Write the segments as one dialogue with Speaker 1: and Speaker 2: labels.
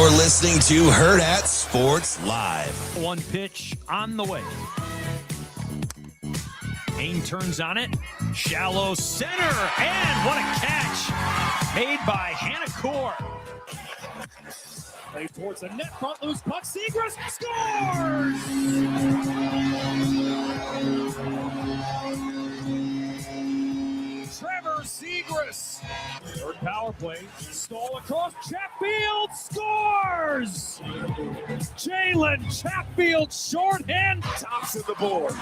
Speaker 1: You're listening to Hurrdat Sports Live.
Speaker 2: One pitch on the way. Hain turns on it. Shallow center. And what a catch made by Hannacourt. Plays towards the net. Front loose puck. Segrist scores! Trevor Segrist. Third power play. Stole across. Chatfield scores! Jalen Chatfield shorthand.
Speaker 3: Tops of the board.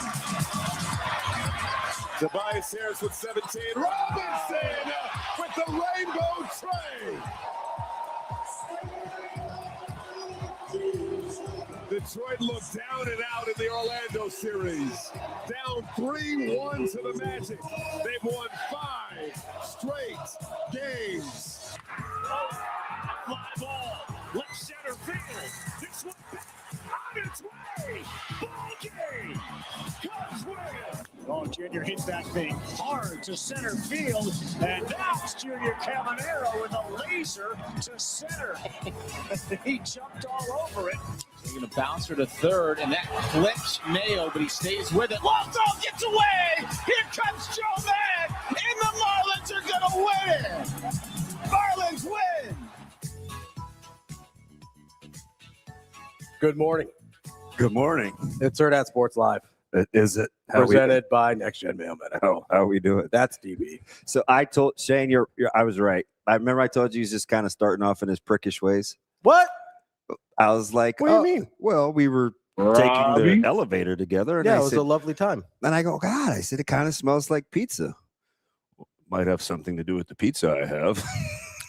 Speaker 3: Tobias Harris with 17. Robinson with the rainbow tray. Detroit looked down and out in the Orlando series. Down 3-1 to the Magic. They've won 5 straight games.
Speaker 2: Fly ball. Left center field. This one on its way. Ball game. Cubs win. Oh, Junior hits that thing hard to center field. And now it's Junior Caminero with a laser to center. He jumped all over it.
Speaker 4: They're going to bounce her to third, and that flips Mayo, but he stays with it. Waldo gets away! Here comes Joe Mann, and the Marlins are going to win! Marlins win!
Speaker 5: Good morning.
Speaker 6: Good morning.
Speaker 5: It's Hurrdat Sports Live.
Speaker 6: Is it?
Speaker 5: Presented by NextGen Male Medical.
Speaker 6: How we do it?
Speaker 5: That's DB.
Speaker 6: So I told Shane, I was right. I remember I told you he's just kind of starting off in his prickish ways.
Speaker 5: What?
Speaker 6: I was like,
Speaker 5: What do you mean?
Speaker 6: Well, we were taking the elevator together. And
Speaker 5: Yeah,
Speaker 6: I
Speaker 5: it was
Speaker 6: said,
Speaker 5: a lovely time.
Speaker 6: and I go, God, I said, it kind of smells like pizza. Might have something to do with the pizza I have.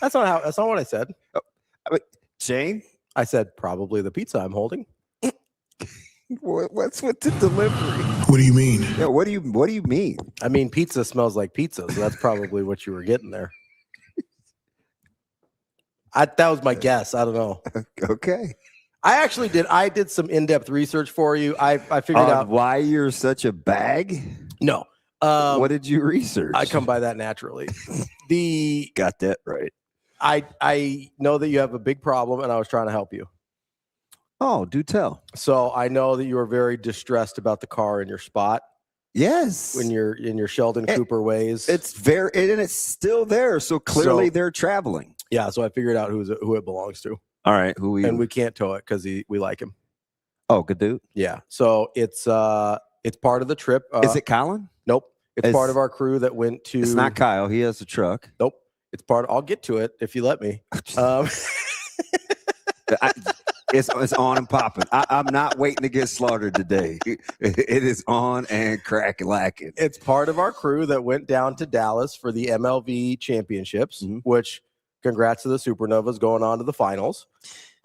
Speaker 5: That's not what I said.
Speaker 6: Shane,
Speaker 5: I said probably the pizza I'm holding.
Speaker 6: what's with the delivery?
Speaker 7: What do you mean?
Speaker 6: Yeah, what do you mean?
Speaker 5: I mean, pizza smells like pizza, so that's probably what you were getting there. That was my guess. I don't know.
Speaker 6: Okay.
Speaker 5: I did some in-depth research for you. I figured out
Speaker 6: why you're such a bag.
Speaker 5: No.
Speaker 6: What did you research?
Speaker 5: I come by that naturally.
Speaker 6: Got that right.
Speaker 5: I know that you have a big problem, and I was trying to help you.
Speaker 6: Oh, do tell.
Speaker 5: So I know that you were very distressed about the car in your spot.
Speaker 6: Yes.
Speaker 5: When you're in your Sheldon Cooper ways.
Speaker 6: It's still there. So clearly they're traveling.
Speaker 5: Yeah. So I figured out who it belongs to.
Speaker 6: All right.
Speaker 5: And we can't tow it because we like him.
Speaker 6: Oh, good dude.
Speaker 5: Yeah. So it's part of the trip.
Speaker 6: Is it Colin?
Speaker 5: Nope. It's part of our crew that went to.
Speaker 6: It's not Kyle. He has a truck.
Speaker 5: Nope. It's I'll get to it if you let me.
Speaker 6: It's on and popping. I'm not waiting to get slaughtered today. It is on and crack-lacking.
Speaker 5: It's part of our crew that went down to Dallas for the MLV championships, which congrats to the Supernovas going on to the finals.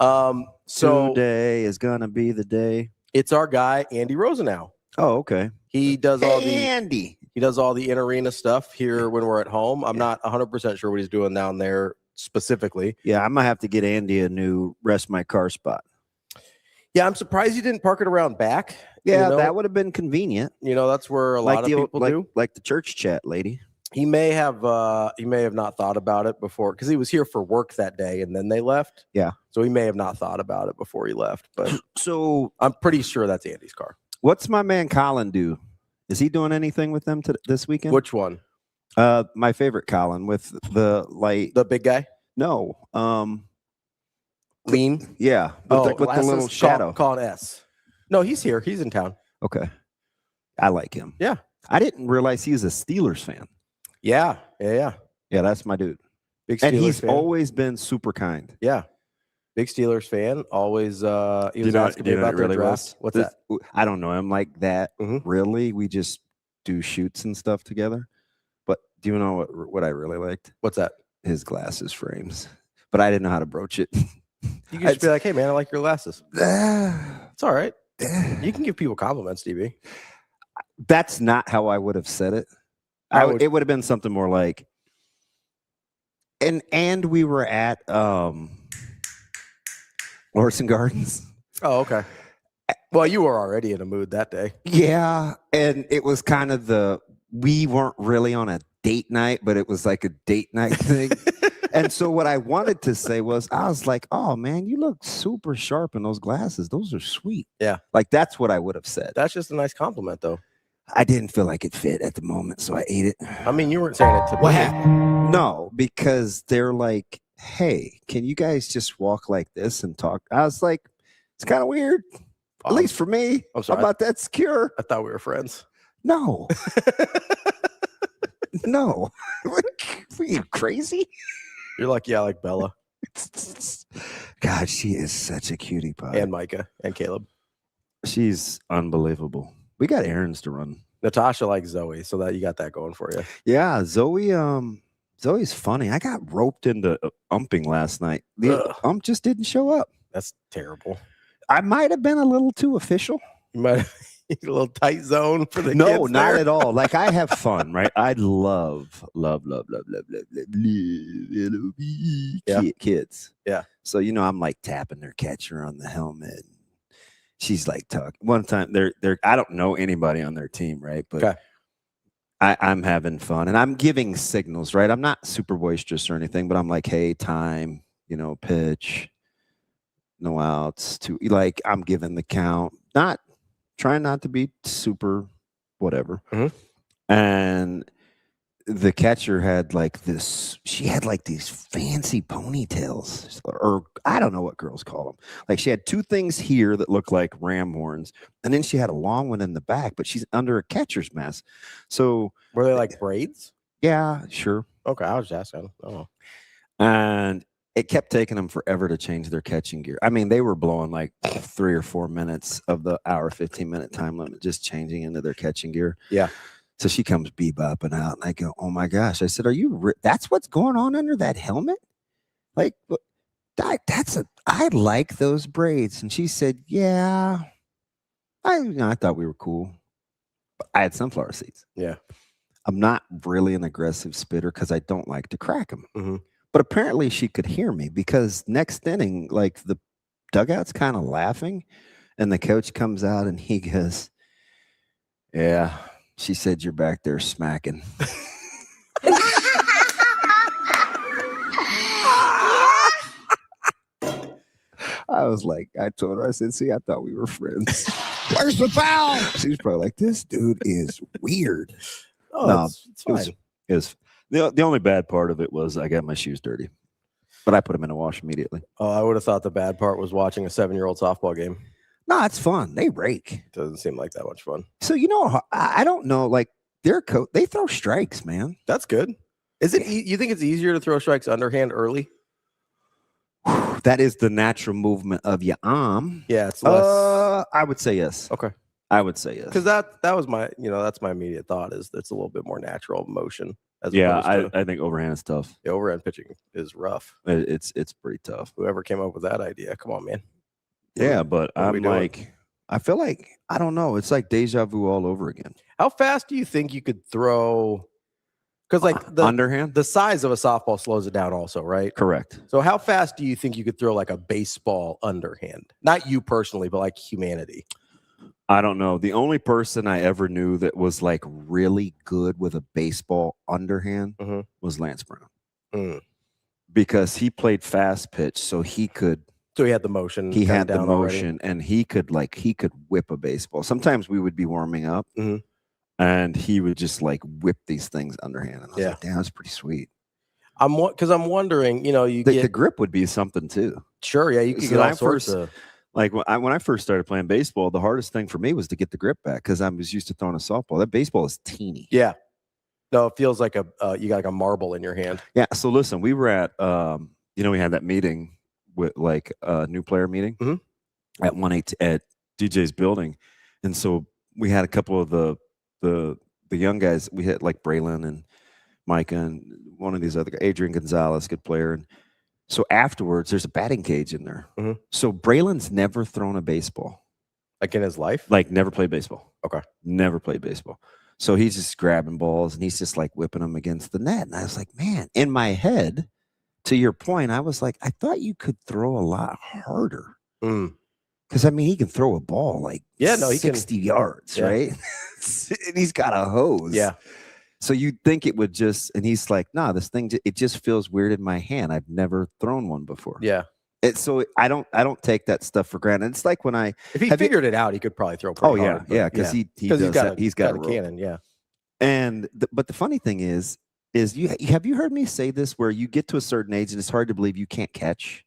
Speaker 5: So
Speaker 6: today is going to be the day.
Speaker 5: It's our guy, Andy Rosenau.
Speaker 6: Oh, okay.
Speaker 5: He does all
Speaker 6: Andy.
Speaker 5: He does all the in-arena stuff here when we're at home. I'm not 100% sure what he's doing down there specifically.
Speaker 6: Yeah, I'm going to have to get Andy a new rest my car spot.
Speaker 5: Yeah, I'm surprised you didn't park it around back.
Speaker 6: Yeah, that would have been convenient.
Speaker 5: That's where a lot of people do.
Speaker 6: Like the church chat lady.
Speaker 5: He may have not thought about it before because he was here for work that day and then they left.
Speaker 6: Yeah.
Speaker 5: So he may have not thought about it before he left. But
Speaker 6: so
Speaker 5: I'm pretty sure that's Andy's car.
Speaker 6: What's my man Colin do? Is he doing anything with them this weekend?
Speaker 5: Which one?
Speaker 6: My favorite Colin with
Speaker 5: the big guy.
Speaker 6: No,
Speaker 5: lean.
Speaker 6: Yeah, with the little shadow.
Speaker 5: Call it S. No, he's here. He's in town.
Speaker 6: Okay, I like him.
Speaker 5: Yeah,
Speaker 6: I didn't realize he was a Steelers fan.
Speaker 5: Yeah.
Speaker 6: That's my dude.
Speaker 5: Big Steelers
Speaker 6: and he's
Speaker 5: fan.
Speaker 6: Always been super kind.
Speaker 5: Yeah. Big Steelers fan. Always he was asking me about their draft. What's that?
Speaker 6: I don't know him like that.
Speaker 5: Mm-hmm.
Speaker 6: Really. We just do shoots and stuff together. But do you know what I really liked?
Speaker 5: What's that?
Speaker 6: His glasses frames. But I didn't know how to broach it.
Speaker 5: You can just be like, hey man, I like your glasses. It's all right. You can give people compliments, DB.
Speaker 6: That's not how I would have said it. It would have been something more like, and we were at Orson Gardens.
Speaker 5: Oh, okay. Well, you were already in a mood that day.
Speaker 6: Yeah, and it was kind of we weren't really on a date night, but it was like a date night thing. And so what I wanted to say was, I was like, oh man, you look super sharp in those glasses. Those are sweet.
Speaker 5: Yeah.
Speaker 6: Like that's what I would have said.
Speaker 5: That's just a nice compliment, though.
Speaker 6: I didn't feel like it fit at the moment, so I ate it.
Speaker 5: I mean, you weren't saying it to me.
Speaker 7: What happened?
Speaker 6: No, because they're like, hey, can you guys just walk like this and talk? I was like, it's kind of weird. At least for me.
Speaker 5: I'm sorry.
Speaker 6: I'm not that secure.
Speaker 5: I thought we were friends.
Speaker 6: No. No. Are you crazy?
Speaker 5: You're like, yeah, like Bella
Speaker 6: God, she is such a cutie pie.
Speaker 5: and Micah and Caleb.
Speaker 6: She's unbelievable. We got errands to run.
Speaker 5: Natasha likes Zoe, so that you got that going for you.
Speaker 6: Yeah, Zoe's funny. I got roped into umping last night. The ump just didn't show up.
Speaker 5: That's terrible.
Speaker 6: I might have been a little too official.
Speaker 5: You might have a little tight zone for the
Speaker 6: No,
Speaker 5: kids
Speaker 6: not
Speaker 5: there.
Speaker 6: at all. Like I have fun, right? I love kids.
Speaker 5: Yeah.
Speaker 6: So I'm like tapping their catcher on the helmet. She's like talking. One time, they're I don't know anybody on their team, right? But
Speaker 5: Okay.
Speaker 6: I'm having fun and I'm giving signals, right? I'm not super boisterous or anything, but I'm like, hey, time, pitch, no outs. Like I'm giving the count, not trying not to be super whatever.
Speaker 5: Mhm.
Speaker 6: And the catcher had like this, she had like these fancy ponytails, or I don't know what girls call them. Like she had two things here that look like ram horns, and then she had a long one in the back, but she's under a catcher's mask. So
Speaker 5: Were they like braids?
Speaker 6: yeah, sure.
Speaker 5: Okay, I was just asking. Oh,
Speaker 6: And it kept taking them forever to change their catching gear. I mean, they were blowing like 3 or 4 minutes of the hour, 15-minute time limit, just changing into their catching gear.
Speaker 5: yeah.
Speaker 6: So she comes bebopping out, and I go, "Oh my gosh!" I said, "Are you? That's what's going on under that helmet? Like, I like those braids." And she said, "Yeah, I thought we were cool. But I had sunflower seeds.
Speaker 5: Yeah.
Speaker 6: I'm not really an aggressive spitter because I don't like to crack them.
Speaker 5: Mhm.
Speaker 6: But apparently, she could hear me because next inning, like the dugout's kind of laughing, and the coach comes out and he goes, "Yeah." She said, "You're back there smacking." I was like, I told her, I said, "See, I thought we were friends."
Speaker 7: Where's the foul?
Speaker 6: She's probably like, "This dude is weird."
Speaker 5: Oh,
Speaker 6: No,
Speaker 5: it's
Speaker 6: It was,
Speaker 5: fine.
Speaker 6: it was the only bad part of it was I got my shoes dirty, but I put them in a wash immediately.
Speaker 5: Oh, I would have thought the bad part was watching a 7-year-old softball game.
Speaker 6: No, it's fun. They rake.
Speaker 5: Doesn't seem like that much fun.
Speaker 6: So I don't know. Like their coach, they throw strikes, man.
Speaker 5: That's good. Is it? You think it's easier to throw strikes underhand early?
Speaker 6: That is the natural movement of your arm.
Speaker 5: Yeah, it's less.
Speaker 6: I would say yes.
Speaker 5: Okay.
Speaker 6: I would say yes.
Speaker 5: Because that was my, that's my immediate thought is it's a little bit more natural motion. As
Speaker 6: Yeah,
Speaker 5: opposed to
Speaker 6: I think overhand is tough.
Speaker 5: the overhand pitching is rough.
Speaker 6: It's pretty tough.
Speaker 5: Whoever came up with that idea, come on, man.
Speaker 6: Yeah, but
Speaker 5: What are we
Speaker 6: I'm
Speaker 5: doing?
Speaker 6: like, I feel like, I don't know. It's like deja vu all over again.
Speaker 5: How fast do you think you could throw? Because like
Speaker 6: Underhand?
Speaker 5: the size of a softball slows it down also, right?
Speaker 6: Correct.
Speaker 5: So how fast do you think you could throw like a baseball underhand? Not you personally, but like humanity.
Speaker 6: I don't know. The only person I ever knew that was like really good with a baseball underhand
Speaker 5: Mhm.
Speaker 6: was Lance Brown.
Speaker 5: Mm.
Speaker 6: Because he played fast pitch, so he could
Speaker 5: So he had the motion.
Speaker 6: he
Speaker 5: kinda
Speaker 6: had the
Speaker 5: down already.
Speaker 6: motion and he could whip a baseball. Sometimes we would be warming up
Speaker 5: Mhm.
Speaker 6: and he would just like whip these things underhand. And I was
Speaker 5: Yeah.
Speaker 6: like, damn, that's pretty sweet.
Speaker 5: I'm wondering, you
Speaker 6: The
Speaker 5: get
Speaker 6: grip would be something too.
Speaker 5: sure, yeah, you could
Speaker 6: So
Speaker 5: get
Speaker 6: when
Speaker 5: all
Speaker 6: I
Speaker 5: sorts
Speaker 6: first-
Speaker 5: of.
Speaker 6: Like when I first started playing baseball, the hardest thing for me was to get the grip back because I was used to throwing a softball. That baseball is teeny.
Speaker 5: Yeah. No, it feels like you got like a marble in your hand.
Speaker 6: Yeah. So listen, we were at we had that meeting with like a new player meeting
Speaker 5: Mhm.
Speaker 6: at 1-8 at DJ's building, and so we had a couple of the young guys. We had like Braylon and Micah and one of these other guys, Adrian Gonzalez, good player. And so afterwards, there's a batting cage in there.
Speaker 5: Mhm.
Speaker 6: So Braylon's never thrown a baseball,
Speaker 5: Like in his life.
Speaker 6: like never played baseball.
Speaker 5: Okay.
Speaker 6: Never played baseball. So he's just grabbing balls and he's just like whipping them against the net. And I was like, man, in my head, to your point, I was like, I thought you could throw a lot harder.
Speaker 5: Mm.
Speaker 6: Because I mean, he can throw a ball like
Speaker 5: Yeah, no, he can.
Speaker 6: 60 yards,
Speaker 5: Yeah.
Speaker 6: right? And he's got a hose.
Speaker 5: Yeah.
Speaker 6: So you'd think it would just, and he's like, nah, this thing, it just feels weird in my hand. I've never thrown one before.
Speaker 5: Yeah.
Speaker 6: So I don't take that stuff for granted. It's like when
Speaker 5: if he figured it out, he could probably throw pretty hard.
Speaker 6: Yeah, because he's got a
Speaker 5: cannon, yeah.
Speaker 6: And but the funny thing is have you heard me say this where you get to a certain age and it's hard to believe you can't catch?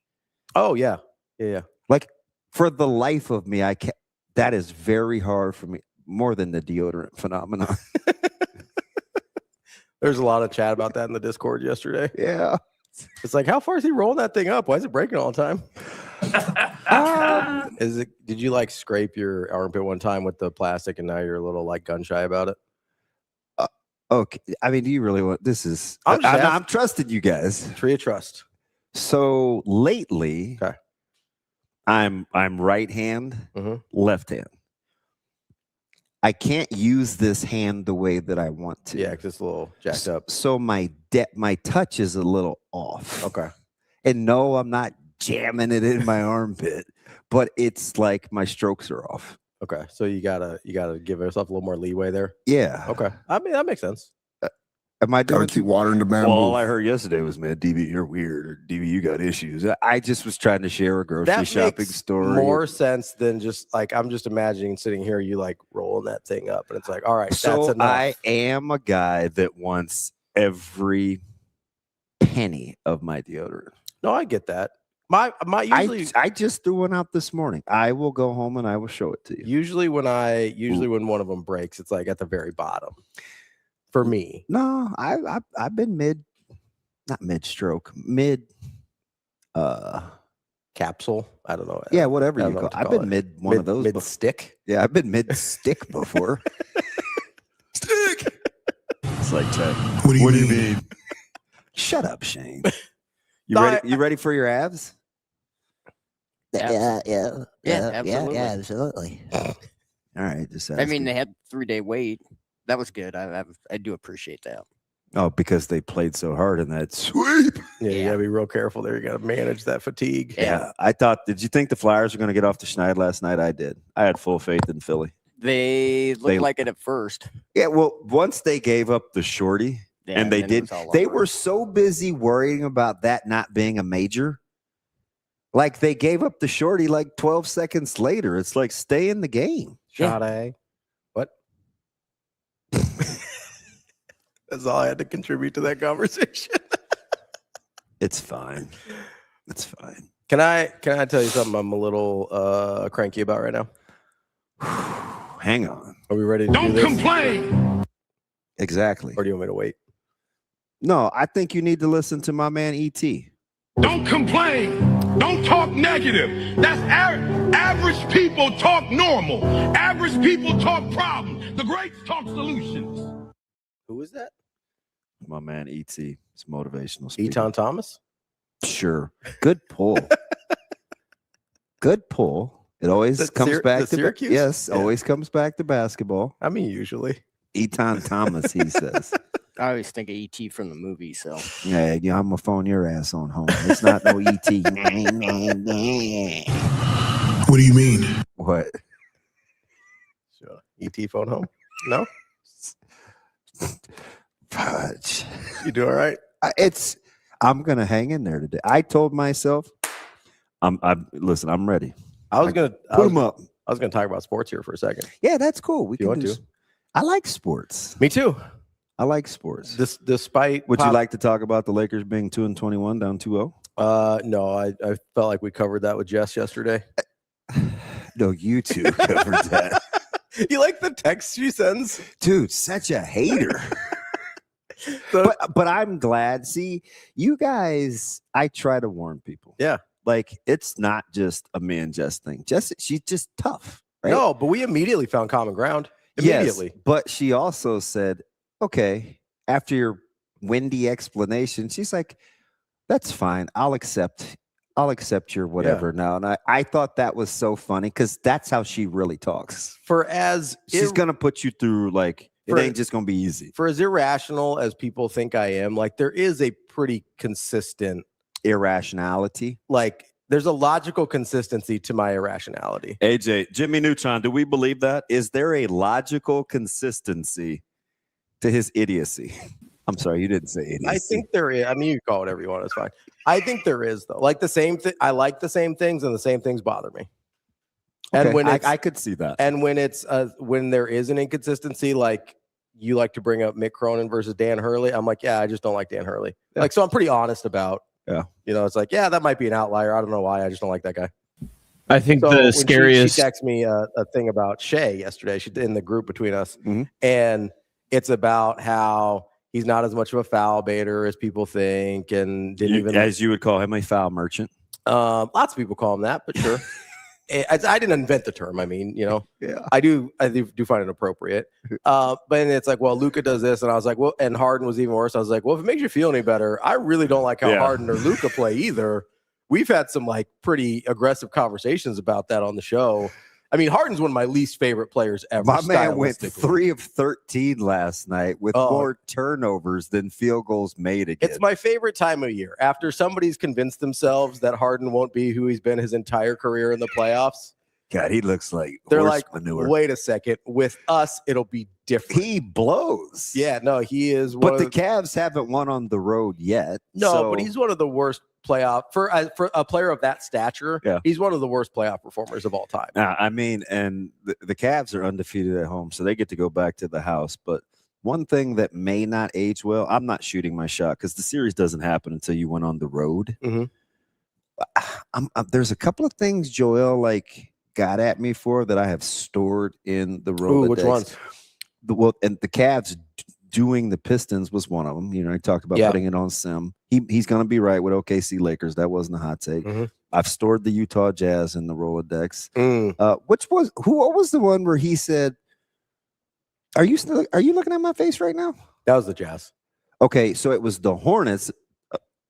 Speaker 5: Oh yeah. Yeah.
Speaker 6: Like for the life of me, that is very hard for me, more than the deodorant phenomenon.
Speaker 5: There's a lot of chat about that in the Discord yesterday.
Speaker 6: Yeah.
Speaker 5: It's like, how far is he rolling that thing up? Why is it breaking all the time? Did you like scrape your armpit one time with the plastic and now you're a little like gun shy about it?
Speaker 6: Okay. I mean, do you really want this? I'm trusting you guys.
Speaker 5: Tree of trust.
Speaker 6: So lately,
Speaker 5: okay.
Speaker 6: I'm right hand, left hand. I can't use this hand the way that I want to.
Speaker 5: Yeah, because it's a little jacked up.
Speaker 6: So my touch is a little off.
Speaker 5: Okay.
Speaker 6: And no, I'm not jamming it in my armpit, but it's like my strokes are off.
Speaker 5: Okay. So you gotta give yourself a little more leeway there.
Speaker 6: Yeah.
Speaker 5: Okay. I mean, that makes sense.
Speaker 6: Am I doing
Speaker 7: keep watering the bamboo?
Speaker 6: Well, all I heard yesterday was, man, DB, you're weird, or DB, you got issues. I just was trying to share a grocery shopping story.
Speaker 5: More sense than just like, I'm just imagining sitting here, you like rolling that thing up, and it's like, all right,
Speaker 6: so
Speaker 5: that's enough.
Speaker 6: I am a guy that wants every penny of my deodorant.
Speaker 5: No, I get that. My usually
Speaker 6: I just threw one out this morning. I will go home and I will show it to you.
Speaker 5: Usually when one of them breaks, it's like at the very bottom. For me,
Speaker 6: no, I've been not mid stroke,
Speaker 5: capsule. I don't know.
Speaker 6: Yeah, whatever you call it. I've been mid one of those.
Speaker 5: Mid stick.
Speaker 6: Yeah, I've been mid stick before. Stick. It's like,
Speaker 7: what do you mean?
Speaker 6: Shut up, Shane. You ready for your abs?
Speaker 8: Yeah, absolutely.
Speaker 6: All right, just
Speaker 8: I mean, they had 3-day wait. That was good. I do appreciate that.
Speaker 6: Oh, because they played so hard in that sweep.
Speaker 5: Yeah, you gotta be real careful there. You gotta manage that fatigue.
Speaker 6: Yeah, I thought. Did you think the Flyers were going to get off the schneid last night? I did. I had full faith in Philly.
Speaker 8: They looked like it at first.
Speaker 6: Yeah, well, once they gave up the shorty, and they did, they were so busy worrying about that not being a major. Like they gave up the shorty like 12 seconds later. It's like, stay in the game.
Speaker 5: Shot A. What? That's all I had to contribute to that conversation.
Speaker 6: It's fine. It's fine.
Speaker 5: Can I tell you something I'm a little cranky about right now?
Speaker 6: Hang on.
Speaker 5: Are we ready to
Speaker 7: Don't
Speaker 5: do this?
Speaker 7: complain.
Speaker 6: Exactly.
Speaker 5: Or do you want me to wait?
Speaker 6: No, I think you need to listen to my man E.T.
Speaker 7: Don't complain. Don't talk negative. That's average people talk normal. Average people talk problems. The greats talk solutions.
Speaker 5: Who is that?
Speaker 6: My man E.T. It's motivational speaker.
Speaker 5: Eton Thomas?
Speaker 6: Sure. Good pull. Good pull. It always comes back to
Speaker 5: Syracuse?
Speaker 6: Yes,
Speaker 5: Yeah.
Speaker 6: always comes back to basketball.
Speaker 5: I mean, usually.
Speaker 6: Eton Thomas, he says.
Speaker 8: I always think of ET from the movie. So
Speaker 6: Yeah, I'm gonna phone your ass on home. It's not no E.T.
Speaker 7: What do you mean?
Speaker 6: What?
Speaker 5: Sure. ET phone home? No?
Speaker 6: Fudge.
Speaker 5: You do all right?
Speaker 6: I'm gonna hang in there today. I told myself, listen, I'm ready.
Speaker 5: I was gonna
Speaker 6: Put him up.
Speaker 5: I was gonna talk about sports here for a second.
Speaker 6: Yeah, that's cool. We
Speaker 5: You
Speaker 6: can
Speaker 5: want to?
Speaker 6: I like sports.
Speaker 5: Me too.
Speaker 6: I like sports.
Speaker 5: Despite
Speaker 6: Would you like to talk about the Lakers being 2-21 down 2-0?
Speaker 5: No, I felt like we covered that with Jess yesterday.
Speaker 6: No, you two covered that.
Speaker 5: You like the text she sends?
Speaker 6: Dude, such a hater. But I'm glad. See, you guys, I try to warn people.
Speaker 5: Yeah.
Speaker 6: Like, it's not just a me and Jess thing. She's just tough. Right?
Speaker 5: No, but we immediately found common ground. Immediately.
Speaker 6: Yes, but she also said, okay, after your windy explanation, she's like, that's fine. I'll accept your whatever now. And I thought that was so funny because that's how she really talks. She's going to put you through, like, it ain't just going to be easy.
Speaker 5: For as irrational as people think I am, like, there is a pretty consistent
Speaker 6: irrationality.
Speaker 5: Like, there's a logical consistency to my irrationality.
Speaker 6: AJ, Jimmy Neutron, do we believe that? Is there a logical consistency to his idiocy. I'm sorry, you didn't say idiocy.
Speaker 5: I think there is. I mean, you can call it whatever you want. It's fine. I think there is though. Like the same thing. I like the same things, and the same things bother me.
Speaker 6: Okay,
Speaker 5: And when
Speaker 6: I could see that.
Speaker 5: And when it's when there is an inconsistency, like you like to bring up Mick Cronin versus Dan Hurley, I'm like, yeah, I just don't like Dan Hurley.
Speaker 6: Yeah.
Speaker 5: Like, so I'm pretty honest about.
Speaker 6: Yeah.
Speaker 5: You know, it's like, yeah, that might be an outlier. I don't know why. I just don't like that guy.
Speaker 9: I think
Speaker 5: So
Speaker 9: the
Speaker 5: when
Speaker 9: scariest.
Speaker 5: She texted me a thing about Shea yesterday. She did in the group between us,
Speaker 6: Mm-hmm.
Speaker 5: and it's about how he's not as much of a foul baiter as people think, and didn't even,
Speaker 6: as you would call him, a foul merchant.
Speaker 5: Lots of people call him that, but sure. I didn't invent the term. I mean, you know,
Speaker 6: Yeah.
Speaker 5: I do find it appropriate. But it's like, well, Luka does this, and I was like, well, and Harden was even worse. I was like, well, if it makes you feel any better, I really don't like how
Speaker 6: Yeah.
Speaker 5: Harden or Luka play either. We've had some like pretty aggressive conversations about that on the show. I mean, Harden's one of my least favorite players ever.
Speaker 6: My man went
Speaker 5: stylistically.
Speaker 6: 3 of 13 last night with more turnovers than field goals made again.
Speaker 5: It's my favorite time of year. After somebody's convinced themselves that Harden won't be who he's been his entire career in the playoffs.
Speaker 6: God, he looks like
Speaker 5: They're
Speaker 6: horse
Speaker 5: like,
Speaker 6: manure.
Speaker 5: wait a second. With us, it'll be different.
Speaker 6: He blows.
Speaker 5: Yeah, no, he is.
Speaker 6: But the Cavs haven't won on the road yet.
Speaker 5: No,
Speaker 6: so-
Speaker 5: but he's one of the worst playoff for a player of that stature.
Speaker 6: Yeah.
Speaker 5: He's one of the worst playoff performers of all time.
Speaker 6: I mean, and the Cavs are undefeated at home, so they get to go back to the house. But one thing that may not age well, I'm not shooting my shot because the series doesn't happen until you went on the road.
Speaker 5: Mhm.
Speaker 6: There's a couple of things Joel got at me for that I have stored in the Rolodex.
Speaker 5: Ooh, which ones?
Speaker 6: And the Cavs doing the Pistons was one of them. You know, I talked about putting it on Sim. He's going to be right with OKC Lakers. That wasn't a hot take.
Speaker 5: Mhm.
Speaker 6: I've stored the Utah Jazz in the Rolodex.
Speaker 5: Mm.
Speaker 6: What was the one where he said, are you looking at my face right now?
Speaker 5: That was the Jazz.
Speaker 6: Okay, so it was the Hornets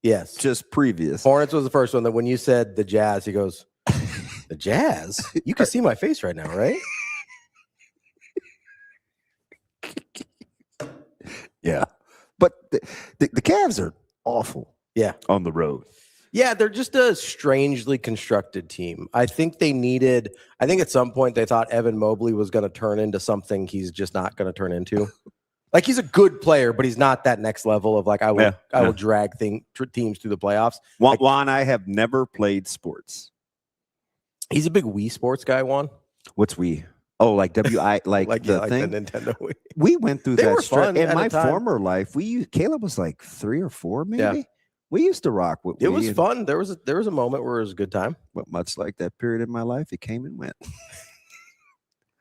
Speaker 5: Yes.
Speaker 6: just previous.
Speaker 5: Hornets was the first one. That when you said the Jazz, he goes, the Jazz? You can see my face right now, right?
Speaker 6: Yeah. But the Cavs are awful.
Speaker 5: Yeah.
Speaker 6: On the road.
Speaker 5: Yeah, they're just a strangely constructed team. I think at some point they thought Evan Mobley was going to turn into something he's just not going to turn into. Like, he's a good player, but he's not that next level of like, I will drag teams through the playoffs.
Speaker 6: Juan, I have never played sports.
Speaker 5: He's a big Wii Sports guy, Juan.
Speaker 6: What's Wii? Oh, like WI, like the thing.
Speaker 5: The Nintendo Wii.
Speaker 6: We went through
Speaker 5: They
Speaker 6: that
Speaker 5: were fun
Speaker 6: in
Speaker 5: at
Speaker 6: my
Speaker 5: a time.
Speaker 6: former life. Caleb was like 3 or 4, maybe.
Speaker 5: Yeah.
Speaker 6: We used to rock with
Speaker 5: It
Speaker 6: Wii,
Speaker 5: was
Speaker 6: and-
Speaker 5: fun. There was a moment where it was a good time.
Speaker 6: But much like that period in my life, it came and went.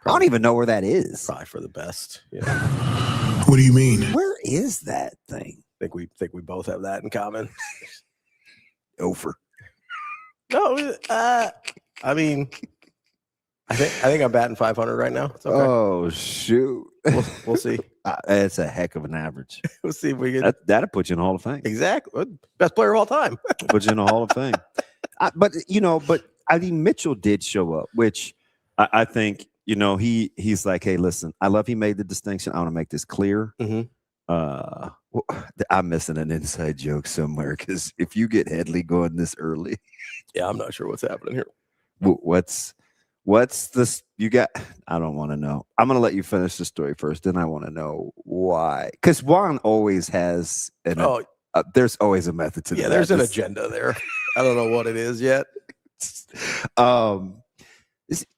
Speaker 6: I don't even know where that is.
Speaker 5: Probably for the best. Yeah.
Speaker 7: What do you mean?
Speaker 6: Where is that thing?
Speaker 5: I think we both have that in common.
Speaker 6: Over.
Speaker 5: No, I mean, I think I'm batting 500 right now. It's okay.
Speaker 6: Oh shoot!
Speaker 5: We'll see.
Speaker 6: It's a heck of an average.
Speaker 5: We'll see if we get
Speaker 6: That'll put you in the Hall of Fame.
Speaker 5: exactly best player of all time.
Speaker 6: Put you in the Hall of Fame. But I mean, Mitchell did show up, which I think he's like, hey, listen, I love he made the distinction. I want to make this clear.
Speaker 5: Mhm.
Speaker 6: I'm missing an inside joke somewhere because if you get Headley going this early,
Speaker 5: Yeah, I'm not sure what's happening here.
Speaker 6: what's this you got? I don't want to know. I'm going to let you finish the story first. Then I want to know why. Because Juan always has there's always a method to
Speaker 5: Yeah,
Speaker 6: that.
Speaker 5: there's an agenda there. I don't know what it is yet.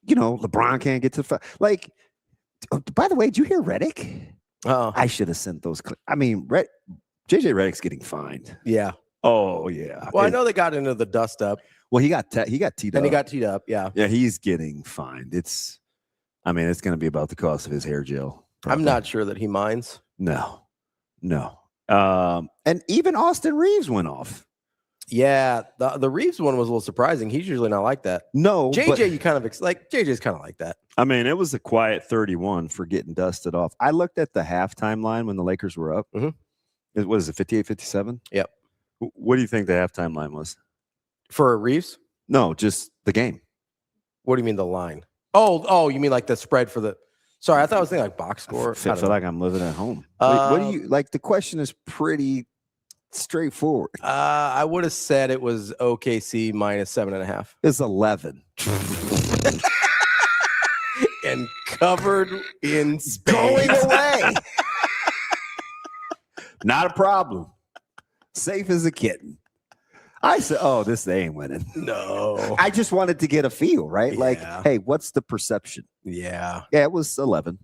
Speaker 6: LeBron can't get to by the way, did you hear Redick?
Speaker 5: Oh,
Speaker 6: I should have sent those. I mean, JJ Redick's getting fined.
Speaker 5: yeah.
Speaker 6: Oh yeah.
Speaker 5: Well, I know they got into the dust up,
Speaker 6: Well, he got teed up.
Speaker 5: and he got teed up. Yeah.
Speaker 6: Yeah, he's getting fined. It's going to be about the cost of his hair gel.
Speaker 5: I'm not sure that he minds.
Speaker 6: No. And even Austin Reeves went off.
Speaker 5: Yeah, the Reeves one was a little surprising. He's usually not like that.
Speaker 6: No,
Speaker 5: JJ, you kind of JJ's kind of like that.
Speaker 6: I mean, it was a quiet 31 for getting dusted off. I looked at the halftime line when the Lakers were up.
Speaker 5: Mhm.
Speaker 6: What is it, 58-57?
Speaker 5: Yep.
Speaker 6: What do you think the halftime line was?
Speaker 5: For Reeves?
Speaker 6: No, just the game.
Speaker 5: What do you mean the line? Oh, you mean like the spread for the? Sorry, I thought I was thinking like box score.
Speaker 6: I feel like I'm living at home.
Speaker 5: Uh,
Speaker 6: what do you like? The question is pretty straightforward.
Speaker 5: I would have said it was OKC minus 7.5
Speaker 6: It's 11.
Speaker 5: and covered in space.
Speaker 6: Going away. Not a problem. Safe as a kitten. I said, oh, they ain't winning.
Speaker 5: No.
Speaker 6: I just wanted to get a feel, right?
Speaker 5: Yeah.
Speaker 6: Like, hey, what's the perception?
Speaker 5: Yeah.
Speaker 6: Yeah, it was 11.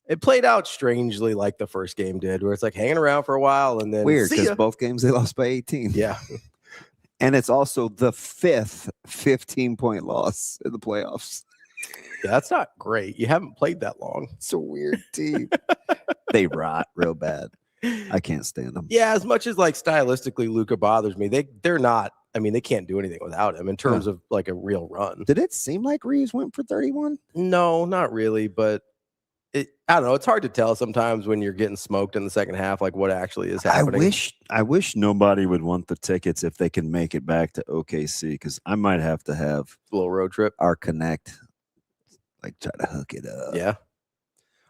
Speaker 5: It played out strangely like the first game did, where it's like hanging around for a while and then
Speaker 6: Weird,
Speaker 5: see
Speaker 6: because
Speaker 5: ya.
Speaker 6: both games they lost by 18.
Speaker 5: Yeah.
Speaker 6: And it's also the 5th 15-point loss in the playoffs.
Speaker 5: Yeah, that's not great. You haven't played that long.
Speaker 6: It's a weird team. They rot real bad. I can't stand them.
Speaker 5: Yeah, as much as like stylistically Luka bothers me, they're not. I mean, they can't do anything without him in terms of like a real run.
Speaker 6: Did it seem like Reeves went for 31?
Speaker 5: No, not really, but I don't know. It's hard to tell sometimes when you're getting smoked in the second half, like what actually is happening.
Speaker 6: I wish nobody would want the tickets if they can make it back to OKC, because I might have to have
Speaker 5: a little road trip.
Speaker 6: our connect, like try to hook it up.
Speaker 5: Yeah.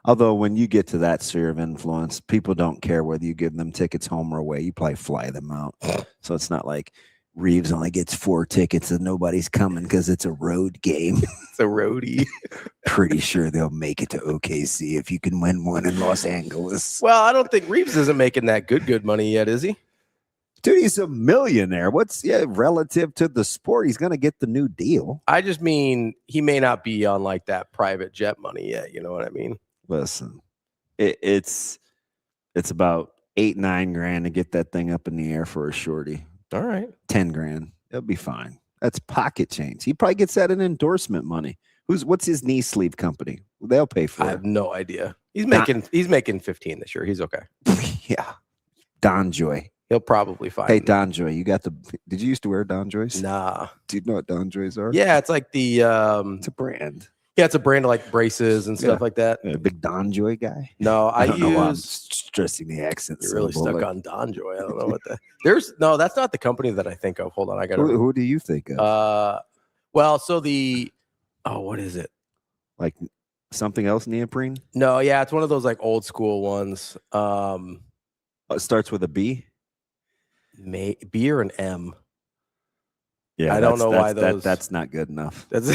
Speaker 6: Although when you get to that sphere of influence, people don't care whether you give them tickets home or away. You probably fly them out. So it's not like Reeves only gets 4 tickets and nobody's coming because it's a road game.
Speaker 5: It's a roadie.
Speaker 6: Pretty sure they'll make it to OKC if you can win one in Los Angeles.
Speaker 5: Well, I don't think Reeves isn't making that good money yet, is he?
Speaker 6: Dude, he's a millionaire. Relative to the sport, he's going to get the new deal.
Speaker 5: I just mean he may not be on like that private jet money yet. You know what I mean?
Speaker 6: Listen, it's about $8-9 grand to get that thing up in the air for a shorty.
Speaker 5: All right.
Speaker 6: 10 grand. It'll be fine. That's pocket change. He probably gets that in endorsement money. What's his knee sleeve company? They'll pay for
Speaker 5: I
Speaker 6: it.
Speaker 5: have no idea. He's making 15 this year. He's okay.
Speaker 6: Yeah. Don Joy.
Speaker 5: He'll probably find.
Speaker 6: Hey, Don Joy, did you used to wear Don Joys?
Speaker 5: Nah.
Speaker 6: Do you know what Don Joys are?
Speaker 5: Yeah, it's like the
Speaker 6: It's a brand.
Speaker 5: yeah, it's a brand of like braces and stuff like that.
Speaker 6: A big Don Joy guy.
Speaker 5: No, I
Speaker 6: don't know why I'm
Speaker 5: use.
Speaker 6: stressing the accent.
Speaker 5: You're really
Speaker 6: syllable,
Speaker 5: stuck
Speaker 6: like-
Speaker 5: on Don Joy. I don't know what that. No, that's not the company that I think of. Hold on, I got
Speaker 6: Who do you think of?
Speaker 5: Well, so what is it?
Speaker 6: Like something else neoprene?
Speaker 5: No, yeah, it's one of those like old school ones.
Speaker 6: It starts with a B.
Speaker 5: B or an M.
Speaker 6: Yeah,
Speaker 5: I don't know why those.
Speaker 6: That's not good enough.
Speaker 5: That's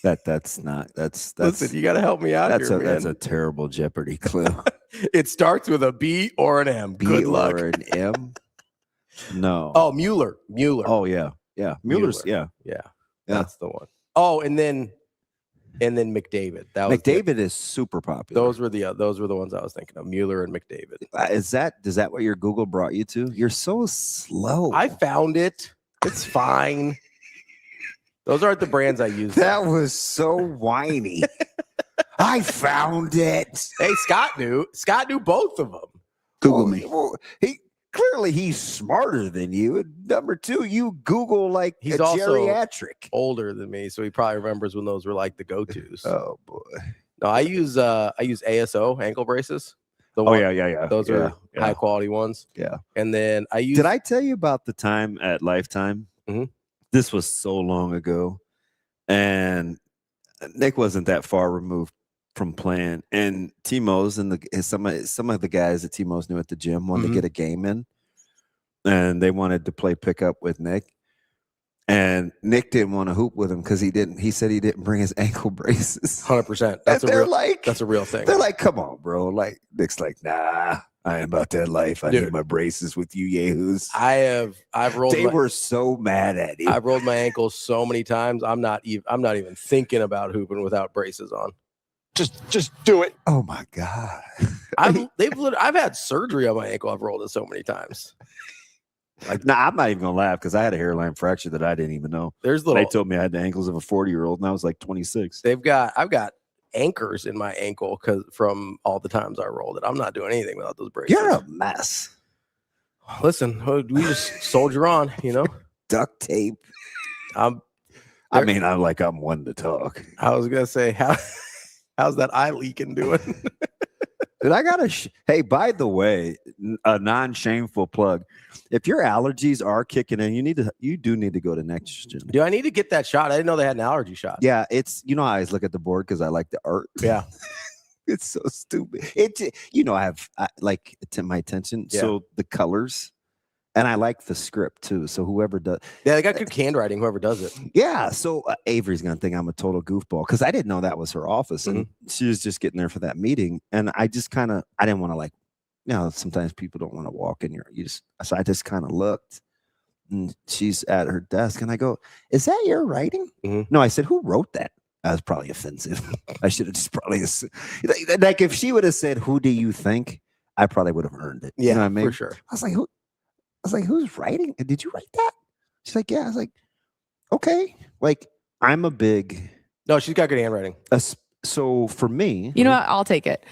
Speaker 6: That's
Speaker 5: listen. You got to help me out
Speaker 6: that's
Speaker 5: here,
Speaker 6: a
Speaker 5: man.
Speaker 6: that's a terrible Jeopardy clue.
Speaker 5: It starts with a B or an M.
Speaker 6: B
Speaker 5: Good luck.
Speaker 6: or an M? No.
Speaker 5: Oh, Mueller.
Speaker 6: Oh yeah. Mueller's
Speaker 5: Mueller.
Speaker 6: yeah.
Speaker 5: Yeah, that's the one. Oh, and then McDavid. That was
Speaker 6: McDavid is super popular.
Speaker 5: Those were the ones I was thinking of. Mueller and McDavid.
Speaker 6: Is that what your Google brought you to? You're so slow.
Speaker 5: I found it. It's fine. Those aren't the brands I use.
Speaker 6: That was so whiny. I found it.
Speaker 5: Hey, Scott knew. Scott knew both of them.
Speaker 6: Google me. Well, he's smarter than you. And number 2, you Google like
Speaker 5: He's
Speaker 6: a
Speaker 5: also
Speaker 6: geriatric.
Speaker 5: Older than me, so he probably remembers when those were like the go-tos.
Speaker 6: Oh boy.
Speaker 5: No, I use ASO ankle braces.
Speaker 6: Yeah.
Speaker 5: Those are high quality ones.
Speaker 6: Yeah.
Speaker 5: And then I use.
Speaker 6: Did I tell you about the time at Lifetime?
Speaker 5: Mhm.
Speaker 6: This was so long ago, and Nick wasn't that far removed from playing. And Timo's and some of the guys that Timo's knew at the gym wanted to get a game in, and they wanted to play pickup with Nick. And Nick didn't want to hoop with him because he said he didn't bring his ankle braces.
Speaker 5: 100%.
Speaker 6: That's a
Speaker 5: real thing.
Speaker 6: They're like, come on, bro. Like Nick's like, nah, I ain't about that life. I need my braces with you yahoos.
Speaker 5: I've rolled.
Speaker 6: They were so mad at him.
Speaker 5: I've rolled my ankles so many times. I'm not even thinking about hooping without braces on.
Speaker 2: Just do it.
Speaker 6: Oh my god.
Speaker 5: I've had surgery on my ankle. I've rolled it so many times.
Speaker 6: Like, nah, I'm not even gonna laugh because I had a hairline fracture that I didn't even know. They told me I had the ankles of a 40-year-old, and I was like 26.
Speaker 5: I've got anchors in my ankle from all the times I rolled it. I'm not doing anything without those braces.
Speaker 6: You're a mess.
Speaker 5: Listen, we just soldier on,
Speaker 6: Duct tape. I'm one to talk.
Speaker 5: I was gonna say, how's that eye leaking doing?
Speaker 6: Dude, I got hey, by the way, a non-shameful plug. If your allergies are kicking in, you do need to go to NextGen.
Speaker 5: Do I need to get that shot? I didn't know they had an allergy shot.
Speaker 6: Yeah, it's I always look at the board because I like the art.
Speaker 5: Yeah.
Speaker 6: It's so stupid. I like to my attention.
Speaker 5: Yeah.
Speaker 6: So the colors, and I like the script too. So whoever does,
Speaker 5: yeah, they got good handwriting. Whoever does it,
Speaker 6: yeah. So Avery's gonna think I'm a total goofball because I didn't know that was her office, and she was just getting there for that meeting, and I just I didn't want to like sometimes people don't want to walk in so I just kind of looked, and she's at her desk, and I go, "Is that your writing?"
Speaker 5: Mhm.
Speaker 6: No, I said, "Who wrote that?" That was probably offensive. I should have just probably like if she would have said, "Who do you think?" I probably would have earned it.
Speaker 5: Yeah,
Speaker 6: You know what I mean?
Speaker 5: for sure.
Speaker 6: I was like, "Who?" I was like, "Who's writing? Did you write that?" She's like, "Yeah." I was like, "Okay." Like, I'm a big.
Speaker 5: No, she's got good handwriting.
Speaker 6: So for me,
Speaker 9: You know what? I'll take it.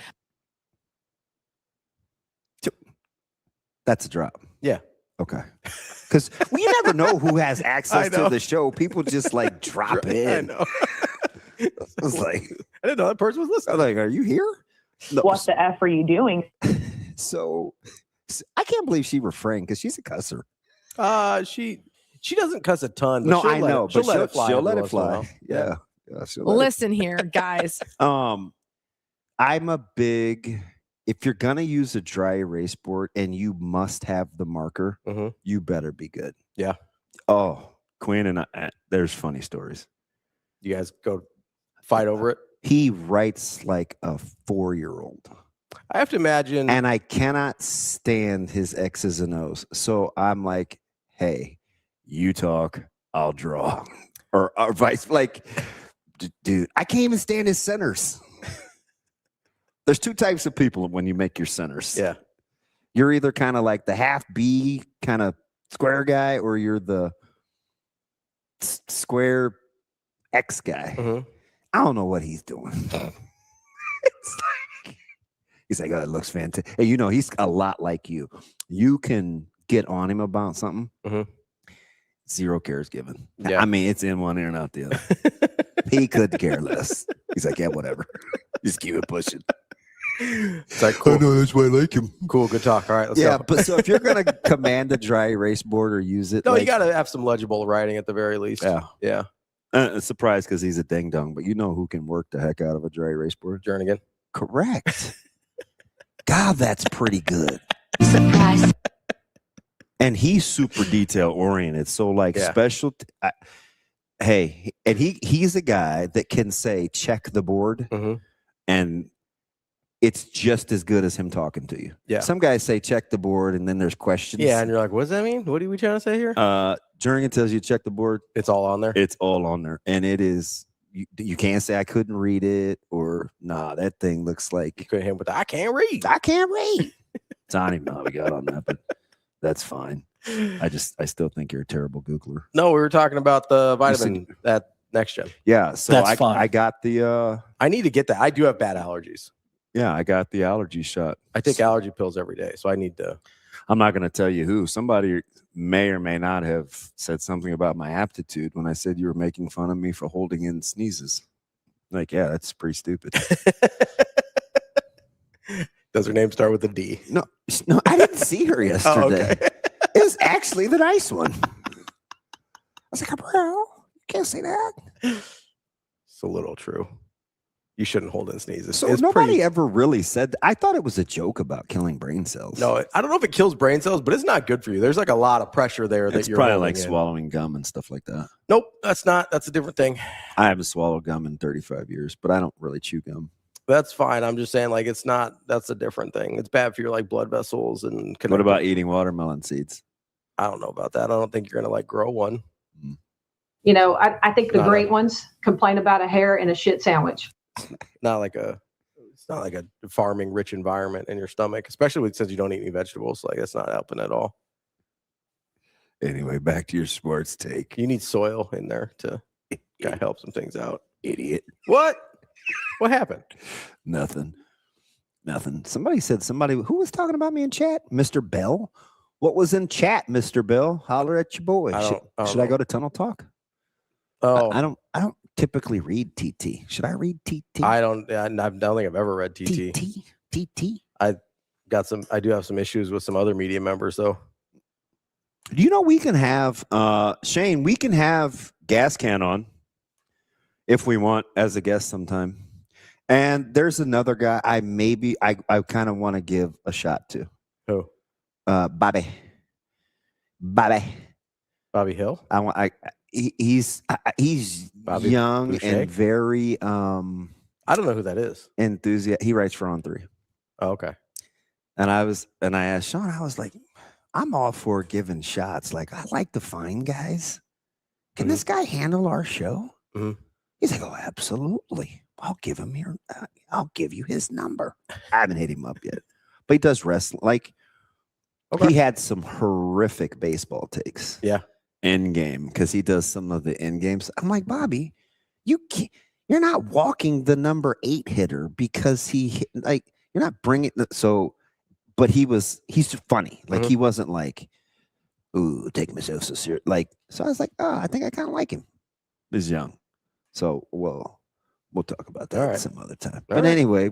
Speaker 6: that's a drop.
Speaker 5: Yeah.
Speaker 6: Okay. Because we never know who has access to the show. People just like drop in.
Speaker 5: I know.
Speaker 6: I was like,
Speaker 5: I didn't know that person was
Speaker 6: I
Speaker 5: listening.
Speaker 6: was like, "Are you here?" No,
Speaker 10: What the F are you doing?
Speaker 6: So I can't believe she refrained because she's a cusser.
Speaker 5: She doesn't cuss a ton. But
Speaker 6: No,
Speaker 5: she'll
Speaker 6: I
Speaker 5: let
Speaker 6: know,
Speaker 5: it, she'll
Speaker 6: but
Speaker 5: let it fly.
Speaker 6: she'll
Speaker 5: every
Speaker 6: let it
Speaker 5: once in a
Speaker 6: fly.
Speaker 5: while.
Speaker 6: Yeah. She'll let it
Speaker 9: Listen here, guys.
Speaker 6: I'm a big, if you're going to use a dry erase board and you must have the marker,
Speaker 5: Mhm.
Speaker 6: you better be good.
Speaker 5: Yeah.
Speaker 6: Oh, Quinn and I, there's funny stories.
Speaker 5: You guys go fight over it.
Speaker 6: He writes like a 4-year-old.
Speaker 5: I have to imagine.
Speaker 6: And I cannot stand his X's and O's. So I'm like, "Hey, you talk, I'll draw." Or vice, like, dude, I can't even stand his centers. There's 2 types of people when you make your centers.
Speaker 5: Yeah.
Speaker 6: You're either kind of like the half B kind of square guy, or you're the square X guy.
Speaker 5: Mhm.
Speaker 6: I don't know what he's doing. It's like, he's like, "Oh, it looks fantastic." Hey, he's a lot like you. You can get on him about something.
Speaker 5: Mhm.
Speaker 6: 0 cares given.
Speaker 5: Yeah.
Speaker 6: I mean, it's in one ear and out the other. He could care less. He's like, "Yeah, whatever. Just keep it pushing."
Speaker 5: It's like, cool.
Speaker 6: know that's why I like him.
Speaker 5: Cool. Good talk. All right. Let's
Speaker 6: Yeah,
Speaker 5: go.
Speaker 6: but so if you're gonna command a dry erase board or use it,
Speaker 5: No,
Speaker 6: like,
Speaker 5: you got to have some legible writing at the very least.
Speaker 6: Yeah.
Speaker 5: Yeah.
Speaker 6: Surprised because he's a ding dong, but you know who can work the heck out of a dry erase board?
Speaker 5: Jernigan.
Speaker 6: Correct. God, that's pretty good.
Speaker 9: Surprise.
Speaker 6: And he's super detail oriented. So like
Speaker 5: Yeah.
Speaker 6: special. Hey, and he's a guy that can say check the board,
Speaker 5: Mhm.
Speaker 6: and it's just as good as him talking to you.
Speaker 5: Yeah.
Speaker 6: Some guys say check the board, and then there's questions.
Speaker 5: Yeah. And you're like, what does that mean? What are we trying to say here?
Speaker 6: Jernigan tells you check the board.
Speaker 5: It's all on there.
Speaker 6: It's all on there, and it is. You can't say I couldn't read it, or nah, that thing looks
Speaker 5: You
Speaker 6: like
Speaker 5: couldn't hit him with the, I can't read.
Speaker 6: I can't read. It's not even how we got on that, but that's fine. I still think you're a terrible Googler.
Speaker 5: No, we were talking about the
Speaker 6: You said-
Speaker 5: vitamin at NextGen.
Speaker 6: Yeah, so
Speaker 11: That's fine.
Speaker 6: I got the
Speaker 5: I need to get that. I do have bad allergies.
Speaker 6: I got the allergy shot.
Speaker 5: I take allergy pills every day, so I need to.
Speaker 6: I'm not going to tell you who. Somebody may or may not have said something about my aptitude when I said you were making fun of me for holding in sneezes. Like, yeah, that's pretty stupid.
Speaker 5: Does her name start with a D?
Speaker 6: No, I didn't see her yesterday.
Speaker 5: Oh, okay.
Speaker 6: It was actually the nice one. I was like, "Bro, you can't say that."
Speaker 5: It's a little true. You shouldn't hold in sneezes.
Speaker 6: So
Speaker 5: It's
Speaker 6: nobody
Speaker 5: pretty-
Speaker 6: ever really said that. I thought it was a joke about killing brain cells.
Speaker 5: No, I don't know if it kills brain cells, but it's not good for you. There's like a lot of pressure there that
Speaker 6: it's
Speaker 5: you're
Speaker 6: probably
Speaker 5: holding
Speaker 6: like
Speaker 5: in.
Speaker 6: swallowing gum and stuff like that.
Speaker 5: Nope, that's not. That's a different thing.
Speaker 6: I haven't swallowed gum in 35 years, but I don't really chew gum.
Speaker 5: That's fine. I'm just saying, like, it's not. That's a different thing. It's bad for your like blood vessels and.
Speaker 6: What about eating watermelon seeds?
Speaker 5: I don't know about that. I don't think you're gonna like grow one.
Speaker 10: You know, I think the
Speaker 5: Not
Speaker 10: great ones complain about a hair in a shit sandwich.
Speaker 5: Not like a. It's not like a farming rich environment in your stomach, especially since you don't eat any vegetables. Like that's not helping at all.
Speaker 6: Anyway, back to your sports take.
Speaker 5: You need soil in there to kind of help some things out.
Speaker 6: Idiot.
Speaker 5: What? What happened?
Speaker 6: Nothing. Somebody said who was talking about me in chat? Mr. Bell? What was in chat, Mr. Bell? Holler at your boy. Should I go to Tunnel Talk?
Speaker 5: Oh,
Speaker 6: I don't typically read TT. Should I read TT?
Speaker 5: I don't think I've ever read TT.
Speaker 6: TT.
Speaker 5: I do have some issues with some other media members though.
Speaker 6: Do you know we can have Shane, we can have Gas Can on if we want as a guest sometime. And there's another guy I kind of want to give a shot to.
Speaker 5: Who?
Speaker 6: Bobby
Speaker 5: Hill?
Speaker 6: He's
Speaker 5: Bobby
Speaker 6: young
Speaker 5: Boucher?
Speaker 6: and very
Speaker 5: I don't know who that is.
Speaker 6: enthusiastic. He writes for On 3.
Speaker 5: Oh, okay.
Speaker 6: And I asked Sean, I was like, I'm all for giving shots. Like, I like to find guys. Can this guy handle our show? He's like, oh, absolutely. I'll give you his number. I haven't hit him up yet, but he does wrestling. Like, he had some horrific baseball takes.
Speaker 5: Yeah.
Speaker 6: End game, because he does some of the end games. I'm like, Bobby, you're not walking the number 8 hitter because you're not bringing but he's funny. Like, he wasn't like, ooh, take myself so serious. Like, so I was like, oh, I think I kind of like him. He's young. So, we'll talk about that some other time. But anyway,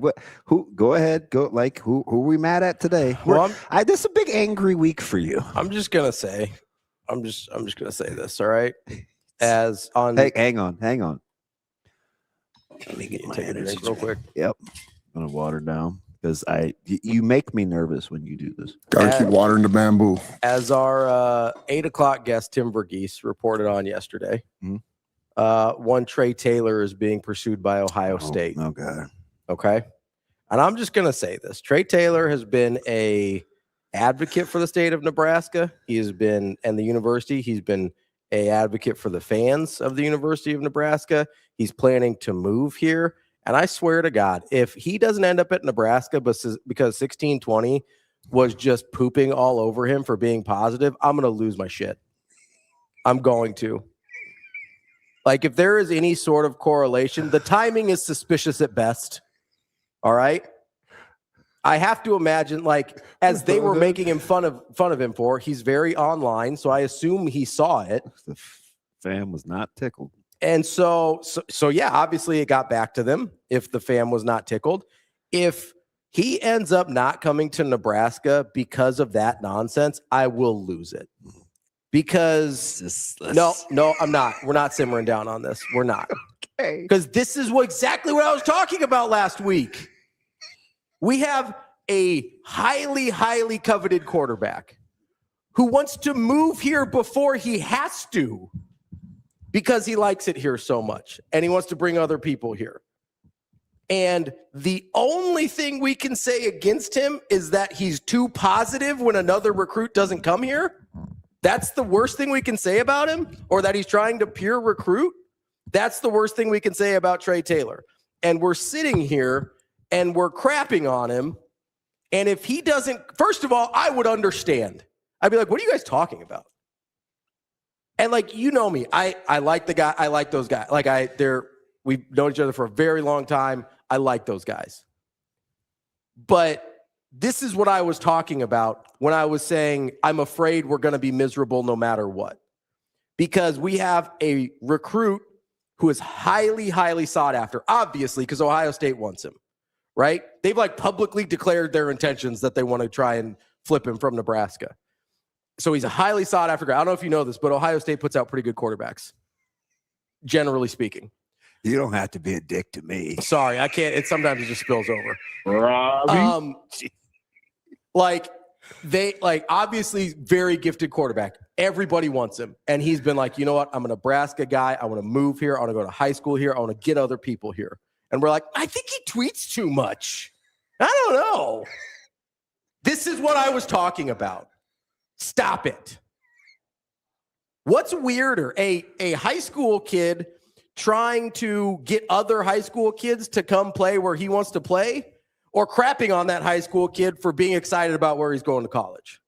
Speaker 6: go ahead. Who are we mad at today?
Speaker 5: Well,
Speaker 6: this is a big angry week for you.
Speaker 5: I'm just gonna say this, all right? As on
Speaker 6: Hey, hang on. Let me get my
Speaker 5: take a
Speaker 6: energy
Speaker 5: drink real quick.
Speaker 6: Yep. I'm gonna water down because you make me nervous when you do this.
Speaker 7: Gotta keep watering the bamboo.
Speaker 5: As our 8 o'clock guest Tim VERGHESE reported on yesterday, one Trae Taylor is being pursued by Ohio State.
Speaker 6: Oh God.
Speaker 5: Okay. And I'm just gonna say this. Trae Taylor has been a advocate for the state of Nebraska. He has been, and the university, he's been a advocate for the fans of the University of Nebraska. He's planning to move here. And I swear to God, if he doesn't end up at Nebraska because 1620 was just pooping all over him for being positive, I'm going to lose my shit. I'm going to. Like, if there is any sort of correlation, the timing is suspicious at best. All right. I have to imagine, like, as they were making him fun of him for, he's very online, so I assume he saw it.
Speaker 6: The fam was not tickled.
Speaker 5: And so yeah, obviously it got back to them if the fam was not tickled. If he ends up not coming to Nebraska because of that nonsense, I will lose it. Because no, I'm not. We're not simmering down on this. We're not. Okay. Because this is exactly what I was talking about last week. We have a highly, highly coveted quarterback who wants to move here before he has to because he likes it here so much and he wants to bring other people here. And the only thing we can say against him is that he's too positive when another recruit doesn't come here. That's the worst thing we can say about him, or that he's trying to peer recruit. That's the worst thing we can say about Trae Taylor. And we're sitting here and we're crapping on him. And if he doesn't, first of all, I would understand. I'd be like, what are you guys talking about? And like, you know me, I like the guy. I like those guys. Like we've known each other for a very long time. I like those guys. But this is what I was talking about when I was saying, I'm afraid we're going to be miserable no matter what. Because we have a recruit who is highly, highly sought after, obviously, because Ohio State wants him, right? They've like publicly declared their intentions that they want to try and flip him from Nebraska. So he's a highly sought after guy. I don't know if you know this, but Ohio State puts out pretty good quarterbacks, generally speaking.
Speaker 6: You don't have to be a dick to me.
Speaker 5: Sorry, I can't. Sometimes it just spills over.
Speaker 7: Ravi.
Speaker 5: Obviously very gifted quarterback. Everybody wants him. And he's been like, you know what? I'm a Nebraska guy. I want to move here. I want to go to high school here. I want to get other people here. And we're like, I think he tweets too much. I don't know. This is what I was talking about. Stop it. What's weirder? A high school kid trying to get other high school kids to come play where he wants to play, or crapping on that high school kid for being excited about where he's going to college?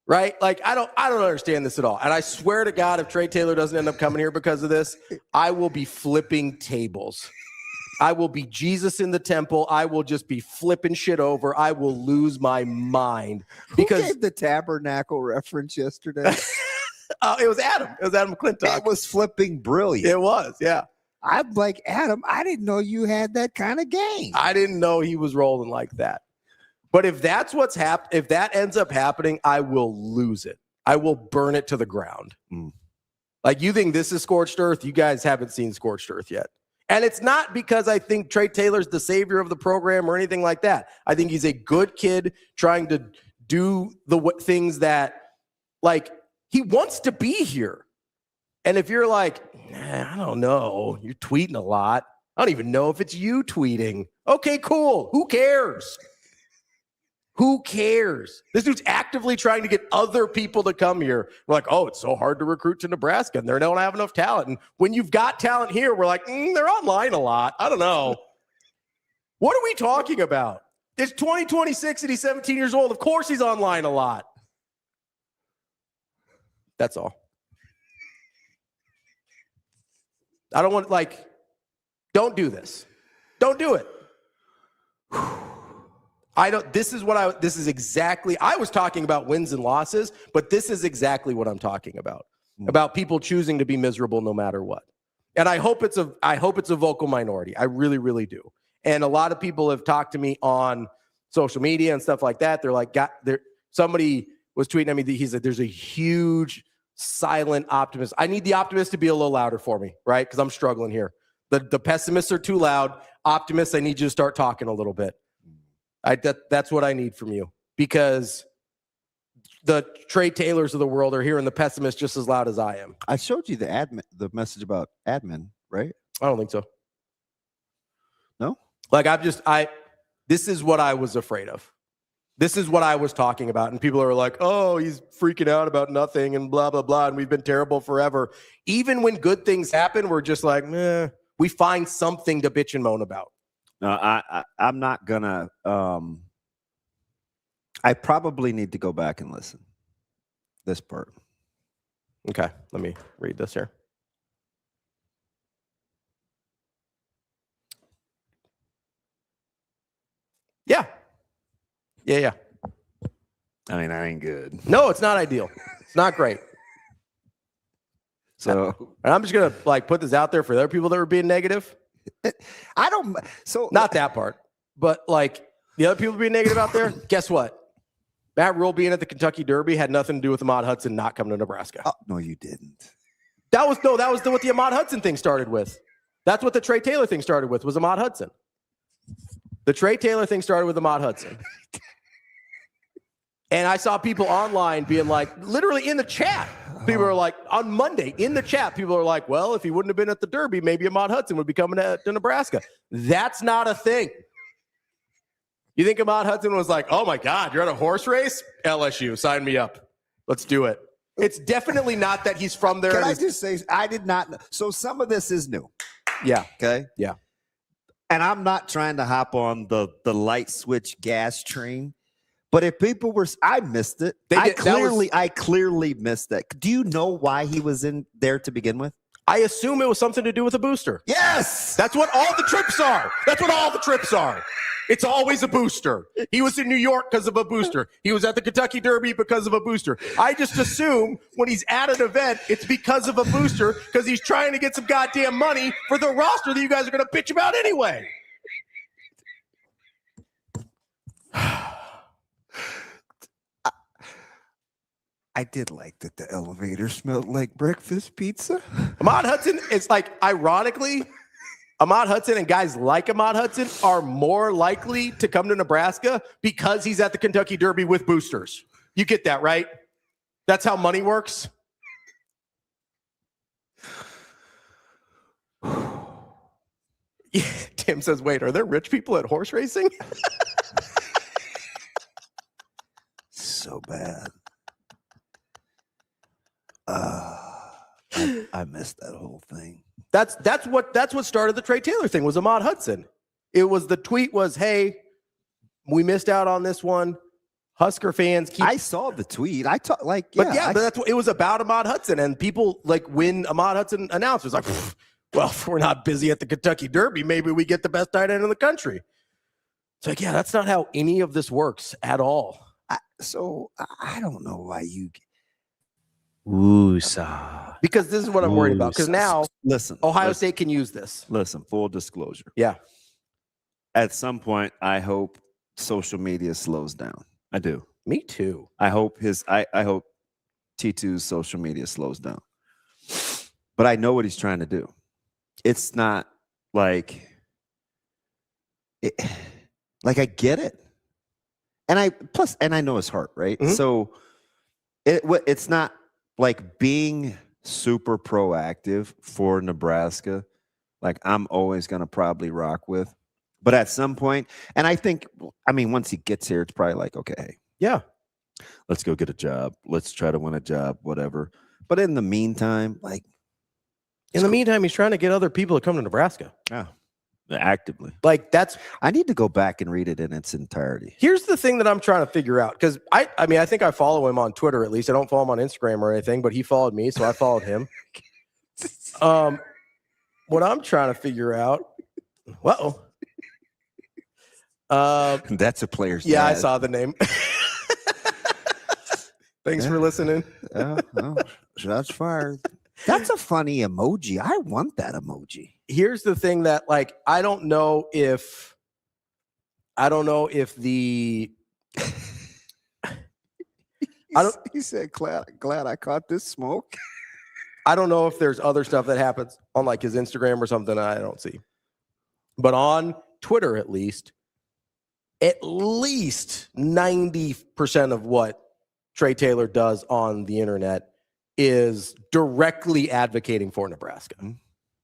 Speaker 5: Right? Like, I don't understand this at all. And I swear to God, if Trae Taylor doesn't end up coming here because of this, I will be flipping tables. I will be Jesus in the temple. I will just be flipping shit over. I will lose my mind. Because
Speaker 6: who gave the tabernacle reference yesterday?
Speaker 5: It was Adam. It was Adam McClintock.
Speaker 6: It was flipping brilliant.
Speaker 5: It was, yeah.
Speaker 6: I'm like, Adam, I didn't know you had that kind of game.
Speaker 5: I didn't know he was rolling like that. But if that's what's if that ends up happening, I will lose it. I will burn it to the ground. Like, you think this is scorched earth? You guys haven't seen scorched earth yet. And it's not because I think Trae Taylor's the savior of the program or anything like that. I think he's a good kid trying to do the things that, like, he wants to be here. And if you're like, I don't know, you're tweeting a lot. I don't even know if it's you tweeting. Okay, cool. Who cares? Who cares? This dude's actively trying to get other people to come here. We're like, oh, it's so hard to recruit to Nebraska, and they don't have enough talent. And when you've got talent here, we're like, they're online a lot. I don't know. What are we talking about? It's 2026 and he's 17 years old. Of course he's online a lot. That's all. I don't want, don't do this. Don't do it. This is exactly, I was talking about wins and losses, but this is exactly what I'm talking about. About people choosing to be miserable no matter what. And I hope it's a vocal minority. I really, really do. And a lot of people have talked to me on social media and stuff like that. They're like, somebody was tweeting at me that he said, there's a huge silent optimist. I need the optimist to be a little louder for me, right? Because I'm struggling here. The pessimists are too loud. Optimists, I need you to start talking a little bit. That's what I need from you, because the Trae Taylors of the world are hearing the pessimists just as loud as I am.
Speaker 6: I showed you the message about admin, right?
Speaker 5: I don't think so.
Speaker 6: No?
Speaker 5: This is what I was afraid of. This is what I was talking about. And people are like, oh, he's freaking out about nothing and blah, blah, blah. And we've been terrible forever. Even when good things happen, we're just like, we find something to bitch and moan about.
Speaker 6: No, I'm not gonna. I probably need to go back and listen. This part.
Speaker 5: Okay, let me read this here. Yeah.
Speaker 6: I mean, that ain't good.
Speaker 5: No, it's not ideal. It's not great.
Speaker 6: So,
Speaker 5: and I'm just gonna put this out there for other people that were being negative. Not that part, but the other people being negative out there. Guess what? Matt Rule being at the Kentucky Derby had nothing to do with Ahmad Hudson not coming to Nebraska.
Speaker 6: Oh, no, you didn't.
Speaker 5: That was what the Ahmad Hudson thing started with. That's what the Trae Taylor thing started with, was Ahmad Hudson. The Trae Taylor thing started with Ahmad Hudson. And I saw people online being literally in the chat. People are like, on Monday, in the chat, people are like, well, if he wouldn't have been at the Derby, maybe Ahmad Hudson would be coming to Nebraska. That's not a thing. You think Ahmad Hudson was like, oh my God, you're at a horse race? LSU, sign me up. Let's do it. It's definitely not that he's from there.
Speaker 6: Can I just say, I did not know. So some of this is new.
Speaker 5: Yeah.
Speaker 6: Okay.
Speaker 5: Yeah.
Speaker 6: And I'm not trying to hop on the light switch gas train. But if people were, I missed it. I clearly missed that. Do you know why he was in there to begin with?
Speaker 5: I assume it was something to do with a booster.
Speaker 6: Yes.
Speaker 5: That's what all the trips are. That's what all the trips are. It's always a booster. He was in New York because of a booster. He was at the Kentucky Derby because of a booster. I just assume when he's at an event, it's because of a booster, because he's trying to get some goddamn money for the roster that you guys are going to bitch about anyway.
Speaker 6: I did like that the elevator smelled like breakfast pizza.
Speaker 5: Ahmad Hudson, it's ironically, Ahmad Hudson and guys like Ahmad Hudson are more likely to come to Nebraska because he's at the Kentucky Derby with boosters. You get that, right? That's how money works. Yeah, Tim says, wait, are there rich people at horse racing?
Speaker 6: So bad. I missed that whole thing.
Speaker 5: That's what started the Trae Taylor thing, was Ahmad Hudson. The tweet was, hey, we missed out on this one. Husker fans keep.
Speaker 6: I saw the tweet.
Speaker 5: It was about Ahmad Hudson, and people when Ahmad Hudson announced, it was like, well, if we're not busy at the Kentucky Derby, maybe we get the best tight end in the country. It's like, yeah, that's not how any of this works at all.
Speaker 6: So I don't know why you.
Speaker 5: Because this is what I'm worried about. Because now, Ohio State can use this.
Speaker 6: Listen, full disclosure.
Speaker 5: Yeah.
Speaker 6: At some point, I hope social media slows down. I do.
Speaker 5: Me too.
Speaker 6: I hope I hope T2's social media slows down. But I know what he's trying to do. It's not I get it. And I know his heart, right?
Speaker 5: Mm-hmm.
Speaker 6: So it's not like being super proactive for Nebraska. Like I'm always going to probably rock with. But at some point, and I think, once he gets here, it's probably like, okay,
Speaker 5: Yeah.
Speaker 6: let's go get a job. Let's try to win a job, whatever. But in the meantime,
Speaker 5: In the meantime, he's trying to get other people to come to Nebraska.
Speaker 6: yeah, actively.
Speaker 5: Like
Speaker 6: I need to go back and read it in its entirety.
Speaker 5: here's the thing that I'm trying to figure out. Because I think I follow him on Twitter at least. I don't follow him on Instagram or anything, but he followed me, so I followed him. What I'm trying to figure out.
Speaker 6: That's a player's
Speaker 5: Yeah, I
Speaker 6: dad.
Speaker 5: saw the name. Thanks for listening.
Speaker 6: Shots fired. That's a funny emoji. I want that emoji.
Speaker 5: Here's the thing that I don't know if the
Speaker 6: He said, glad I caught this smoke.
Speaker 5: I don't know if there's other stuff that happens on his Instagram or something I don't see. But on Twitter, at least 90% of what Trae Taylor does on the internet is directly advocating for Nebraska.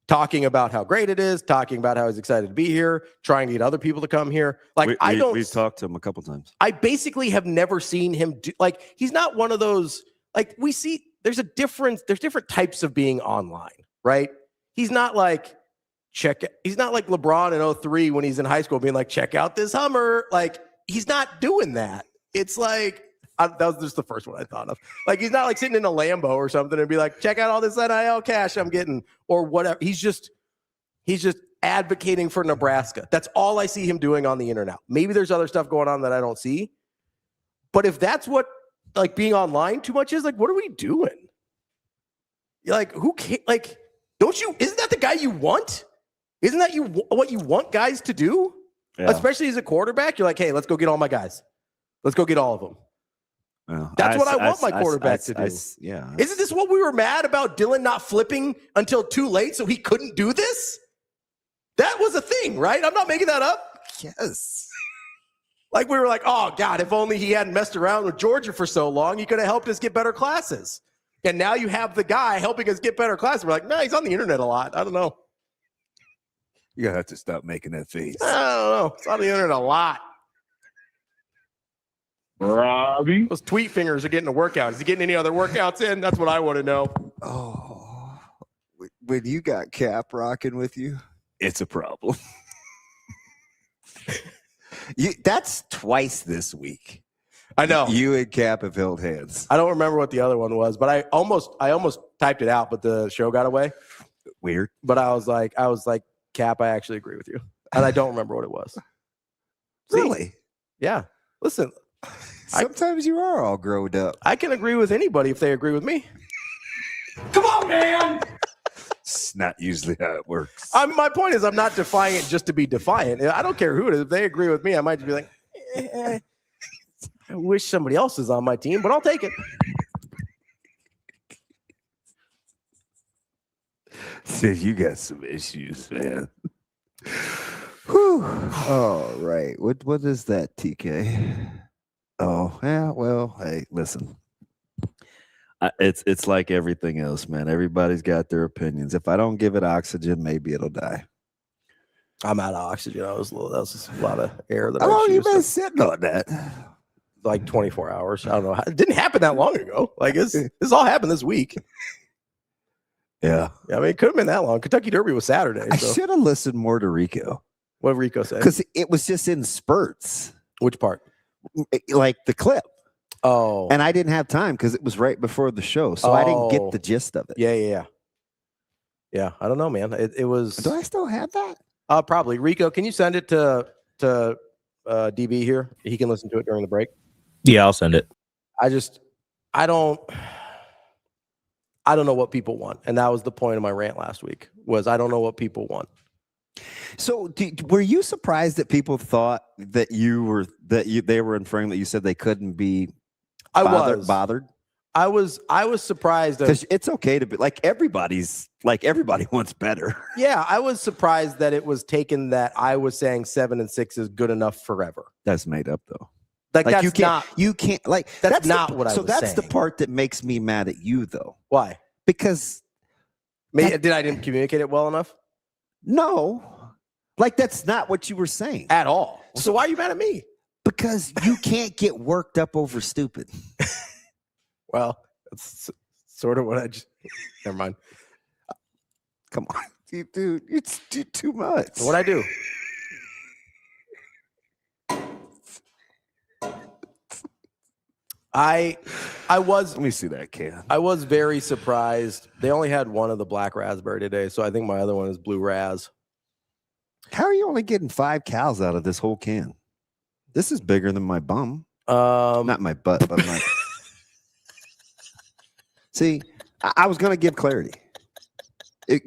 Speaker 5: Talking about how great it is, talking about how he's excited to be here, trying to get other people to come here.
Speaker 6: We've talked to him a couple times.
Speaker 5: I basically have never seen him do he's not one of those we see there's different types of being online, right? He's not he's not like LeBron in 03 when he's in high school being like, check out this Hummer. He's not doing that. It's that was just the first one I thought of. He's not sitting in a Lambo or something and be like, check out all this NIL cash I'm getting or whatever. He's just advocating for Nebraska. That's all I see him doing on the internet. Maybe there's other stuff going on that I don't see. But if that's what being online too much is, what are we doing? Who can't don't you, isn't that the guy you want? Isn't that what you want guys to do? Yeah. Especially as a quarterback, you're like, hey, let's go get all my guys. Let's go get all of them. That's what I want my quarterback to do.
Speaker 6: Yeah.
Speaker 5: Isn't this what we were mad about Dylan not flipping until too late so he couldn't do this? That was a thing, right? I'm not making that up.
Speaker 6: Yes.
Speaker 5: We were like, oh, God, if only he hadn't messed around with Georgia for so long, he could have helped us get better classes. And now you have the guy helping us get better classes. We're like, no, he's on the internet a lot. I don't know.
Speaker 6: You're going to have to stop making that face.
Speaker 5: I don't know. It's on the internet a lot.
Speaker 7: Ravi.
Speaker 5: Those tweet fingers are getting a workout. Is he getting any other workouts in? That's what I want to know.
Speaker 6: Oh, when you got Cap rocking with you, it's a problem. That's twice this week.
Speaker 5: I know.
Speaker 6: You and Cap have held hands.
Speaker 5: I don't remember what the other one was, but I almost typed it out, but the show got away.
Speaker 6: Weird.
Speaker 5: But I was like, Cap, I actually agree with you. And I don't remember what it was.
Speaker 6: Really?
Speaker 5: Yeah. Listen.
Speaker 6: Sometimes you are all grown up.
Speaker 5: I can agree with anybody if they agree with me.
Speaker 7: Come on, man.
Speaker 6: It's not usually how it works.
Speaker 5: My point is I'm not defiant just to be defiant. I don't care who it is. If they agree with me, I might just be like, I wish somebody else is on my team, but I'll take it.
Speaker 6: So you got some issues, man. Whew. All right. What is that, TK? Oh, yeah. Well, hey, listen. It's like everything else, man. Everybody's got their opinions. If I don't give it oxygen, maybe it'll die.
Speaker 5: I'm out of oxygen. That was just a lot of air that
Speaker 6: How long
Speaker 5: I
Speaker 6: you been sitting on that?
Speaker 5: 24 hours. I don't know. It didn't happen that long ago. This all happened this week.
Speaker 6: Yeah.
Speaker 5: It could have been that long. Kentucky Derby was Saturday.
Speaker 6: I should have listened more to Rico.
Speaker 5: What did Rico say?
Speaker 6: Because it was just in spurts.
Speaker 5: Which part?
Speaker 6: Like the clip.
Speaker 5: Oh.
Speaker 6: And I didn't have time because it was right before the show. So I didn't get the gist of it.
Speaker 5: Yeah. Yeah. I don't know, man. It was.
Speaker 6: Do I still have that?
Speaker 5: Probably. Rico, can you send it to DB here? He can listen to it during the break.
Speaker 11: Yeah, I'll send it.
Speaker 5: I don't know what people want. And that was the point of my rant last week was I don't know what people want.
Speaker 6: So were you surprised that people thought that they were inferring that you said they couldn't be bothered?
Speaker 5: I was surprised
Speaker 6: because it's okay to be everybody wants better.
Speaker 5: Yeah, I was surprised that it was taken that I was saying 7-6 is good enough forever.
Speaker 6: That's made up though.
Speaker 5: That's
Speaker 6: you can't
Speaker 5: that's not what I was saying.
Speaker 6: So that's the part that makes me mad at you though.
Speaker 5: Why?
Speaker 6: Because
Speaker 5: did I didn't communicate it well enough?
Speaker 6: No, Like, that's not what you were saying
Speaker 5: at all. So why are you mad at me?
Speaker 6: Because you can't get worked up over stupid.
Speaker 5: Well, that's sort of what I just. Never mind.
Speaker 6: Come on, dude. It's too much.
Speaker 5: What'd I do? I was.
Speaker 6: Let me see that can.
Speaker 5: I was very surprised. They only had one of the black raspberry today, so I think my other one is blue raz.
Speaker 6: How are you only getting 5 cals out of this whole can? This is bigger than my bum. Not my butt, but my. See, I was going to give clarity.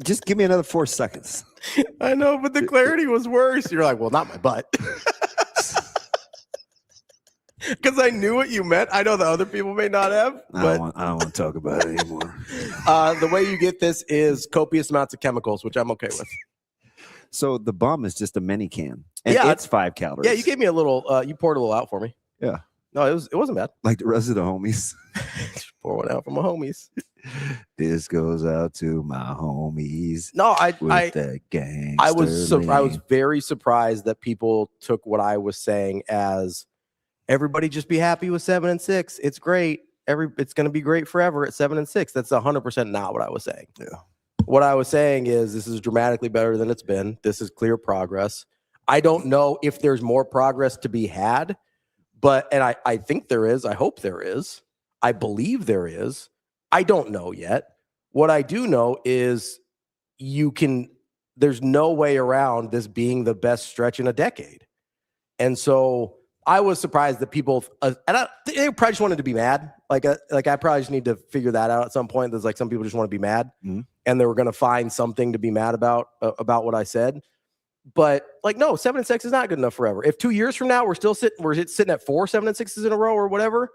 Speaker 6: Just give me another 4 seconds.
Speaker 5: I know, but the clarity was worse. You're like, well, not my butt. Because I knew what you meant. I know the other people may not have. But
Speaker 6: I don't want to talk about it anymore.
Speaker 5: The way you get this is copious amounts of chemicals, which I'm okay with.
Speaker 6: So the bum is just a mini can. And
Speaker 5: yeah,
Speaker 6: it's 5 calories.
Speaker 5: Yeah, you gave me a little, you poured a little out for me.
Speaker 6: Yeah.
Speaker 5: No, it wasn't bad.
Speaker 6: Like the rest of the homies.
Speaker 5: Just pour one out for my homies.
Speaker 6: This goes out to my homies.
Speaker 5: No, I was very surprised that people took what I was saying as everybody just be happy with 7 and 6. It's great. It's going to be great forever at 7 and 6. That's 100% not what I was saying.
Speaker 6: Yeah.
Speaker 5: What I was saying is this is dramatically better than it's been. This is clear progress. I don't know if there's more progress to be had, and I think there is. I hope there is. I believe there is. I don't know yet. What I do know is there's no way around this being the best stretch in a decade. And so I was surprised that people, they probably just wanted to be mad. Like I probably just need to figure that out at some point. There's like some people just want to be mad, and they were going to find something to be mad about what I said. But like, no, 7 and 6 is not good enough forever. If 2 years from now we're sitting at 4 7 and 6s in a row or whatever,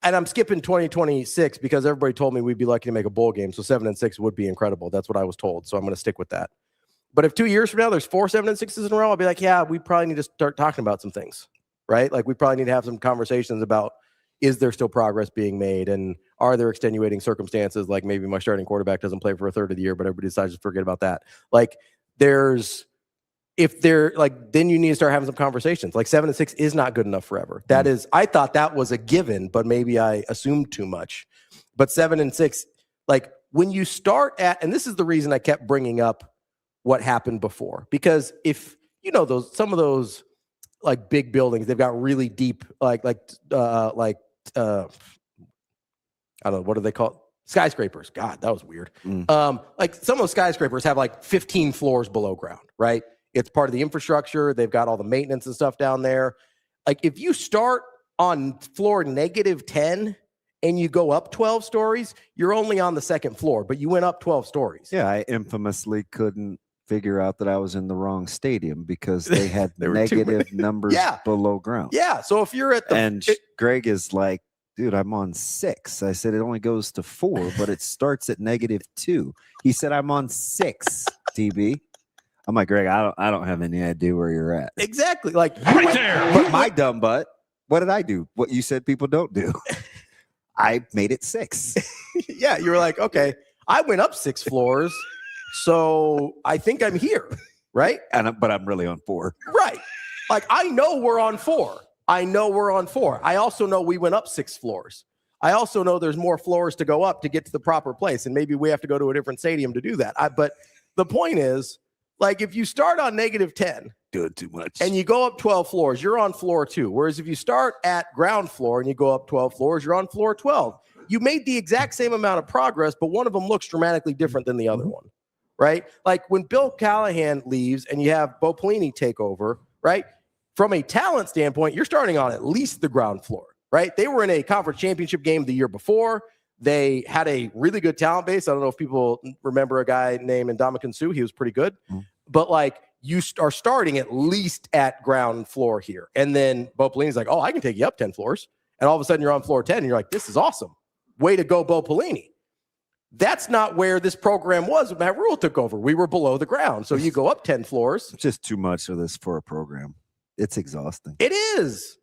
Speaker 5: and I'm skipping 2026 because everybody told me we'd be lucky to make a bowl game, so 7 and 6 would be incredible. That's what I was told, so I'm going to stick with that. But if 2 years from now there's 4 7 and 6s in a row, I'll be like, yeah, we probably need to start talking about some things. Right? Like we probably need to have some conversations about, is there still progress being made? And are there extenuating circumstances? Like maybe my starting quarterback doesn't play for a third of the year, but everybody decides to forget about that. Like then you need to start having some conversations. Like 7 and 6 is not good enough forever. That is, I thought that was a given, but maybe I assumed too much. But 7 and 6, like when you start at, and this is the reason I kept bringing up what happened before, because if you know some of those like big buildings, they've got really deep, I don't know, what do they call it? Skyscrapers. God, that was weird. Like some of those skyscrapers have like 15 floors below ground, right? It's part of the infrastructure. They've got all the maintenance and stuff down there. Like if you start on floor -10 and you go up 12 stories, you're only on the second floor, but you went up 12 stories.
Speaker 6: Yeah, I infamously couldn't figure out that I was in the wrong stadium because they had negative numbers below ground.
Speaker 5: Yeah. So if you're at the
Speaker 6: Greg is like, dude, I'm on 6. I said it only goes to 4, but it starts at -2. He said I'm on 6, DB. I'm like, Greg, I don't have any idea where you're at.
Speaker 5: Exactly. Like
Speaker 7: right there.
Speaker 6: But my dumb butt, what did I do? What you said people don't do. I made it 6.
Speaker 5: Yeah, you were like, okay, I went up 6 floors. So I think I'm here, right?
Speaker 6: But I'm really on 4.
Speaker 5: Right. Like I know we're on 4. I also know we went up 6 floors. I also know there's more floors to go up to get to the proper place. And maybe we have to go to a different stadium to do that. But the point is, like if you start on -10,
Speaker 6: doing too much,
Speaker 5: and you go up 12 floors, you're on floor 2. Whereas if you start at ground floor and you go up 12 floors, you're on floor 12. You made the exact same amount of progress, but one of them looks dramatically different than the other one. Right? Like when Bill Callahan leaves and you have Bo Pelini take over, right? From a talent standpoint, you're starting on at least the ground floor, right? They were in a conference championship game the year before. They had a really good talent base. I don't know if people remember a guy named Ndamukong Suh. He was pretty good. But like you are starting at least at ground floor here. And then Bo Pelini's like, oh, I can take you up 10 floors. And all of a sudden you're on floor 10 and you're like, this is awesome. Way to go, Bo Pelini. That's not where this program was when Matt Rule took over. We were below the ground. So you go up 10 floors.
Speaker 6: It's just too much of this for a program. It's exhausting.
Speaker 5: It is.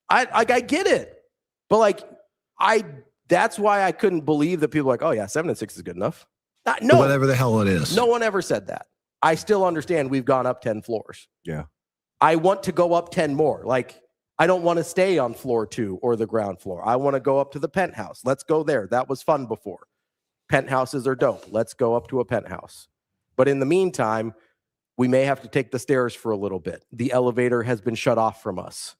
Speaker 5: I get it. But that's why I couldn't believe that people were like, oh yeah, 7 and 6 is good enough. No,
Speaker 1: whatever the hell it is.
Speaker 5: No one ever said that. I still understand we've gone up 10 floors.
Speaker 6: Yeah.
Speaker 5: I want to go up 10 more. Like, I don't want to stay on floor 2 or the ground floor. I want to go up to the penthouse. Let's go there. That was fun before. Penthouses are dope. Let's go up to a penthouse. But in the meantime, we may have to take the stairs for a little bit. The elevator has been shut off from us.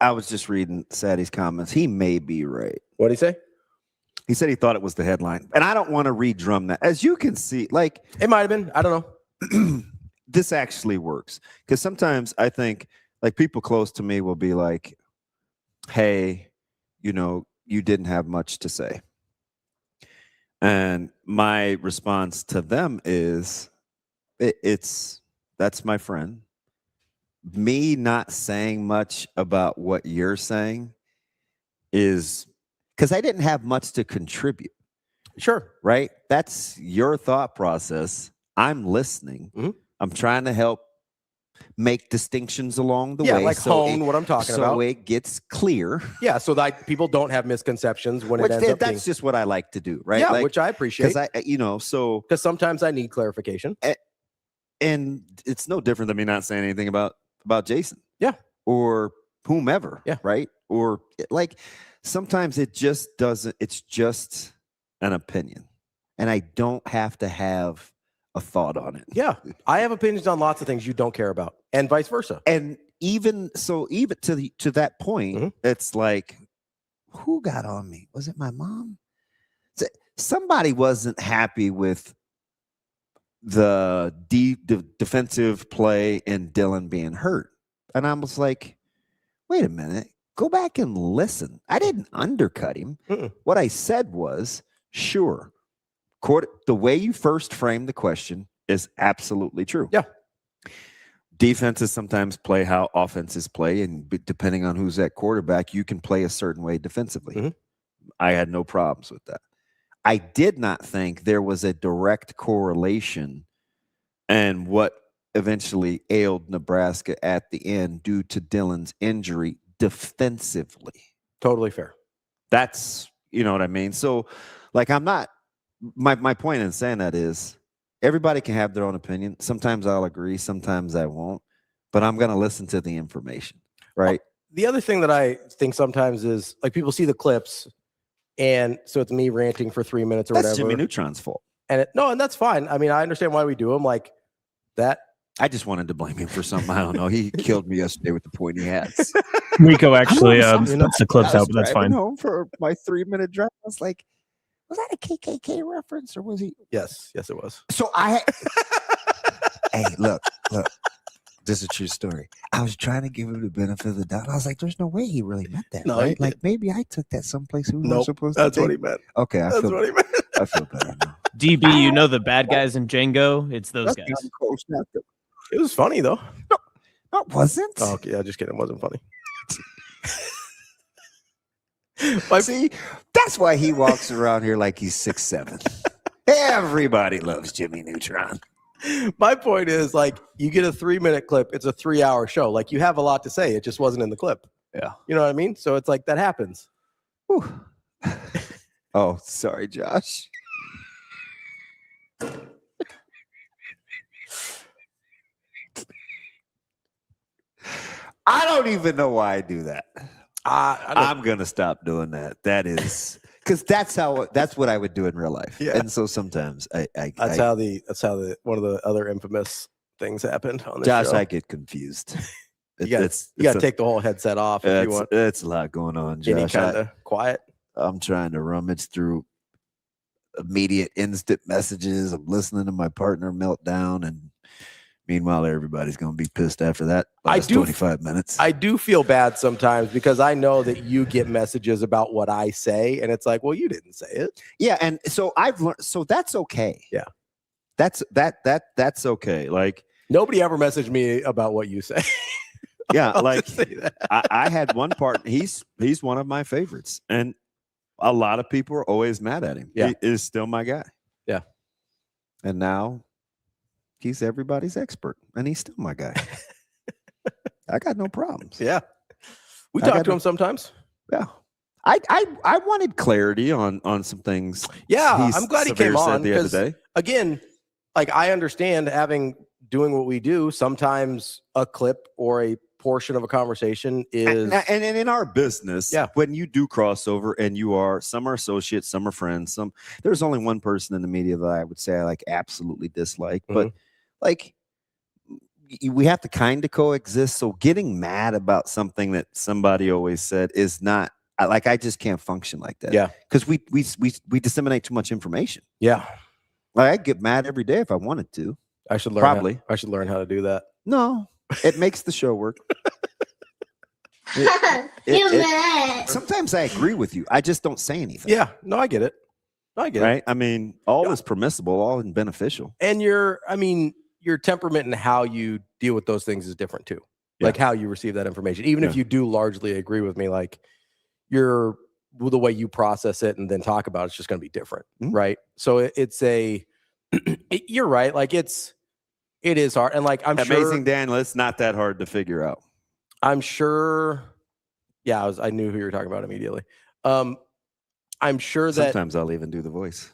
Speaker 6: I was just reading Sadie's comments. He may be right.
Speaker 5: What did he say?
Speaker 6: He said he thought it was the headline. And I don't want to re-drum that. As you can see, like,
Speaker 5: it might have been. I don't know.
Speaker 6: This actually works. Because sometimes I think, like, people close to me will be like, hey, you know, you didn't have much to say. And my response to them is, that's my friend. Me not saying much about what you're saying is because I didn't have much to contribute.
Speaker 5: Sure.
Speaker 6: Right? That's your thought process. I'm listening.
Speaker 5: Mm-hmm.
Speaker 6: I'm trying to help make distinctions along the
Speaker 5: yeah,
Speaker 6: way.
Speaker 5: like hone what I'm talking about.
Speaker 6: So it gets clear.
Speaker 5: Yeah, so that people don't have misconceptions when
Speaker 6: Which
Speaker 5: it ends up
Speaker 6: that's
Speaker 5: being,
Speaker 6: just what I like to do, right?
Speaker 5: Yeah,
Speaker 6: like,
Speaker 5: which I appreciate.
Speaker 6: Because
Speaker 5: sometimes I need clarification.
Speaker 6: And it's no different than me not saying anything about Jason.
Speaker 5: Yeah.
Speaker 6: Or whomever.
Speaker 5: Yeah.
Speaker 6: Right? Or like sometimes it just doesn't, it's just an opinion. And I don't have to have a thought on it.
Speaker 5: Yeah. I have opinions on lots of things you don't care about, and vice versa.
Speaker 6: And even to that point, it's like, who got on me? Was it my mom? Somebody wasn't happy with the defensive play and Dylan being hurt. And I was like, wait a minute, go back and listen. I didn't undercut him. What I said was, sure, the way you first framed the question is absolutely true.
Speaker 5: Yeah.
Speaker 6: Defenses sometimes play how offenses play, and depending on who's at quarterback, you can play a certain way defensively. I had no problems with that. I did not think there was a direct correlation and what eventually ailed Nebraska at the end due to Dylan's injury defensively.
Speaker 5: Totally fair.
Speaker 6: That's, you know what I mean? So, like, I'm not, my point in saying that is everybody can have their own opinion. Sometimes I'll agree, sometimes I won't, but I'm going to listen to the information, right?
Speaker 5: The other thing that I think sometimes is, like, people see the clips, and so it's me ranting for 3 minutes or
Speaker 6: That's
Speaker 5: whatever.
Speaker 6: Jimmy Neutron's fault.
Speaker 5: And that's fine. I mean, I understand why we do them like that.
Speaker 6: I just wanted to blame him for something. I don't know. He killed me yesterday with the pointy hats.
Speaker 11: Rico actually puts the clips out, but that's fine.
Speaker 6: Home for my 3-minute drive. I was like, was that a KKK reference or was he?
Speaker 5: Yes, it was.
Speaker 6: So hey, look. This is a true story. I was trying to give him the benefit of the doubt. I was like, there's no way he really meant that.
Speaker 5: No,
Speaker 6: right? Like maybe I took that someplace we weren't supposed to.
Speaker 5: That's what he meant.
Speaker 6: Okay,
Speaker 5: That's what he meant.
Speaker 6: I feel better now.
Speaker 11: DB, you know the bad guys in Django? It's those guys.
Speaker 5: It was funny though.
Speaker 6: No, it wasn't.
Speaker 5: Oh, okay, yeah, just kidding. It wasn't funny.
Speaker 6: See, that's why he walks around here like he's 6'7". Everybody loves Jimmy Neutron.
Speaker 5: My point is, like, you get a 3-minute clip, it's a 3-hour show. Like, you have a lot to say. It just wasn't in the clip.
Speaker 6: Yeah.
Speaker 5: You know what I mean? So it's like that happens.
Speaker 6: Oh, sorry, Josh. I don't even know why I do that. I'm gonna stop doing that. That is because that's what I would do in real life.
Speaker 5: Yeah.
Speaker 6: And so sometimes
Speaker 5: that's how one of the other infamous things happened on the
Speaker 6: Josh,
Speaker 5: show.
Speaker 6: I get confused.
Speaker 5: You got to take the whole headset off if you want.
Speaker 6: It's a lot going on, Josh.
Speaker 5: Any kind of quiet.
Speaker 6: I'm trying to rummage through immediate instant messages. I'm listening to my partner melt down, and meanwhile, everybody's going to be pissed after that. 25 minutes.
Speaker 5: I do feel bad sometimes because I know that you get messages about what I say, and it's like, well, you didn't say it.
Speaker 6: Yeah, and so I've learned. So that's okay.
Speaker 5: Yeah,
Speaker 6: that's okay. Like
Speaker 5: nobody ever messaged me about what you say.
Speaker 6: Yeah, like I had one part. He's one of my favorites, and a lot of people are always mad at him.
Speaker 5: Yeah.
Speaker 6: He is still my guy.
Speaker 5: Yeah,
Speaker 6: and now he's everybody's expert, and he's still my guy. I got no problems.
Speaker 5: Yeah, we talk to him sometimes.
Speaker 6: Yeah, I wanted clarity on some things.
Speaker 5: Yeah, I'm glad he came on
Speaker 6: the other
Speaker 5: because
Speaker 6: day.
Speaker 5: again, like I understand doing what we do. Sometimes a clip or a portion of a conversation is
Speaker 6: and in our business, when you do crossover and some are associates, some are friends, there's only one person in the media that I would say I like absolutely dislike, but like we have to kind of coexist. So getting mad about something that somebody always said is not like I just can't function like that.
Speaker 5: Yeah,
Speaker 6: because we disseminate too much information.
Speaker 5: Yeah,
Speaker 6: like I get mad every day if I wanted to.
Speaker 5: I should learn.
Speaker 6: Probably
Speaker 5: I should learn how to do that.
Speaker 6: No, it makes the show work. Sometimes I agree with you. I just don't say anything.
Speaker 5: Yeah, no, I get it.
Speaker 6: Right? I mean, all is permissible, all is beneficial.
Speaker 5: And your temperament and how you deal with those things is different too.
Speaker 6: Yeah.
Speaker 5: Like how you receive that information. Even if you do largely agree with me, like the way you process it and then talk about it's just going to be different, right? So you're right. Like it is hard, and like I'm
Speaker 6: Amazing Daniel, it's not that hard to figure out.
Speaker 5: I'm sure. Yeah, I knew who you were talking about immediately. I'm sure that
Speaker 6: sometimes I'll even do the voice.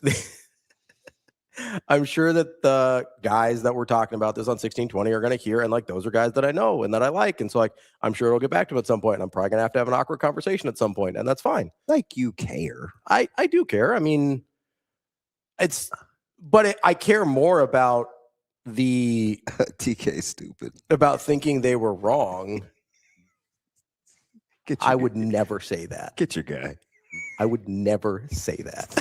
Speaker 5: I'm sure that the guys that we're talking about this on 1620 are going to hear, and like those are guys that I know and that I like, and so like I'm sure it'll get back to them at some point. And I'm probably gonna have to have an awkward conversation at some point, and that's fine.
Speaker 6: Like you care.
Speaker 5: I do care. I mean, I care more about the
Speaker 6: TK stupid
Speaker 5: about thinking they were wrong. I would never say that.
Speaker 6: Get your guy.
Speaker 5: I would never say that.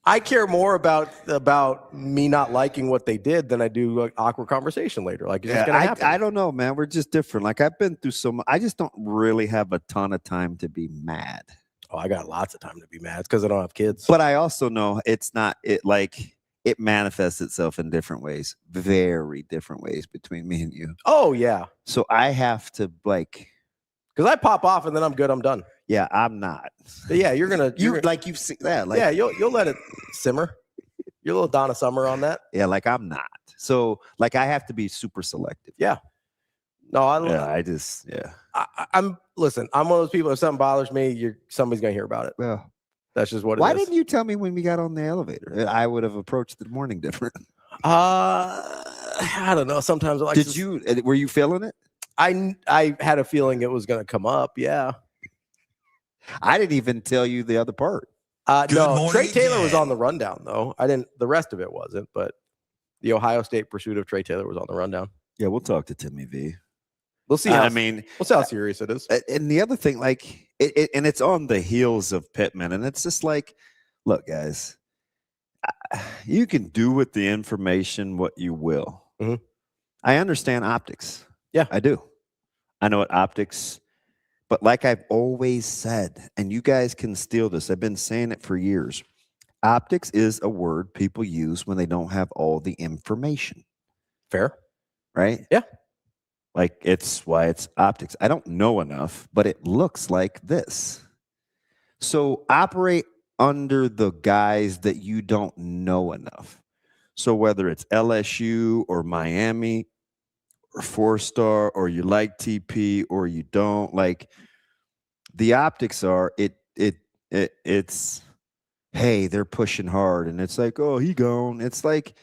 Speaker 5: I care more about me not liking what they did than I do an awkward conversation later. Like it's just gonna happen.
Speaker 6: I don't know, man. We're just different. Like I've been through so much. I just don't really have a ton of time to be mad.
Speaker 5: Oh, I got lots of time to be mad. It's because I don't have kids.
Speaker 6: But I also know it's not it manifests itself in different ways, very different ways between me and you.
Speaker 5: Oh yeah.
Speaker 6: So I have to
Speaker 5: because I pop off and then I'm good. I'm done.
Speaker 6: Yeah, I'm not.
Speaker 5: But yeah, you've
Speaker 6: seen that. Like,
Speaker 5: yeah, you'll let it simmer. You're a little Donna Summer on that.
Speaker 6: Yeah, like I'm not. So like I have to be super selective.
Speaker 5: Yeah. No, I'm listen. I'm one of those people. If something bothers me, somebody's gonna hear about it.
Speaker 6: Well,
Speaker 5: that's just what it is.
Speaker 6: Why didn't you tell me when we got on the elevator? I would have approached the morning different.
Speaker 5: I don't know. Sometimes I like.
Speaker 6: Were you feeling it?
Speaker 5: I had a feeling it was going to come up. Yeah.
Speaker 6: I didn't even tell you the other part.
Speaker 5: No, Trae Taylor was on the rundown though. The rest of it wasn't, but the Ohio State pursuit of Trae Taylor was on the rundown.
Speaker 6: Yeah, we'll talk to Timmy V.
Speaker 5: We'll see. We'll see how serious it is.
Speaker 6: And the other thing, like, and it's on the heels of Pittman, and it's just like, look, guys, you can do with the information what you will.
Speaker 5: Mm-hmm.
Speaker 6: I understand optics.
Speaker 5: Yeah,
Speaker 6: I do. I know what optics, but like I've always said, and you guys can steal this. I've been saying it for years. Optics is a word people use when they don't have all the information.
Speaker 5: Fair.
Speaker 6: Right?
Speaker 5: Yeah.
Speaker 6: Like it's why it's optics. I don't know enough, but it looks like this. So operate under the guys that you don't know enough. So whether it's LSU or Miami or 4-star, or you like TP or you don't, like the optics are it's hey, they're pushing hard, and it's like, oh, he gone. It's like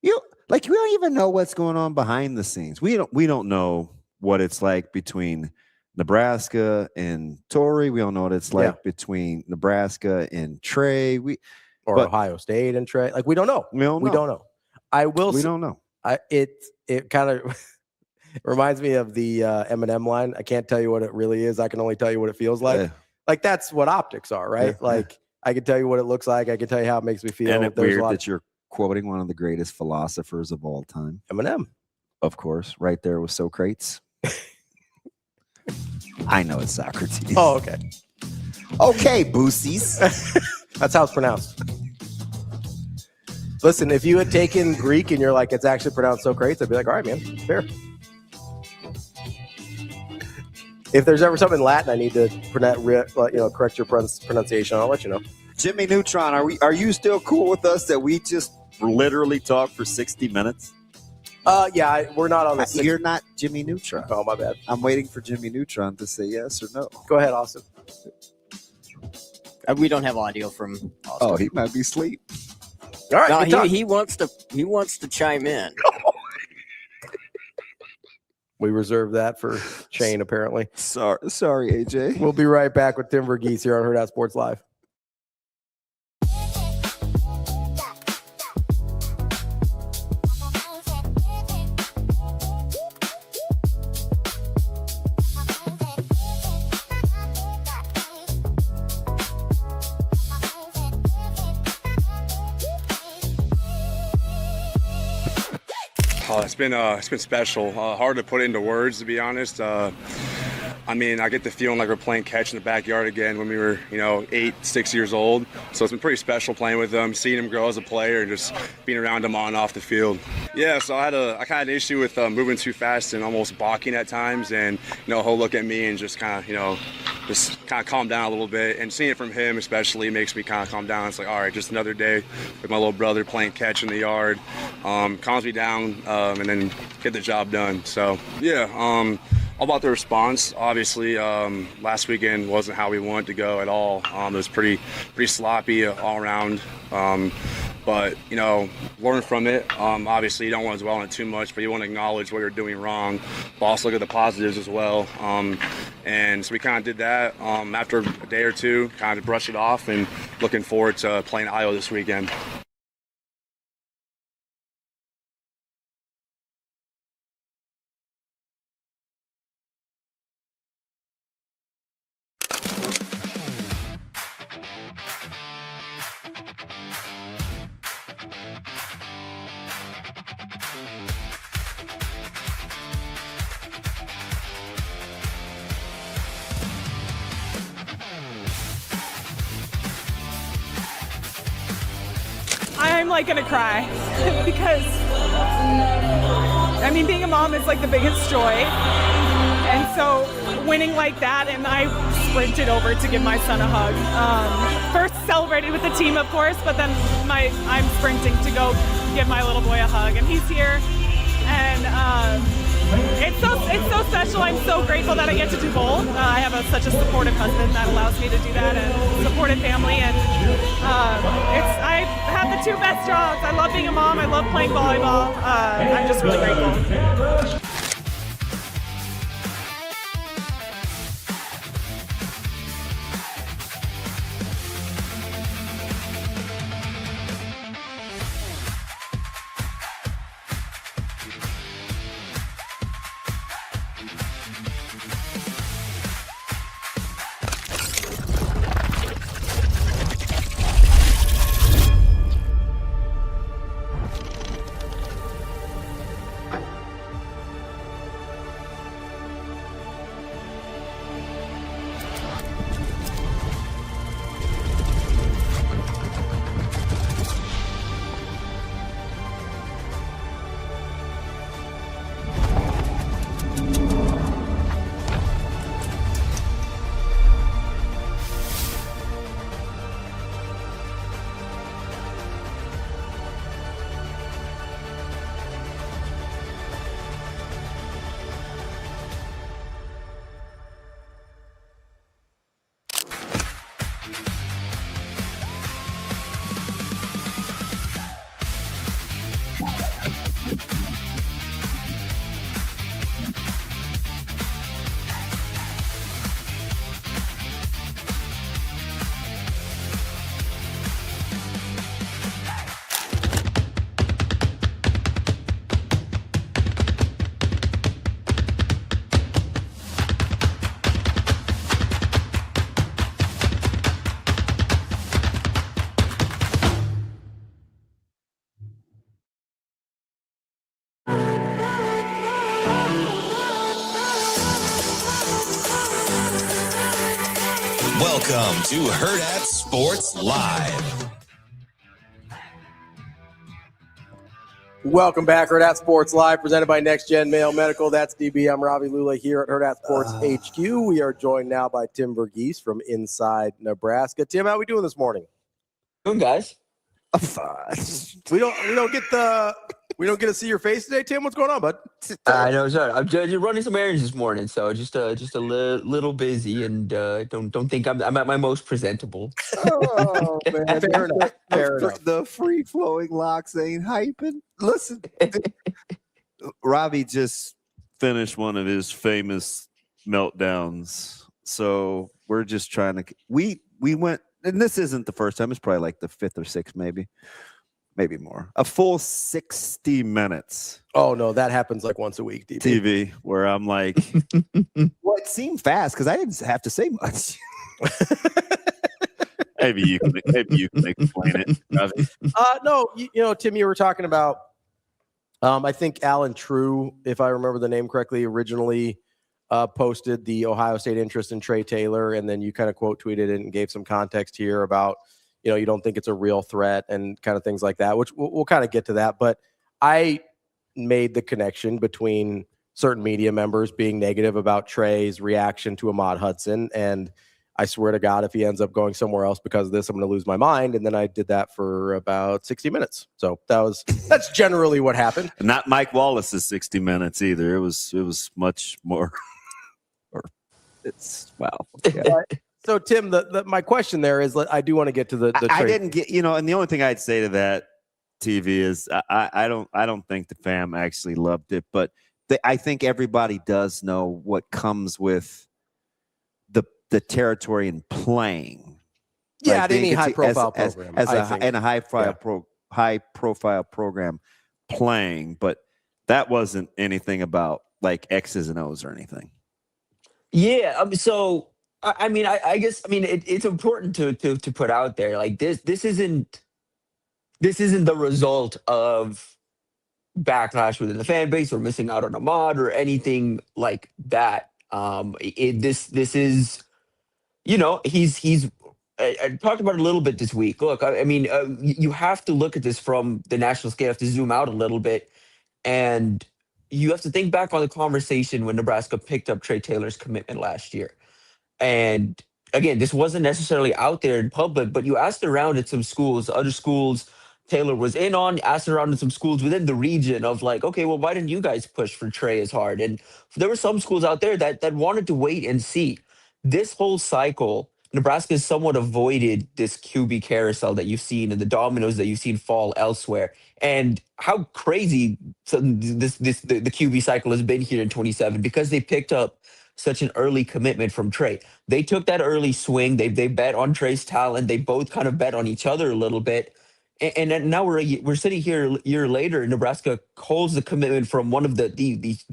Speaker 6: we don't even know what's going on behind the scenes. We don't know what it's like between Nebraska and Torrey. We don't know what it's like between Nebraska and Trae.
Speaker 5: Ohio State and Trae. Like we don't know. We don't know. We don't know. It kind of reminds me of the Eminem line. I can't tell you what it really is. I can only tell you what it feels like.
Speaker 6: Yeah.
Speaker 5: Like that's what optics are, right?
Speaker 6: Yeah.
Speaker 5: Like I can tell you what it looks like. I can tell you how it makes me feel.
Speaker 6: And it's weird that you're quoting one of the greatest philosophers of all time.
Speaker 5: Eminem.
Speaker 6: Of course. Right there with Socrates. I know it's Socrates.
Speaker 5: Oh, okay.
Speaker 6: Okay, Boosies.
Speaker 5: That's how it's pronounced. Listen, if you had taken Greek and you're like, it's actually pronounced Socrates, I'd be like, all right, man, fair. If there's ever something in Latin I need to correct your pronunciation, I'll let you know.
Speaker 6: Jimmy Neutron, are you still cool with us that we just literally talked for 60 minutes?
Speaker 5: We're not on the
Speaker 6: You're not Jimmy Neutron.
Speaker 5: Oh, my bad.
Speaker 6: I'm waiting for Jimmy Neutron to say yes or no.
Speaker 5: Go ahead, Austin.
Speaker 8: We don't have audio from Austin.
Speaker 6: Oh, he might be asleep.
Speaker 5: All right.
Speaker 8: No,
Speaker 5: good
Speaker 8: he wants to chime in.
Speaker 5: We reserve that for Shane, apparently.
Speaker 6: Sorry, AJ.
Speaker 5: We'll be right back with Tim VERGHESE here on Hurrdat Sports Live.
Speaker 12: It's been special. Hard to put into words, to be honest. I get the feeling like we're playing catch in the backyard again when we were, 6 years old. So it's been pretty special playing with him, seeing him grow as a player, and just being around him on and off the field. Yeah, so I kind of had an issue with moving too fast and almost balking at times, and he'll look at me and just kind of calm down a little bit. And seeing it from him especially makes me kind of calm down. It's like, all right, just another day with my little brother playing catch in the yard. Calms me down and then get the job done. So yeah. All about the response. Obviously, last weekend wasn't how we wanted to go at all. It was pretty sloppy all around. But learn from it. Obviously, you don't want to dwell on it too much, but you want to acknowledge what you're doing wrong, but also look at the positives as well. And so we kind of did that. After a day or two, kind of brush it off, and looking forward to playing Iowa this weekend.
Speaker 9: I'm gonna cry because being a mom is the biggest joy, and so winning like that, and I sprinted over to give my son a hug. First celebrated with the team, of course, but then I'm sprinting to go give my little boy a hug, and he's here, and it's so special. I'm so grateful that I get to do both. I have such a supportive husband that allows me to do that, and supportive family, and I have the two best jobs. I love being a mom. I love playing volleyball. I'm just really grateful.
Speaker 1: Welcome to Hurrdat Sports Live.
Speaker 5: Welcome back, Hurrdat Sports Live, presented by NextGen Male Medical. That's DB. I'm Ravi, Lulla here at Hurrdat Sports HQ. We are joined now by Tim VERGHESE from inside Nebraska. Tim, how are we doing this morning?
Speaker 13: Good, guys.
Speaker 5: We don't get to see your face today, Tim. What's going on, bud?
Speaker 13: I know, sorry. I'm just running some errands this morning, so just a little busy, and don't think I'm at my most presentable.
Speaker 6: Oh man,
Speaker 5: Fair enough. Fair enough.
Speaker 6: The free flowing locks ain't hyping. Listen, Ravi just finished one of his famous meltdowns, so we're just trying to. We went, and this isn't the first time. It's probably like the fifth or sixth, maybe more. A full 60 minutes.
Speaker 5: Oh no, that happens like once a week. DB.
Speaker 6: TV, where I'm like, well, it seemed fast because I didn't have to say much. maybe you can explain it, Ravi.
Speaker 5: No, you know, Tim, you were talking about. I think Alan True, if I remember the name correctly, originally posted the Ohio State interest in Trae Taylor, and then you kind of quote tweeted it and gave some context here about, you know, you don't think it's a real threat and kind of things like that, which we'll kind of get to that. But I made the connection between certain media members being negative about Trae's reaction to Ahmad Hudson, and I swear to God, if he ends up going somewhere else because of this, I'm going to lose my mind. And then I did that for about 60 minutes. So that's generally what happened.
Speaker 6: Not Mike Wallace's 60 minutes either. It was much more. Wow. Yeah.
Speaker 5: So Tim, my question there is, I do want to get to the
Speaker 6: I didn't get, you know, and the only thing I'd say to that, TV, is I don't think the fam actually loved it, but I think everybody does know what comes with the territory and playing.
Speaker 5: Yeah,
Speaker 6: like
Speaker 5: at any high profile program.
Speaker 6: In a high profile program playing, but that wasn't anything about like X's and O's or anything.
Speaker 13: Yeah, so I mean, I guess it's important to put out there, like this isn't the result of backlash within the fan base or missing out on Ahmad or anything like that. This is, you know, he's I talked about it a little bit this week. Look, I mean, you have to look at this from the national scale. You have to zoom out a little bit, and you have to think back on the conversation when Nebraska picked up Trae Taylor's commitment last year. And again, this wasn't necessarily out there in public, but you asked around at some schools, other schools Taylor was in on, asked around in some schools within the region of like, okay, well, why didn't you guys push for Trae as hard? And there were some schools out there that wanted to wait and see. This whole cycle, Nebraska has somewhat avoided this QB carousel that you've seen and the dominoes that you've seen fall elsewhere. And how crazy the QB cycle has been here in 27 because they picked up such an early commitment from Trae. They took that early swing. They bet on Trae's talent. They both kind of bet on each other a little bit. And then now we're sitting here a year later. Nebraska holds the commitment from one of the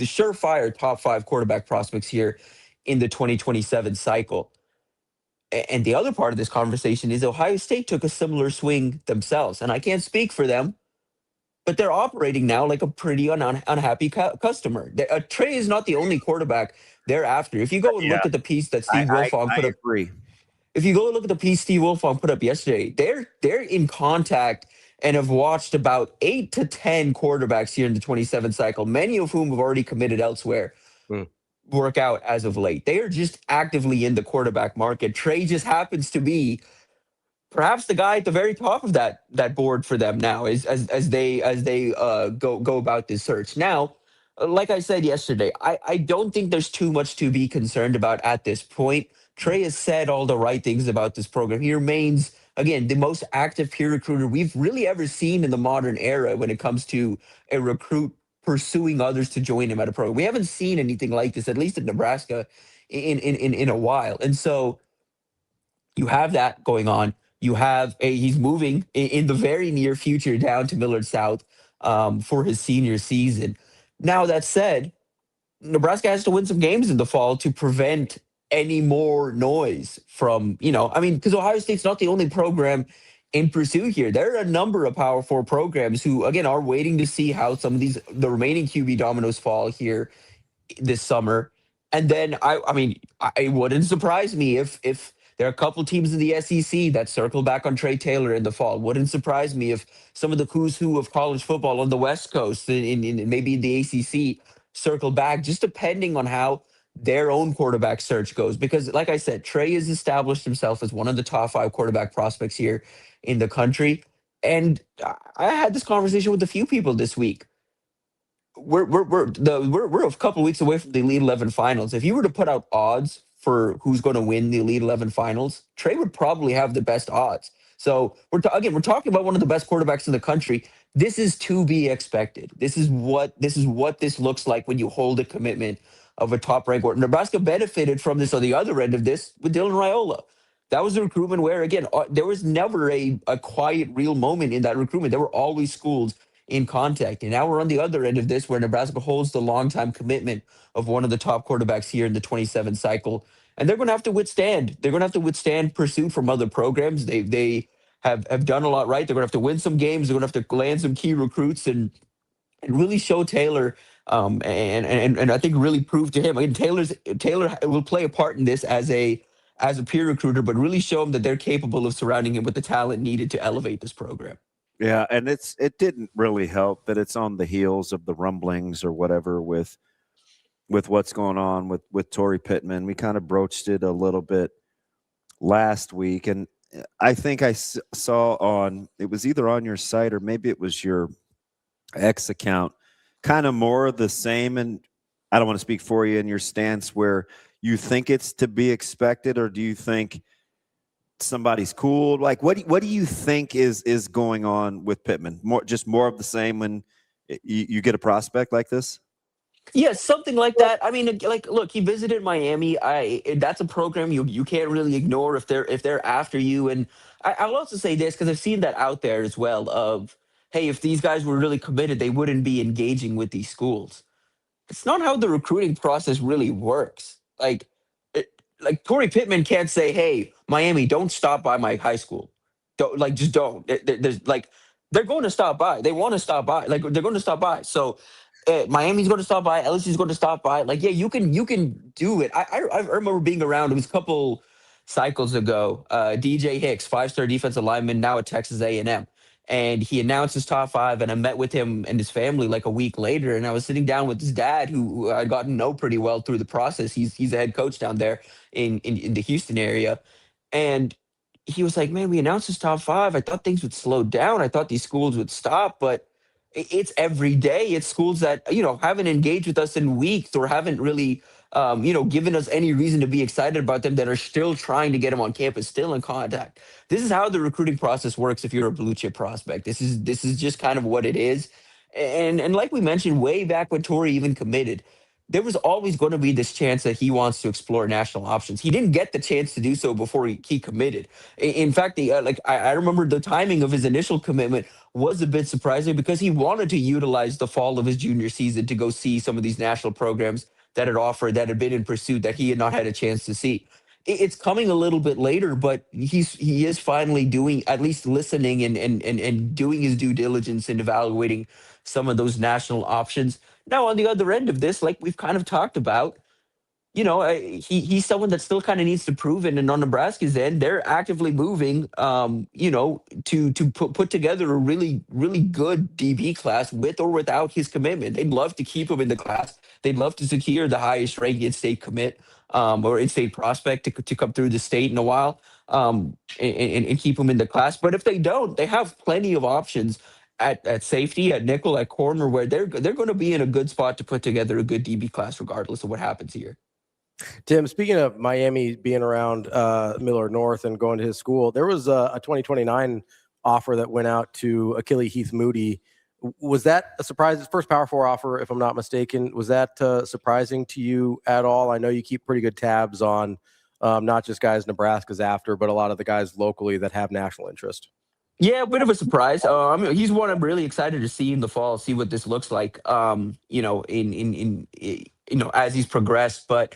Speaker 13: surefire top 5 quarterback prospects here in the 2027 cycle. And the other part of this conversation is Ohio State took a similar swing themselves. And I can't speak for them, but they're operating now like a pretty unhappy customer. Trae is not the only quarterback they're after. If you go and look at the piece that Steve Wilfong put up, if you go and look at the piece Steve Wilfong put up yesterday, they're in contact and have watched about 8 to 10 quarterbacks here in the 27 cycle, many of whom have already committed elsewhere. Work out as of late. They are just actively in the quarterback market. Trae just happens to be perhaps the guy at the very top of that board for them now as they go about this search. Now, like I said yesterday, I don't think there's too much to be concerned about at this point. Trae has said all the right things about this program. He remains, again, the most active peer recruiter we've really ever seen in the modern era when it comes to a recruit pursuing others to join him at a program. We haven't seen anything like this, at least in Nebraska, in a while. And so you have that going on. You have he's moving in the very near future down to Millard South for his senior season. Now, that said, Nebraska has to win some games in the fall to prevent any more noise from, because Ohio State's not the only program in pursuit here. There are a number of Power 4 programs who, again, are waiting to see how some of the remaining QB dominoes fall here this summer. And then, it wouldn't surprise me if there are a couple teams in the SEC that circle back on Trae Taylor in the fall. Wouldn't surprise me if some of the who's who of college football on the West Coast, in maybe in the ACC, circle back, just depending on how their own quarterback search goes. Because, like I said, Trae has established himself as one of the top 5 quarterback prospects here in the country. And I had this conversation with a few people this week. We're a couple of weeks away from the Elite 11 finals. If you were to put out odds for who's going to win the Elite 11 finals, Trae would probably have the best odds. So we're talking about one of the best quarterbacks in the country. This is to be expected. This is what this looks like when you hold a commitment of a top ranked quarterback. Nebraska benefited from this on the other end of this with Dylan Raiola. That was a recruitment where, again, there was never a quiet, real moment in that recruitment. There were always schools in contact. And now we're on the other end of this where Nebraska holds the longtime commitment of one of the top quarterbacks here in the 27 cycle. And they're going to have to withstand. They're going to have to withstand pursuit from other programs. They have done a lot right. They're going to have to win some games. They're going to have to land some key recruits and really show Taylor and I think really prove to him. I mean, Taylor will play a part in this as a peer recruiter, but really show him that they're capable of surrounding him with the talent needed to elevate this program.
Speaker 6: Yeah, and it didn't really help that it's on the heels of the rumblings or whatever with what's going on with Torrey Pittman. We kind of broached it a little bit last week, and I think I saw it was either on your site or maybe it was your X account, kind of more of the same. And I don't want to speak for you in your stance where you think it's to be expected, or do you think somebody's cool? Like, what do you think is going on with Pittman? More of the same when you get a prospect like this?
Speaker 13: Yeah, something like that. I mean, like, look, he visited Miami. That's a program you can't really ignore if they're after you. And I'll also say this because I've seen that out there as well. Of hey, if these guys were really committed, they wouldn't be engaging with these schools. It's not how the recruiting process really works. Like Torrey Pittman can't say, "Hey, Miami, don't stop by my high school." Just don't. There's they're going to stop by. They want to stop by. Like they're going to stop by. So Miami's going to stop by. LSU's going to stop by. Like, yeah, you can do it. I remember being around. It was a couple cycles ago. DJ Hicks, 5-star defensive lineman, now at Texas A&M. And he announced his top 5, and I met with him and his family like a week later. And I was sitting down with his dad, who I'd gotten to know pretty well through the process. He's a head coach down there in the Houston area. And he was like, man, we announced his top 5. I thought things would slow down. I thought these schools would stop, but it's every day. It's schools that, haven't engaged with us in weeks or haven't really, given us any reason to be excited about them, that are still trying to get them on campus, still in contact. This is how the recruiting process works if you're a blue chip prospect. This is just kind of what it is. And like we mentioned way back when Torrey even committed, there was always going to be this chance that he wants to explore national options. He didn't get the chance to do so before he committed. In fact, I remember the timing of his initial commitment was a bit surprising because he wanted to utilize the fall of his junior season to go see some of these national programs that had been in pursuit that he had not had a chance to see. It's coming a little bit later, but he is finally doing, at least listening and doing his due diligence in evaluating some of those national options. Now, on the other end of this, like we've kind of talked about, he's someone that still kind of needs to prove it. And on Nebraska's end, they're actively moving, to put together a really, really good DB class with or without his commitment. They'd love to keep him in the class. They'd love to secure the highest ranked in-state commit or in-state prospect to come through the state in a while and keep him in the class. But if they don't, they have plenty of options at safety, at nickel, at corner, where they're going to be in a good spot to put together a good DB class regardless of what happens here.
Speaker 5: Tim, speaking of Miami being around Miller North and going to his school, there was a 2029 offer that went out to Achille Heath Moody. Was that a surprise? His first Power 4 offer, if I'm not mistaken. Was that surprising to you at all? I know you keep pretty good tabs on not just guys Nebraska's after, but a lot of the guys locally that have national interest.
Speaker 13: Yeah, a bit of a surprise. He's one I'm really excited to see in the fall, see what this looks like, as he's progressed. But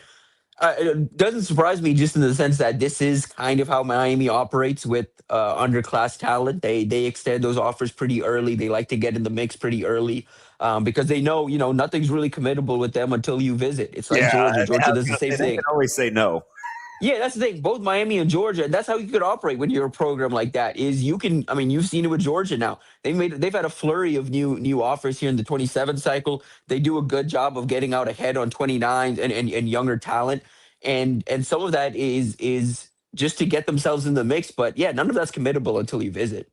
Speaker 13: it doesn't surprise me just in the sense that this is kind of how Miami operates with underclass talent. They extend those offers pretty early. They like to get in the mix pretty early because they know, nothing's really committable with them until you visit. It's like Georgia. Georgia does the same thing.
Speaker 6: They can always say no.
Speaker 13: Yeah, that's the thing. Both Miami and Georgia, that's how you could operate when you're a program like that. Is you've seen it with Georgia now. They've had a flurry of new offers here in the 27 cycle. They do a good job of getting out ahead on 29 and younger talent. And some of that is just to get themselves in the mix. But yeah, none of that's committable until you visit.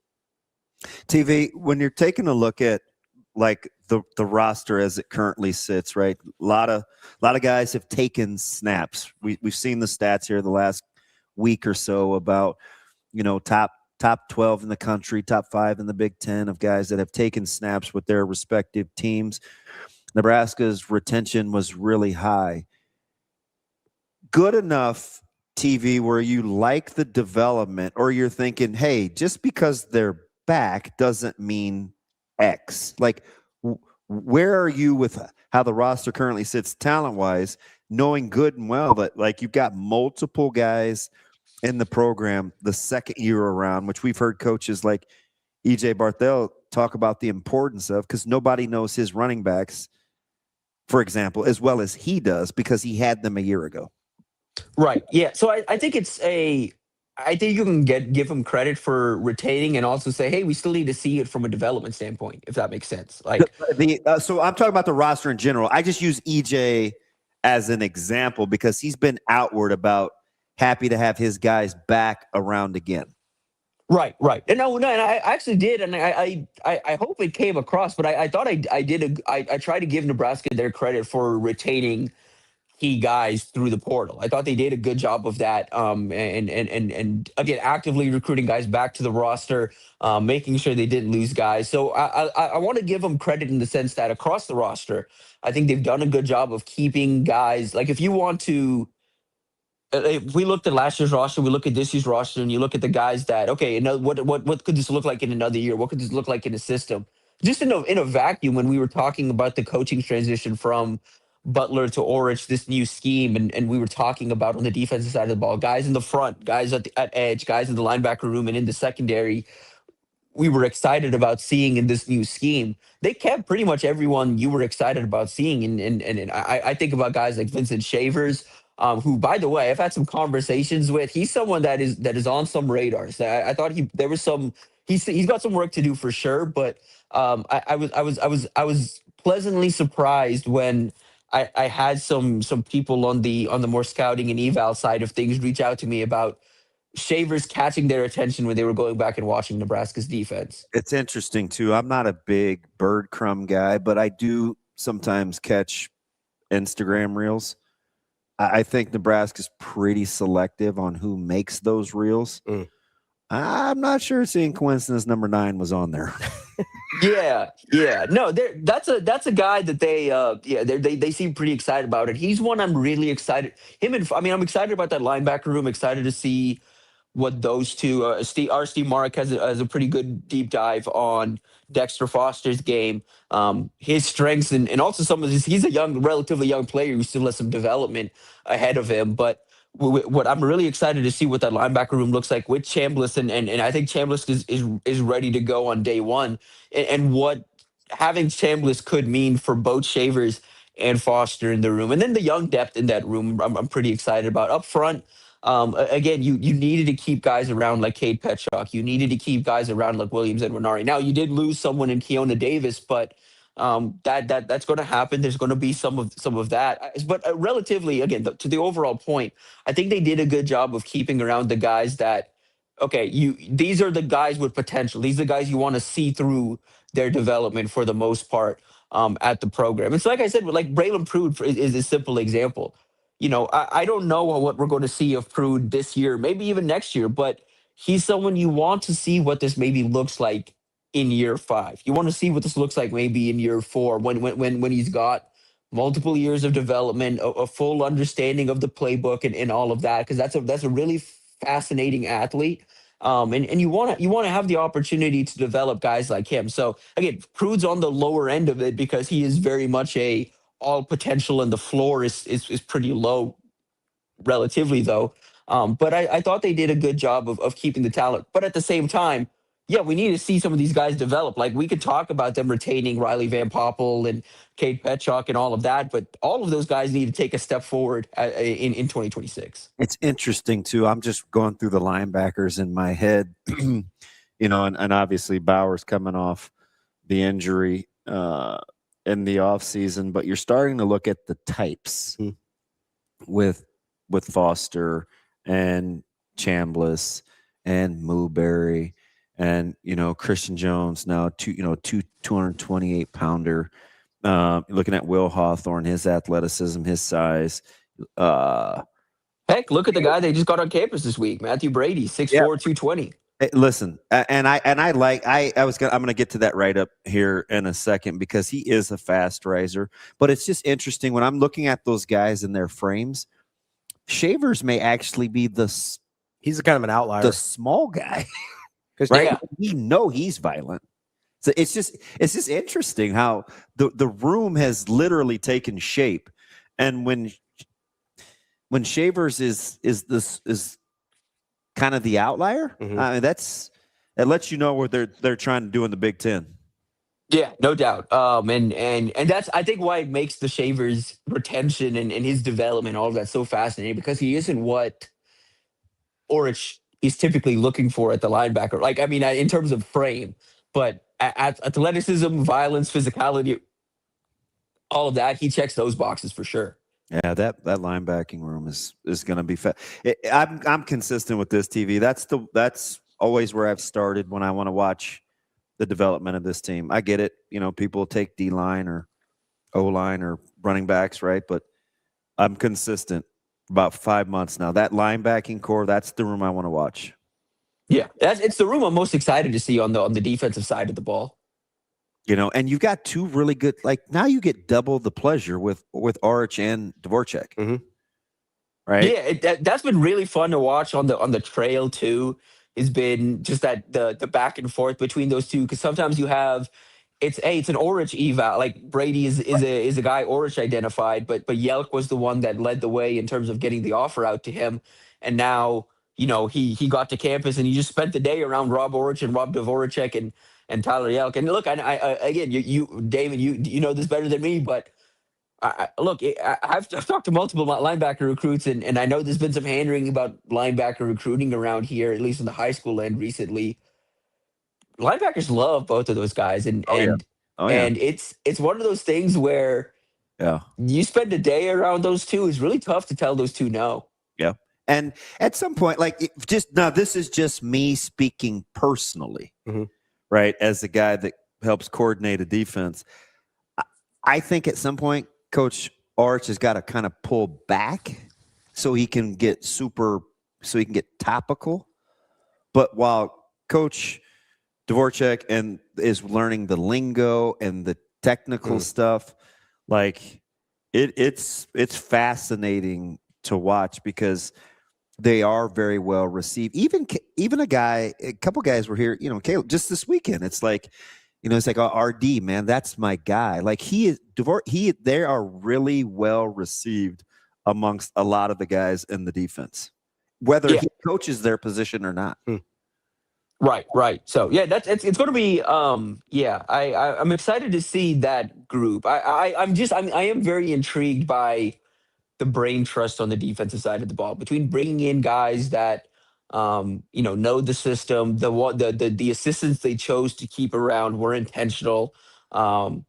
Speaker 6: TV, when you're taking a look at like the roster as it currently sits, right? A lot of guys have taken snaps. We've seen the stats here the last week or so about, top 12 in the country, top 5 in the Big Ten of guys that have taken snaps with their respective teams. Nebraska's retention was really high. Good enough, TV, where you like the development, or you're thinking, hey, just because they're back doesn't mean X. Like, where are you with how the roster currently sits talent-wise, knowing good and well that, like, you've got multiple guys in the program the second year around, which we've heard coaches like E.J. Barthel talk about the importance of, because nobody knows his running backs, for example, as well as he does, because he had them a year ago.
Speaker 13: Right. Yeah. So I think I think you can give him credit for retaining and also say, hey, we still need to see it from a development standpoint, if that makes sense. Like
Speaker 6: so I'm talking about the roster in general. I just use EJ as an example because he's been outward about happy to have his guys back around again.
Speaker 13: Right. And no, and I actually did, and I hope it came across, but I thought I tried to give Nebraska their credit for retaining key guys through the portal. I thought they did a good job of that. And again, actively recruiting guys back to the roster, making sure they didn't lose guys. So I want to give them credit in the sense that across the roster, I think they've done a good job of keeping guys. Like if you want to, if we looked at last year's roster, we look at this year's roster, and you look at the guys that, okay, what could this look like in another year? What could this look like in a system? Just in a vacuum, when we were talking about the coaching transition from Butler to Orich, this new scheme, and we were talking about on the defensive side of the ball, guys in the front, guys at edge, guys in the linebacker room, and in the secondary, we were excited about seeing in this new scheme. They kept pretty much everyone you were excited about seeing, and I think about guys like Vincent Shavers, who, by the way, I've had some conversations with. He's someone that is on some radars. I thought there was some. He's got some work to do for sure, but I was pleasantly surprised when I had some people on the more scouting and eval side of things reach out to me about Shavers catching their attention when they were going back and watching Nebraska's defense.
Speaker 6: It's interesting too. I'm not a big bird crumb guy, but I do sometimes catch Instagram reels. I think Nebraska's pretty selective on who makes those reels. I'm not sure seeing coincidence number 9 was on there.
Speaker 13: Yeah. No, that's a guy that they seem pretty excited about it. He's one I'm really excited. I'm excited about that linebacker room. Excited to see what those two. Steve Mark has a pretty good deep dive on Dexter Foster's game, his strengths, and also some of his. He's a relatively young player who still has some development ahead of him, but. What I'm really excited to see what that linebacker room looks like with Chambliss, and I think Chambliss is ready to go on day one, and what having Chambliss could mean for both Shavers and Foster in the room, and then the young depth in that room. I'm pretty excited about up front. Again, you needed to keep guys around like Cade Petchak. You needed to keep guys around like Williams and Renari. Now you did lose someone in Keona Davis, but. That's going to happen. There's going to be some of that, but relatively, again, to the overall point, I think they did a good job of keeping around the guys that, okay, these are the guys with potential. These are the guys you want to see through their development for the most part at the program. It's like I said, like Braylon Prude is a simple example. I don't know what we're going to see of Prude this year, maybe even next year, but he's someone you want to see what this maybe looks like in year 5. You want to see what this looks like maybe in year 4 when he's got multiple years of development, a full understanding of the playbook and all of that, because that's a really fascinating athlete. And you want to have the opportunity to develop guys like him. So again, Prude's on the lower end of it because he is very much all potential, and the floor is pretty low relatively though. But I thought they did a good job of keeping the talent. But at the same time, yeah, we need to see some of these guys develop. Like we could talk about them retaining Riley Van Poppel and Cade Petchak and all of that, but all of those guys need to take a step forward in 2026.
Speaker 6: It's interesting too. I'm just going through the linebackers in my head, and obviously Bauer's coming off the injury in the offseason, but you're starting to look at the types with Foster and Chambliss and Mooberry And Christian Jones now 228 pounder. Looking at Will Hawthorne, his athleticism, his size.
Speaker 13: Heck, look at the guy they just got on campus this week, Matthew Brady, 6'4", 220.
Speaker 6: Hey, listen, I'm gonna get to that right up here in a second because he is a fast riser. But it's just interesting when I'm looking at those guys in their frames. Shavers may actually be
Speaker 5: he's kind of an outlier,
Speaker 6: the small guy, right?
Speaker 13: Yeah.
Speaker 6: We know he's violent. So it's just interesting how the room has literally taken shape, and when Shavers is kind of the outlier, that lets you know what they're trying to do in the Big Ten.
Speaker 13: Yeah, no doubt. And that's, I think, why it makes the Shavers retention and his development, all of that, so fascinating, because he isn't what Orich is typically looking for at the linebacker. Like, I mean, in terms of frame, but athleticism, violence, physicality, all of that, he checks those boxes for sure.
Speaker 6: Yeah, that linebacking room is going to be fat. I'm consistent with this TV. That's always where I've started when I want to watch the development of this team. I get it. People take D-line or O-line or running backs, right? But I'm consistent about 5 months now. That linebacking core, that's the room I want to watch.
Speaker 13: Yeah, it's the room I'm most excited to see on the defensive side of the ball.
Speaker 6: And you've got two really good. Like now, you get double the pleasure with Orich and Dvorak, right?
Speaker 13: Yeah, that's been really fun to watch on the trail too. Has been just that the back and forth between those two, because sometimes you have it's an Orich eval. Like Brady is a guy Orich identified, but Yelk was the one that led the way in terms of getting the offer out to him, and now he got to campus and he just spent the day around Rob Orich and Rob Dvorak and Tyler Yelk. And look, I again, you David, you know this better than me, but I've talked to multiple linebacker recruits, and I know there's been some hand-wringing about linebacker recruiting around here, at least in the high school end recently. Linebackers love both of those guys, and it's one of those things where you spend a day around those two, it's really tough to tell those two no.
Speaker 6: Yeah. And at some point, this is just me speaking personally, right? As the guy that helps coordinate a defense, I think at some point, Coach Orich has got to kind of pull back so he can get topical. But while Coach Dvorak is learning the lingo and the technical stuff, like it's fascinating to watch because they are very well received. Even a couple guys were here, Caleb, just this weekend. It's like, it's like, RD, man, that's my guy. Like they are really well received amongst a lot of the guys in the defense, whether he coaches their position or not.
Speaker 13: Right. So yeah, it's going to be I'm excited to see that group. I am very intrigued by the brain trust on the defensive side of the ball, between bringing in guys that know the system. The assistants they chose to keep around were intentional. Again,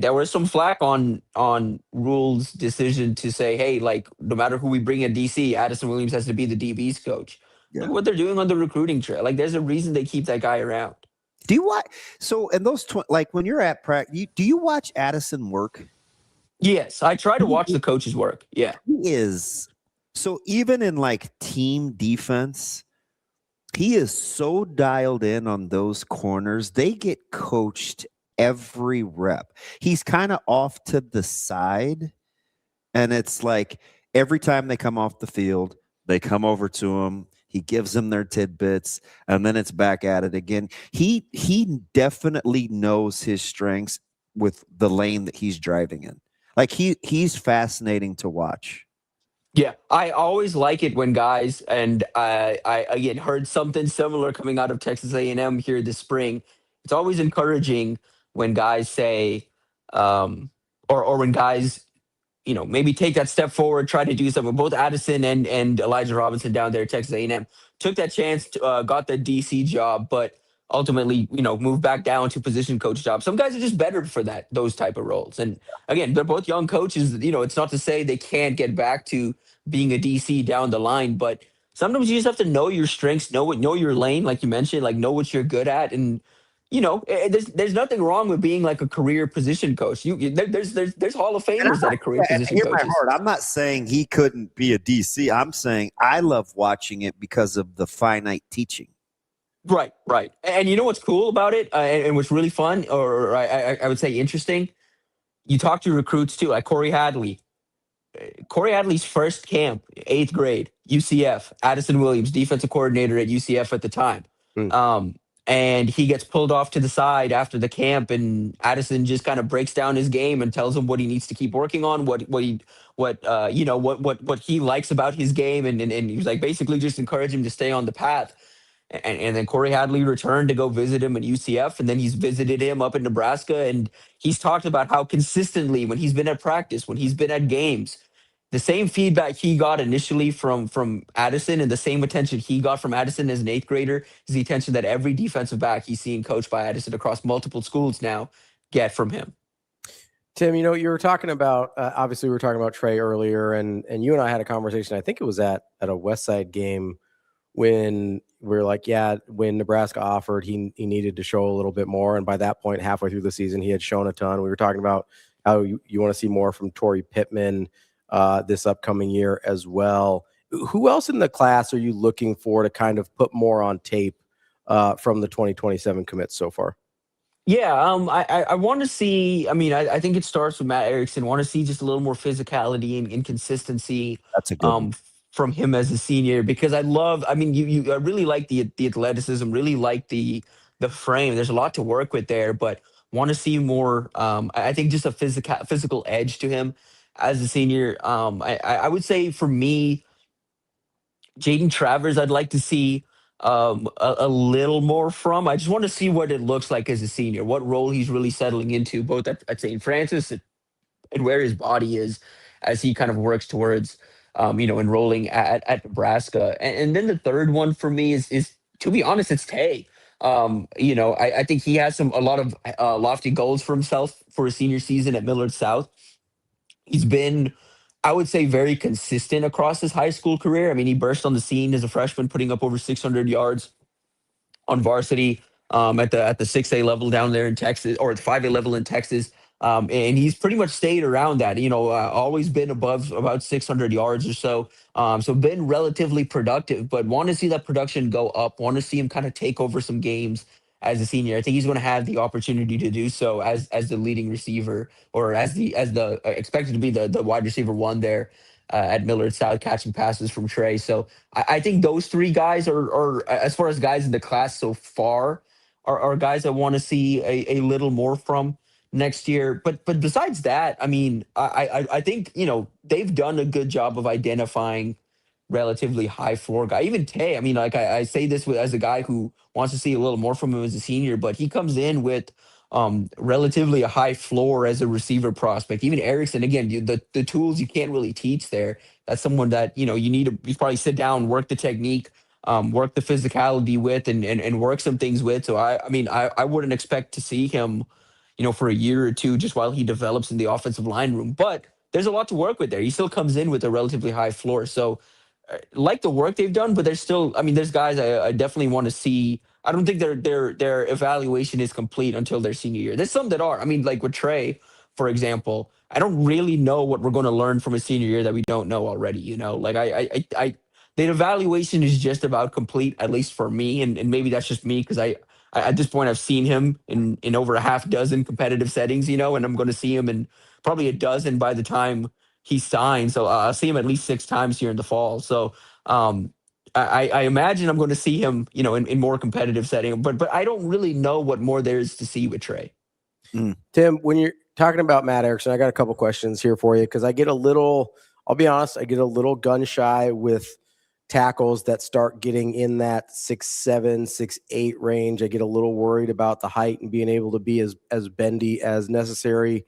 Speaker 13: there was some flack on Rule's decision to say, hey, like, no matter who we bring in DC, Addison Williams has to be the DB's coach. Look what they're doing on the recruiting trail. Like, there's a reason they keep that guy around.
Speaker 6: Do you watch? So, and those when you're at practice, do you watch Addison work?
Speaker 13: Yes, I try to watch the coaches work. Yeah,
Speaker 6: he is. So even in team defense, he is so dialed in on those corners. They get coached every rep. He's kind of off to the side, and it's like every time they come off the field, they come over to him. He gives them their tidbits, and then it's back at it again. He definitely knows his strengths with the lane that he's driving in. Like he's fascinating to watch.
Speaker 13: Yeah, I always like it when guys, and I again heard something similar coming out of Texas A&M here this spring. It's always encouraging when guys say, or when guys, maybe take that step forward, try to do something. Both Addison and Elijah Robinson down there at Texas A&M took that chance, got the DC job, but ultimately, moved back down to position coach job. Some guys are just better for those type of roles. And again, they're both young coaches. It's not to say they can't get back to being a DC down the line, but sometimes you just have to know your strengths, know your lane, like you mentioned, like know what you're good at, and there's nothing wrong with being like a career position coach. There's Hall of
Speaker 6: And
Speaker 13: Famers that are career position
Speaker 6: hear my
Speaker 13: coaches.
Speaker 6: heart. I'm not saying he couldn't be a DC. I'm saying I love watching it because of the finite teaching.
Speaker 13: Right. And you know what's cool about it, and what's really fun, or I would say interesting. You talk to recruits too, like Corey Hadley. Corey Hadley's first camp, 8th grade, UCF. Addison Williams, defensive coordinator at UCF at the time. And he gets pulled off to the side after the camp, and Addison just kind of breaks down his game and tells him what he needs to keep working on, what he likes about his game, and he was like basically just encourage him to stay on the path. And then Corey Hadley returned to go visit him at UCF, and then he's visited him up in Nebraska, and he's talked about how consistently when he's been at practice, when he's been at games, the same feedback he got initially from Addison and the same attention he got from Addison as an 8th grader is the attention that every defensive back he's seen coached by Addison across multiple schools now get from him.
Speaker 5: Tim, you were talking about, obviously we were talking about Trae earlier, and you and I had a conversation, I think it was at a Westside game, when we were like, yeah, when Nebraska offered, he needed to show a little bit more. And by that point, halfway through the season, he had shown a ton. We were talking about how you want to see more from Torrey Pittman this upcoming year as well. Who else in the class are you looking for to kind of put more on tape from the 2027 commits so far?
Speaker 13: Yeah, I want to see. I think it starts with Matt Erickson. Want to see just a little more physicality and consistency.
Speaker 6: That's a good one.
Speaker 13: From him as a senior, because I really like the athleticism, really like the frame. There's a lot to work with there, but want to see more. I think just a physical edge to him as a senior. I would say for me, Jaden Travers, I'd like to see a little more from. I just want to see what it looks like as a senior, what role he's really settling into, both at St. Francis and where his body is as he kind of works towards enrolling at Nebraska. And then the third one for me is to be honest, it's Tay. I think he has a lot of lofty goals for himself for his senior season at Millard South. He's been, I would say, very consistent across his high school career. I mean, he burst on the scene as a freshman, putting up over 600 yards on varsity at the 6A level down there in Texas, or the 5A level in Texas. And he's pretty much stayed around that, always been above about 600 yards or so. So been relatively productive, but want to see that production go up, want to see him kind of take over some games as a senior. I think he's going to have the opportunity to do so as the leading receiver, or as the expected to be the wide receiver one there at Millard South, catching passes from Trae. So I think those three guys are, as far as guys in the class so far, are guys I want to see a little more from next year. But besides that, I think they've done a good job of identifying relatively high floor guy. Even Tay, I say this as a guy who wants to see a little more from him as a senior, but he comes in with relatively a high floor as a receiver prospect. Even Erickson, again, the tools you can't really teach there. That's someone that you need to probably sit down, work the technique, work the physicality with, and work some things with. So I wouldn't expect to see him for a year or two just while he develops in the offensive line room. But there's a lot to work with there. He still comes in with a relatively high floor. So like the work they've done, but there's still, there's guys I definitely want to see. I don't think their evaluation is complete until their senior year. There's some that are. Like with Trae, for example, I don't really know what we're going to learn from a senior year that we don't know already. The evaluation is just about complete, at least for me. And maybe that's just me, because I at this point, I've seen him in over a half dozen competitive settings, and I'm going to see him in probably a dozen by the time he signs. So I'll see him at least 6 times here in the fall. So I imagine I'm going to see him, in more competitive setting. But I don't really know what more there is to see with Trae.
Speaker 5: Tim, when you're talking about Matt Erickson, I got a couple questions here for you, because I'll be honest, I get a little gun shy with tackles that start getting in that 6'7", 6'8" range. I get a little worried about the height and being able to be as bendy as necessary.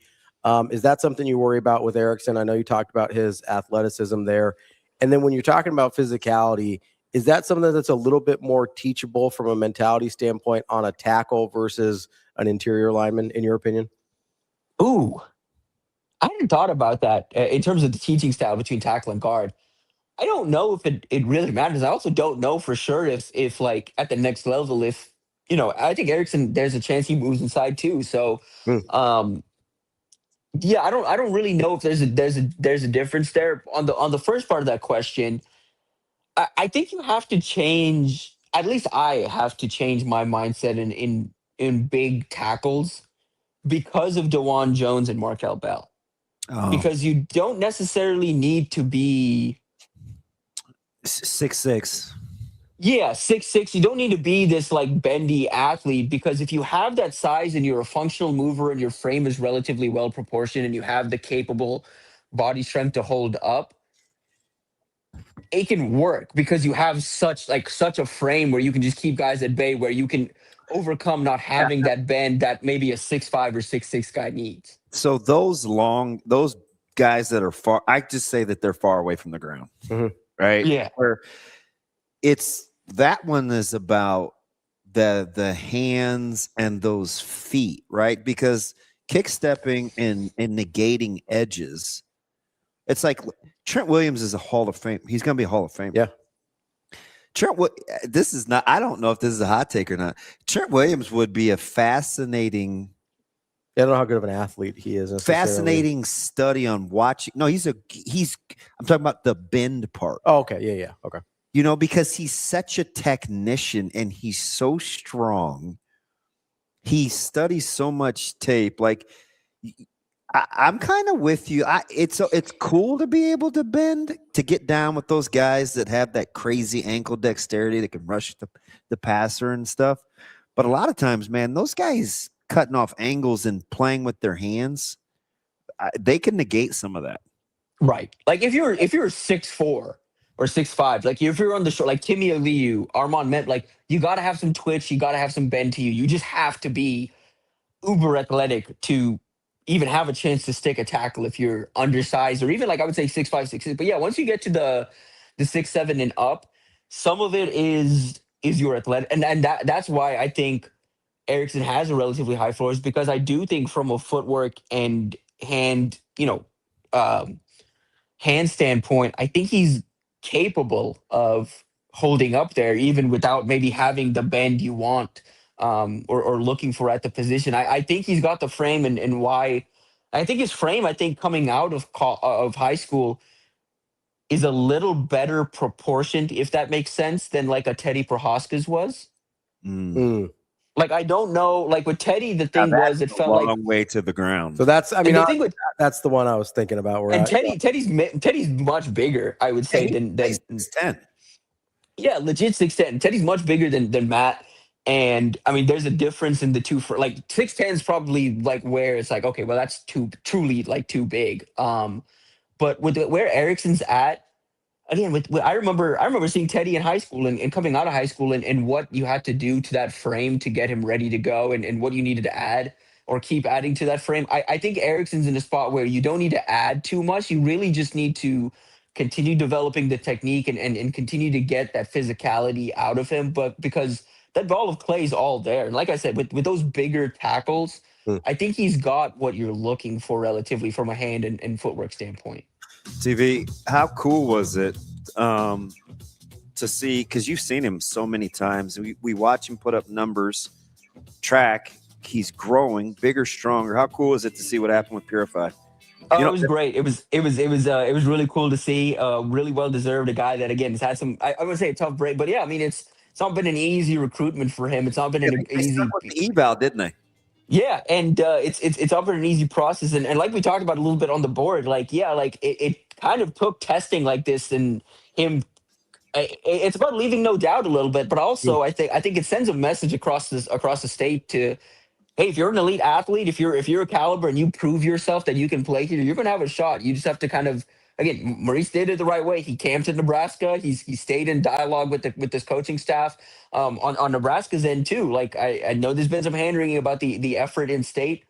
Speaker 5: Is that something you worry about with Erickson? I know you talked about his athleticism there. And then when you're talking about physicality, is that something that's a little bit more teachable from a mentality standpoint on a tackle versus an interior lineman, in your opinion?
Speaker 13: Ooh, I hadn't thought about that in terms of the teaching style between tackle and guard. I don't know if it really matters. I also don't know for sure if like at the next level, if I think Erickson, there's a chance he moves inside too. So, yeah, I don't really know if there's a difference there on the first part of that question. I think you have to change. At least I have to change my mindset in big tackles because of DeJuan Jones and Markel Bell. Because you don't necessarily need to be
Speaker 6: 6'6".
Speaker 13: Yeah, 6'6". You don't need to be this like bendy athlete, because if you have that size and you're a functional mover and your frame is relatively well proportioned and you have the capable body strength to hold up, it can work because you have such a frame where you can just keep guys at bay, where you can overcome not having that bend that maybe a 6'5" or 6'6" guy needs.
Speaker 6: So those guys that are far, I just say that they're far away from the ground, right?
Speaker 13: Yeah.
Speaker 6: Where that one is about the hands and those feet, right? Because kick stepping and negating edges, it's like Trent Williams is a Hall of Fame. He's going to be a Hall of Fame.
Speaker 5: Yeah.
Speaker 6: This is not, I don't know if this is a hot take or not. Trent Williams would be a fascinating.
Speaker 5: I don't know how good of an athlete he is.
Speaker 6: Fascinating study on watching. No, I'm talking about the bend part.
Speaker 5: Oh, okay. Yeah. Okay.
Speaker 6: Because he's such a technician and he's so strong. He studies so much tape. Like, I'm kind of with you. It's cool to be able to bend, to get down with those guys that have that crazy ankle dexterity that can rush the passer and stuff. But a lot of times, man, those guys cutting off angles and playing with their hands, they can negate some of that.
Speaker 13: Right. Like if you're 6'4" or 6'5", like if you're on the short, like Timmy Aliu, Armand Met, like you got to have some twitch, you got to have some bend to you. You just have to be uber athletic to even have a chance to stick a tackle if you're undersized, or even like I would say 6'5", 6'6". But yeah, once you get to the 6'7" and up, some of it is your athletic, and that's why I think Erickson has a relatively high floor, is because I do think from a footwork and hand standpoint, I think he's capable of holding up there even without maybe having the bend you want or looking for at the position. I think he's got the frame, and why I think his frame, I think coming out of high school, is a little better proportioned, if that makes sense, than like a Teddy Prohaska's was. Like, I don't know, like with Teddy, the thing was, it felt like
Speaker 6: a long way to the ground.
Speaker 5: So that's, that's the one I was thinking about.
Speaker 13: Teddy's much bigger, I would say, than
Speaker 6: 6'10".
Speaker 13: Yeah, legit 6'10". Teddy's much bigger than Matt. And I mean, there's a difference in the two. For like 6'10" is probably like where it's like, okay, well, that's truly like too big. But with where Erickson's at, again, I remember seeing Teddy in high school and coming out of high school and what you had to do to that frame to get him ready to go, and what you needed to add or keep adding to that frame. I think Erickson's in a spot where you don't need to add too much. You really just need to continue developing the technique and continue to get that physicality out of him. But because that ball of clay is all there. And like I said, with those bigger tackles, I think he's got what you're looking for relatively from a hand and footwork standpoint.
Speaker 6: TV, how cool was it to see, because you've seen him so many times. We watch him put up numbers, track. He's growing bigger, stronger. How cool is it to see what happened with Purify?
Speaker 13: It was great. It was really cool to see. Really well deserved. A guy that again has had some, I would say, a tough break, but yeah, I mean, it's not been an easy recruitment for him. It's not been an easy
Speaker 6: eval, didn't they?
Speaker 13: Yeah, and it's not been an easy process, and like we talked about a little bit on the board, like it kind of took testing like this and him. It's about leaving no doubt a little bit, but also I think it sends a message across the state to, hey, if you're an elite athlete, if you're a caliber and you prove yourself that you can play here, you're going to have a shot. You just have to kind of, again, Maurice did it the right way. He camped in Nebraska. He stayed in dialogue with this coaching staff on Nebraska's end too. Like I know there's been some hand-wringing about the effort in state.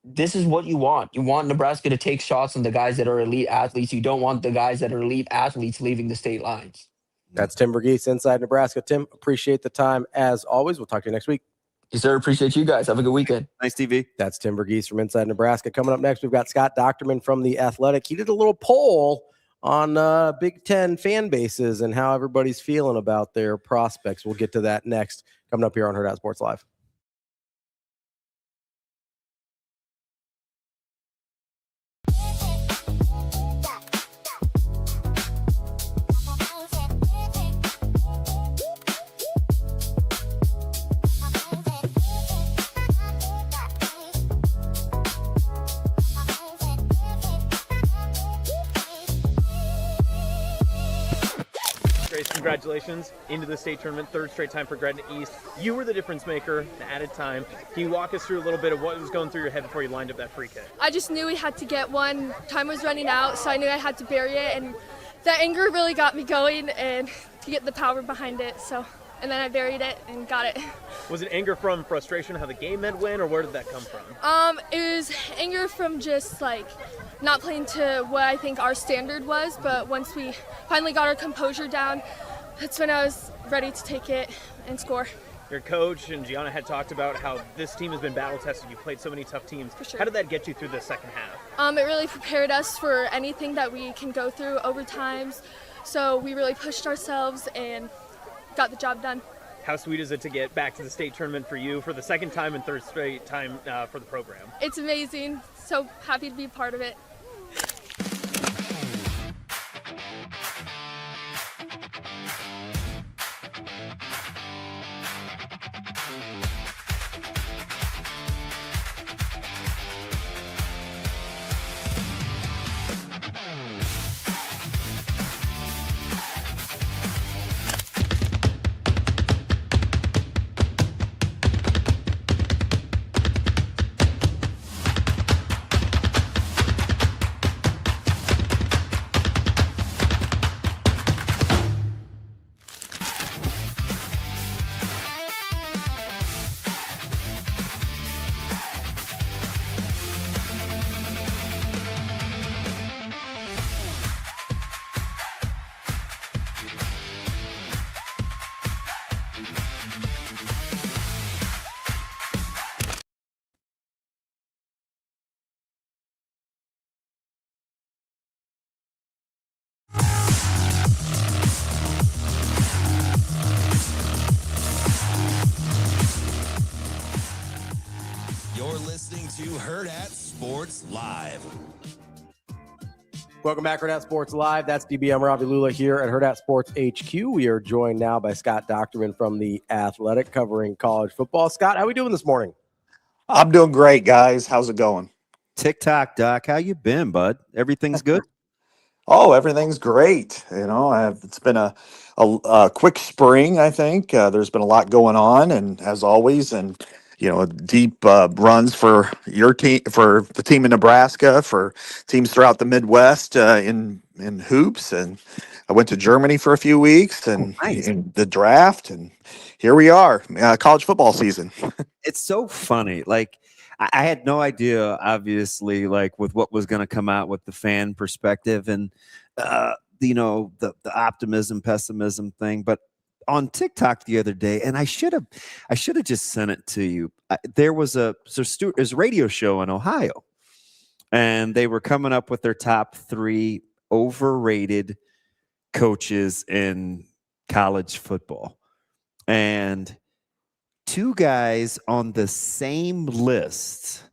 Speaker 13: This is what you want. You want Nebraska to take shots on the guys that are elite athletes. You don't want the guys that are elite athletes leaving the state lines.
Speaker 5: That's Tim VERGHESE, Inside Nebraska. Tim, appreciate the time as always. We'll talk to you next week.
Speaker 13: Yes, sir. Appreciate you guys. Have a good weekend.
Speaker 6: Nice TV.
Speaker 5: That's Tim VERGHESE from Inside Nebraska. Coming up next, we've got Scott Dochterman from The Athletic. He did a little poll on Big Ten fan bases and how everybody's feeling about their prospects. We'll get to that next, coming up here on Hurrdat Sports Live.
Speaker 11: Congratulations into the state tournament, third straight time for Gretna East. You were the difference maker, the added time. Can you walk us through a little bit of what was going through your head before you lined up that free kick?
Speaker 14: I just knew we had to get one. Time was running out, so I knew I had to bury it, and that anger really got me going and to get the power behind it. And then I buried it and got it.
Speaker 11: Was it anger from frustration how the game had win, or where did that come from?
Speaker 14: It was anger from just like not playing to what I think our standard was, but once we finally got our composure down, that's when I was ready to take it and score.
Speaker 11: Your coach and Gianna had talked about how this team has been battle tested. You played so many tough teams.
Speaker 14: For sure.
Speaker 11: How did that get you through the second half?
Speaker 14: It really prepared us for anything that we can go through overtimes. So we really pushed ourselves and got the job done.
Speaker 11: How sweet is it to get back to the state tournament for you for the second time and third straight time for the program?
Speaker 14: It's amazing. So happy to be a part of it.
Speaker 1: You're listening to Hurrdat Sports Live.
Speaker 5: Welcome back, Hurrdat Sports Live. That's DB. I'm Ravi Lulla here at Hurrdat Sports HQ. We are joined now by Scott Dochterman from The Athletic, covering college football. Scott, how are we doing this morning?
Speaker 15: I'm doing great, guys. How's it going?
Speaker 6: TikTok, Doc. How you been, bud? Everything's good?
Speaker 15: Oh, everything's great. You know, it's been a quick spring, I think. There's been a lot going on, and as always, and you know, deep runs for your team, for the team in Nebraska, for teams throughout the Midwest in hoops. And I went to Germany for a few weeks and in the draft, and here we are, college football season.
Speaker 6: It's so funny. Like, I had no idea, obviously, like with what was going to come out with the fan perspective and, you know, the optimism, pessimism thing. But on TikTok the other day, and I should have just sent it to you. There was a radio show in Ohio, and they were coming up with their top 3 overrated coaches in college football, and 2 guys on the same list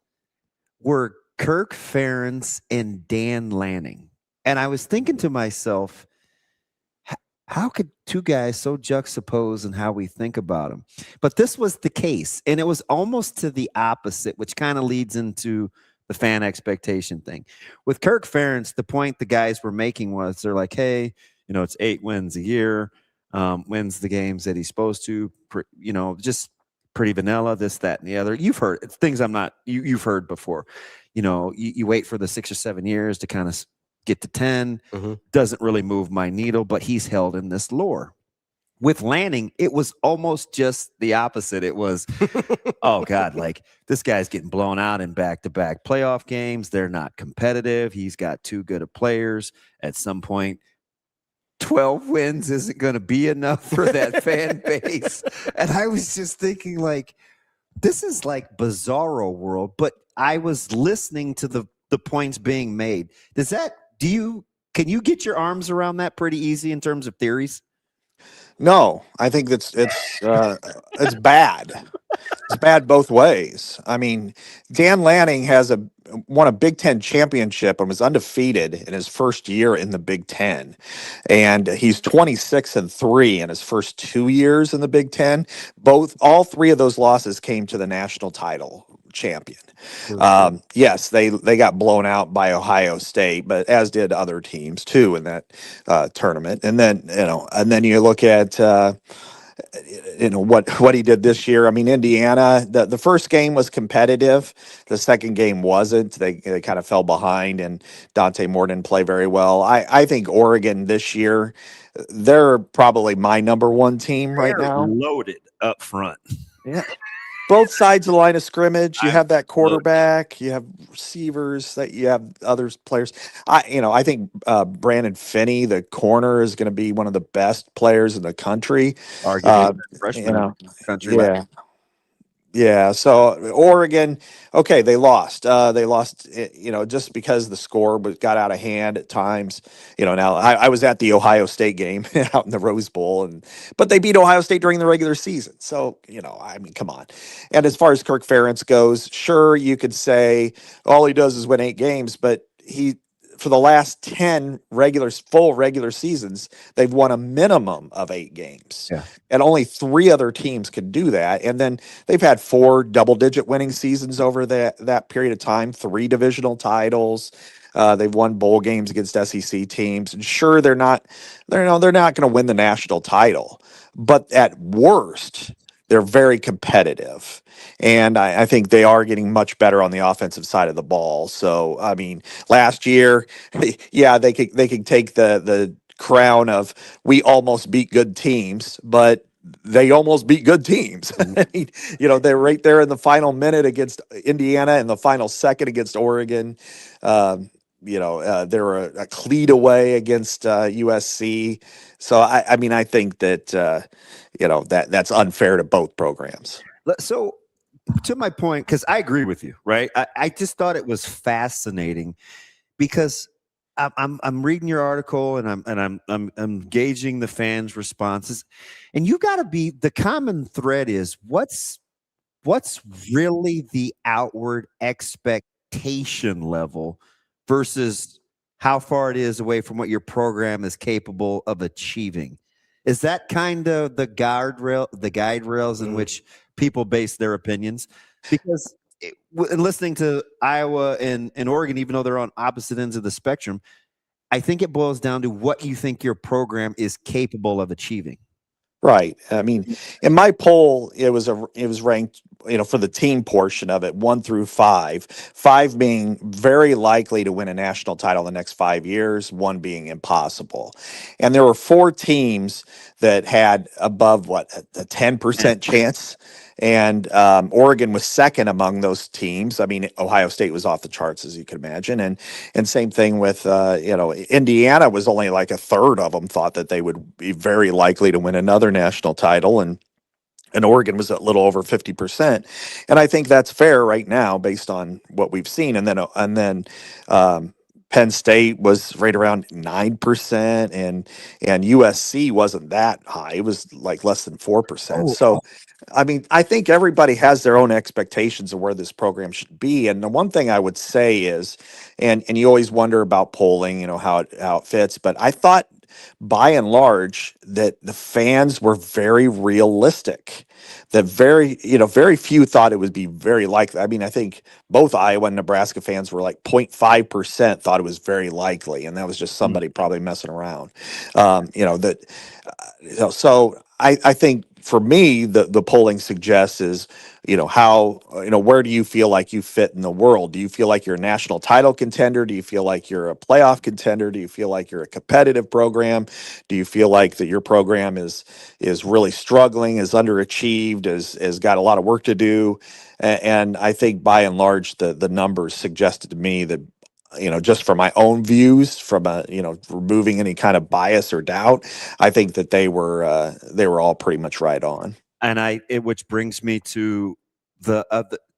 Speaker 6: were Kirk Ferentz and Dan Lanning. And I was thinking to myself, how could 2 guys so juxtapose in how we think about them? But this was the case, and it was almost to the opposite, which kind of leads into the fan expectation thing. With Kirk Ferentz, the point the guys were making was they're like, hey, you know, it's 8 wins a year, wins the games that he's supposed to, you know, just pretty vanilla, this, that, and the other. You've heard it's things you've heard before. You know, you wait for the 6 or 7 years to kind of get to 10. Doesn't really move my needle, but he's held in this lore. With Lanning, it was almost just the opposite. It was, oh God, like this guy's getting blown out in back-to-back playoff games. They're not competitive. He's got too good of players. At some point, 12 wins isn't going to be enough for that fan base. And I was just thinking, like, this is like bizarro world, but I was listening to the points being made. Do you Can you get your arms around that pretty easy in terms of theories?
Speaker 15: No, I think it's bad. It's bad both ways. I mean, Dan Lanning won a Big Ten championship and was undefeated in his first year in the Big Ten, and he's 26-3 in his first 2 years in the Big Ten. All three of those losses came to the national title champion. Yes, they got blown out by Ohio State, but as did other teams too in that tournament. And then you look at what he did this year. I mean, Indiana, the first game was competitive. The second game wasn't. They kind of fell behind, and Dante Moore didn't play very well. I think Oregon this year, they're probably my number one team right now.
Speaker 6: Loaded up front.
Speaker 15: Yeah. Both sides of the line of scrimmage, you have that quarterback, you have receivers, that you have other players. I think Brandon Finney, the corner, is going to be one of the best players in the country.
Speaker 6: Arguably freshman in the country.
Speaker 15: Yeah. Yeah, so Oregon, okay, they lost. They lost, just because the score got out of hand at times. Now I was at the Ohio State game out in the Rose Bowl, but they beat Ohio State during the regular season. So, I mean, come on. And as far as Kirk Ferentz goes, sure, you could say all he does is win 8 games, but for the last 10 full regular seasons, they've won a minimum of 8 games.
Speaker 6: Yeah.
Speaker 15: And only 3 other teams could do that. And then they've had 4 double-digit winning seasons over that period of time, 3 divisional titles. They've won bowl games against SEC teams. And sure, they're not going to win the national title, but at worst, they're very competitive. And I think they are getting much better on the offensive side of the ball. So, I mean, last year, yeah, they could take the crown of we almost beat good teams, but they almost beat good teams. I mean, they're right there in the final minute against Indiana and the final second against Oregon. They were a cleat away against USC. So, I mean, I think that, that's unfair to both programs.
Speaker 6: So, to my point, because I agree with you, right? I just thought it was fascinating because I'm reading your article and I'm gauging the fans' responses, and you got to be the common thread is what's really the outward expectation level versus how far it is away from what your program is capable of achieving. Is that kind of the guide rails in which people base their opinions? Because in listening to Iowa and Oregon, even though they're on opposite ends of the spectrum, I think it boils down to what you think your program is capable of achieving.
Speaker 15: Right. I mean, in my poll, it was ranked, for the team portion of it, 1 through 5, 5 being very likely to win a national title in the next 5 years, 1 being impossible. And there were 4 teams that had above a 10% chance. And Oregon was second among those teams. I mean, Ohio State was off the charts, as you can imagine. And same thing with, Indiana was only like a third of them thought that they would be very likely to win another national title. And Oregon was a little over 50%. And I think that's fair right now based on what we've seen. And then Penn State was right around 9%, and USC wasn't that high. It was like less than 4%. So, I mean, I think everybody has their own expectations of where this program should be. And the one thing I would say is, and you always wonder about polling, how it fits, but I thought by and large that the fans were very realistic. That very few thought it would be very likely. I mean, I think both Iowa and Nebraska fans were like 0.5% thought it was very likely, and that was just somebody probably messing around. So I think for me, the polling suggests is, where do you feel like you fit in the world? Do you feel like you're a national title contender? Do you feel like you're a playoff contender? Do you feel like you're a competitive program? Do you feel like that your program is really struggling, is underachieved, has got a lot of work to do? And I think by and large, the numbers suggested to me that, just from my own views, from removing any kind of bias or doubt, I think that they were all pretty much right on.
Speaker 6: And which brings me to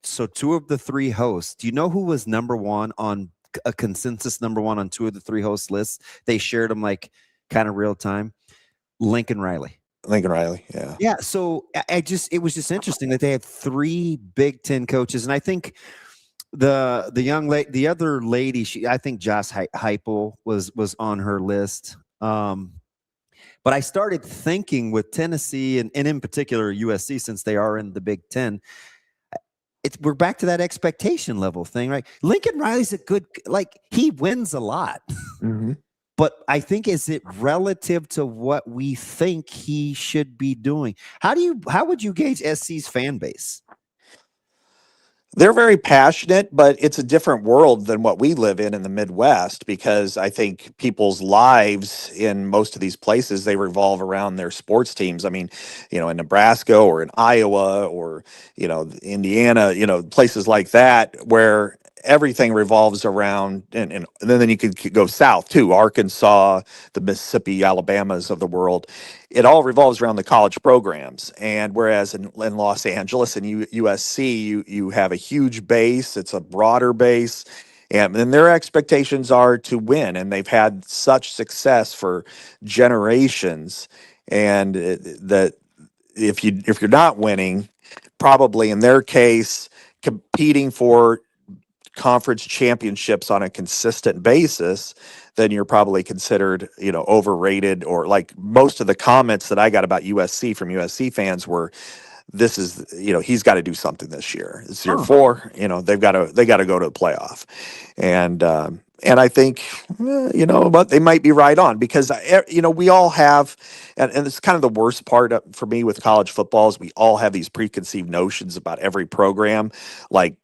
Speaker 6: so 2 of the 3 hosts. Do you know who was number 1 on a consensus number one on 2 of the 3 host lists. They shared them like kind of real time. Lincoln Riley.
Speaker 15: Yeah.
Speaker 6: Yeah. So it was just interesting that they had 3 Big Ten coaches, and I think the young lady, the other lady, I think Josh Heupel was on her list. But I started thinking with Tennessee and in particular USC, since they are in the Big Ten, we're back to that expectation level thing, right? Lincoln Riley's a good, he wins a lot.
Speaker 15: Mm-hmm.
Speaker 6: But I think, is it relative to what we think he should be doing? How would you gauge SC's fan base?
Speaker 15: They're very passionate, but it's a different world than what we live in the Midwest, because I think people's lives in most of these places, they revolve around their sports teams. I mean, in Nebraska or in Iowa or, Indiana, places like that where everything revolves around, and then you could go south too, Arkansas, the Mississippi, Alabamas of the world. It all revolves around the college programs. And whereas in Los Angeles and USC, you have a huge base, it's a broader base, and their expectations are to win, and they've had such success for generations. And that if you're not winning, probably in their case, competing for conference championships on a consistent basis, then you're probably considered, overrated. Or like most of the comments that I got about USC from USC fans were, this is, he's got to do something this year. It's year 4, they got to go to the playoff. And I think, but they might be right on, because, we all have, and it's kind of the worst part for me with college football is we all have these preconceived notions about every program. Like,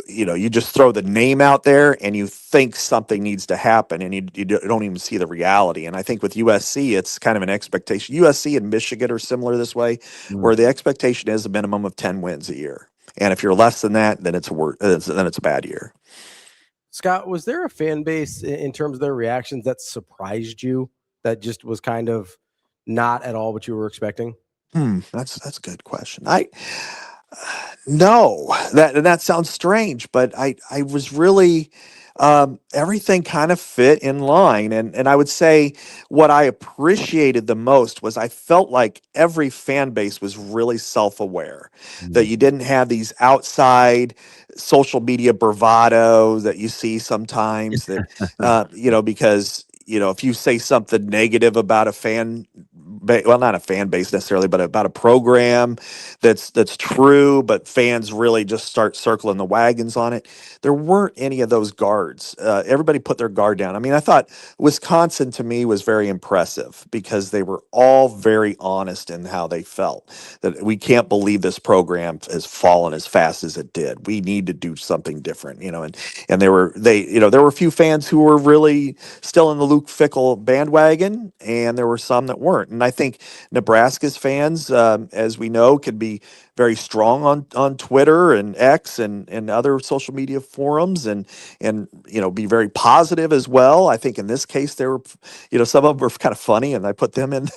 Speaker 15: you just throw the name out there and you think something needs to happen, and you don't even see the reality. And I think with USC, it's kind of an expectation. USC and Michigan are similar this way, where the expectation is a minimum of 10 wins a year. And if you're less than that, then it's a bad year.
Speaker 5: Scott, was there a fan base in terms of their reactions that surprised you, that just was kind of not at all what you were expecting?
Speaker 15: That's a good question. No, that sounds strange, but I was really, everything kind of fit in line. And I would say what I appreciated the most was I felt like every fan base was really self-aware, that you didn't have these outside social media bravado that you see sometimes that, because, if you say something negative about a fan, well, not a fan base necessarily, but about a program that's true, but fans really just start circling the wagons on it. There weren't any of those guards. Everybody put their guard down. I mean, I thought Wisconsin to me was very impressive, because they were all very honest in how they felt, that we can't believe this program has fallen as fast as it did. We need to do something different, and there were a few fans who were really still in the Luke Fickell bandwagon, and there were some that weren't. And I think Nebraska's fans, as we know, could be very strong on Twitter and X and other social media forums, and be very positive as well. I think in this case there were, some of them were kind of funny, and I put them in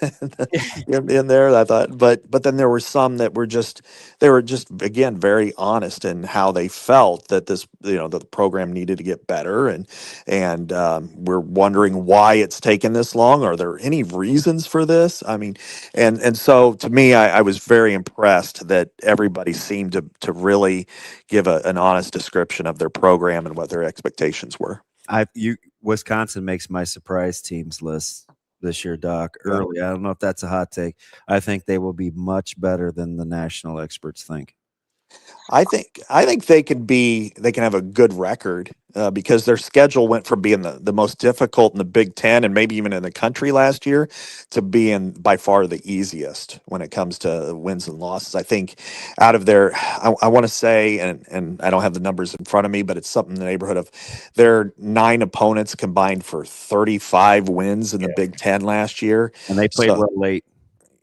Speaker 15: there. I thought, but then there were some that were just again very honest in how they felt that this the program needed to get better, and we're wondering why it's taken this long. Are there any reasons for this? I mean, and so to me, I was very impressed that everybody seemed to really give an honest description of their program and what their expectations were.
Speaker 6: Wisconsin makes my surprise teams list this year, Doc, early. I don't know if that's a hot take. I think they will be much better than the national experts think.
Speaker 15: I think they can have a good record, because their schedule went from being the most difficult in the Big Ten and maybe even in the country last year to being by far the easiest when it comes to wins and losses. I think out of their, I want to say, and I don't have the numbers in front of me, but it's something in the neighborhood of their 9 opponents combined for 35 wins in the Big Ten last year.
Speaker 6: And they played well late.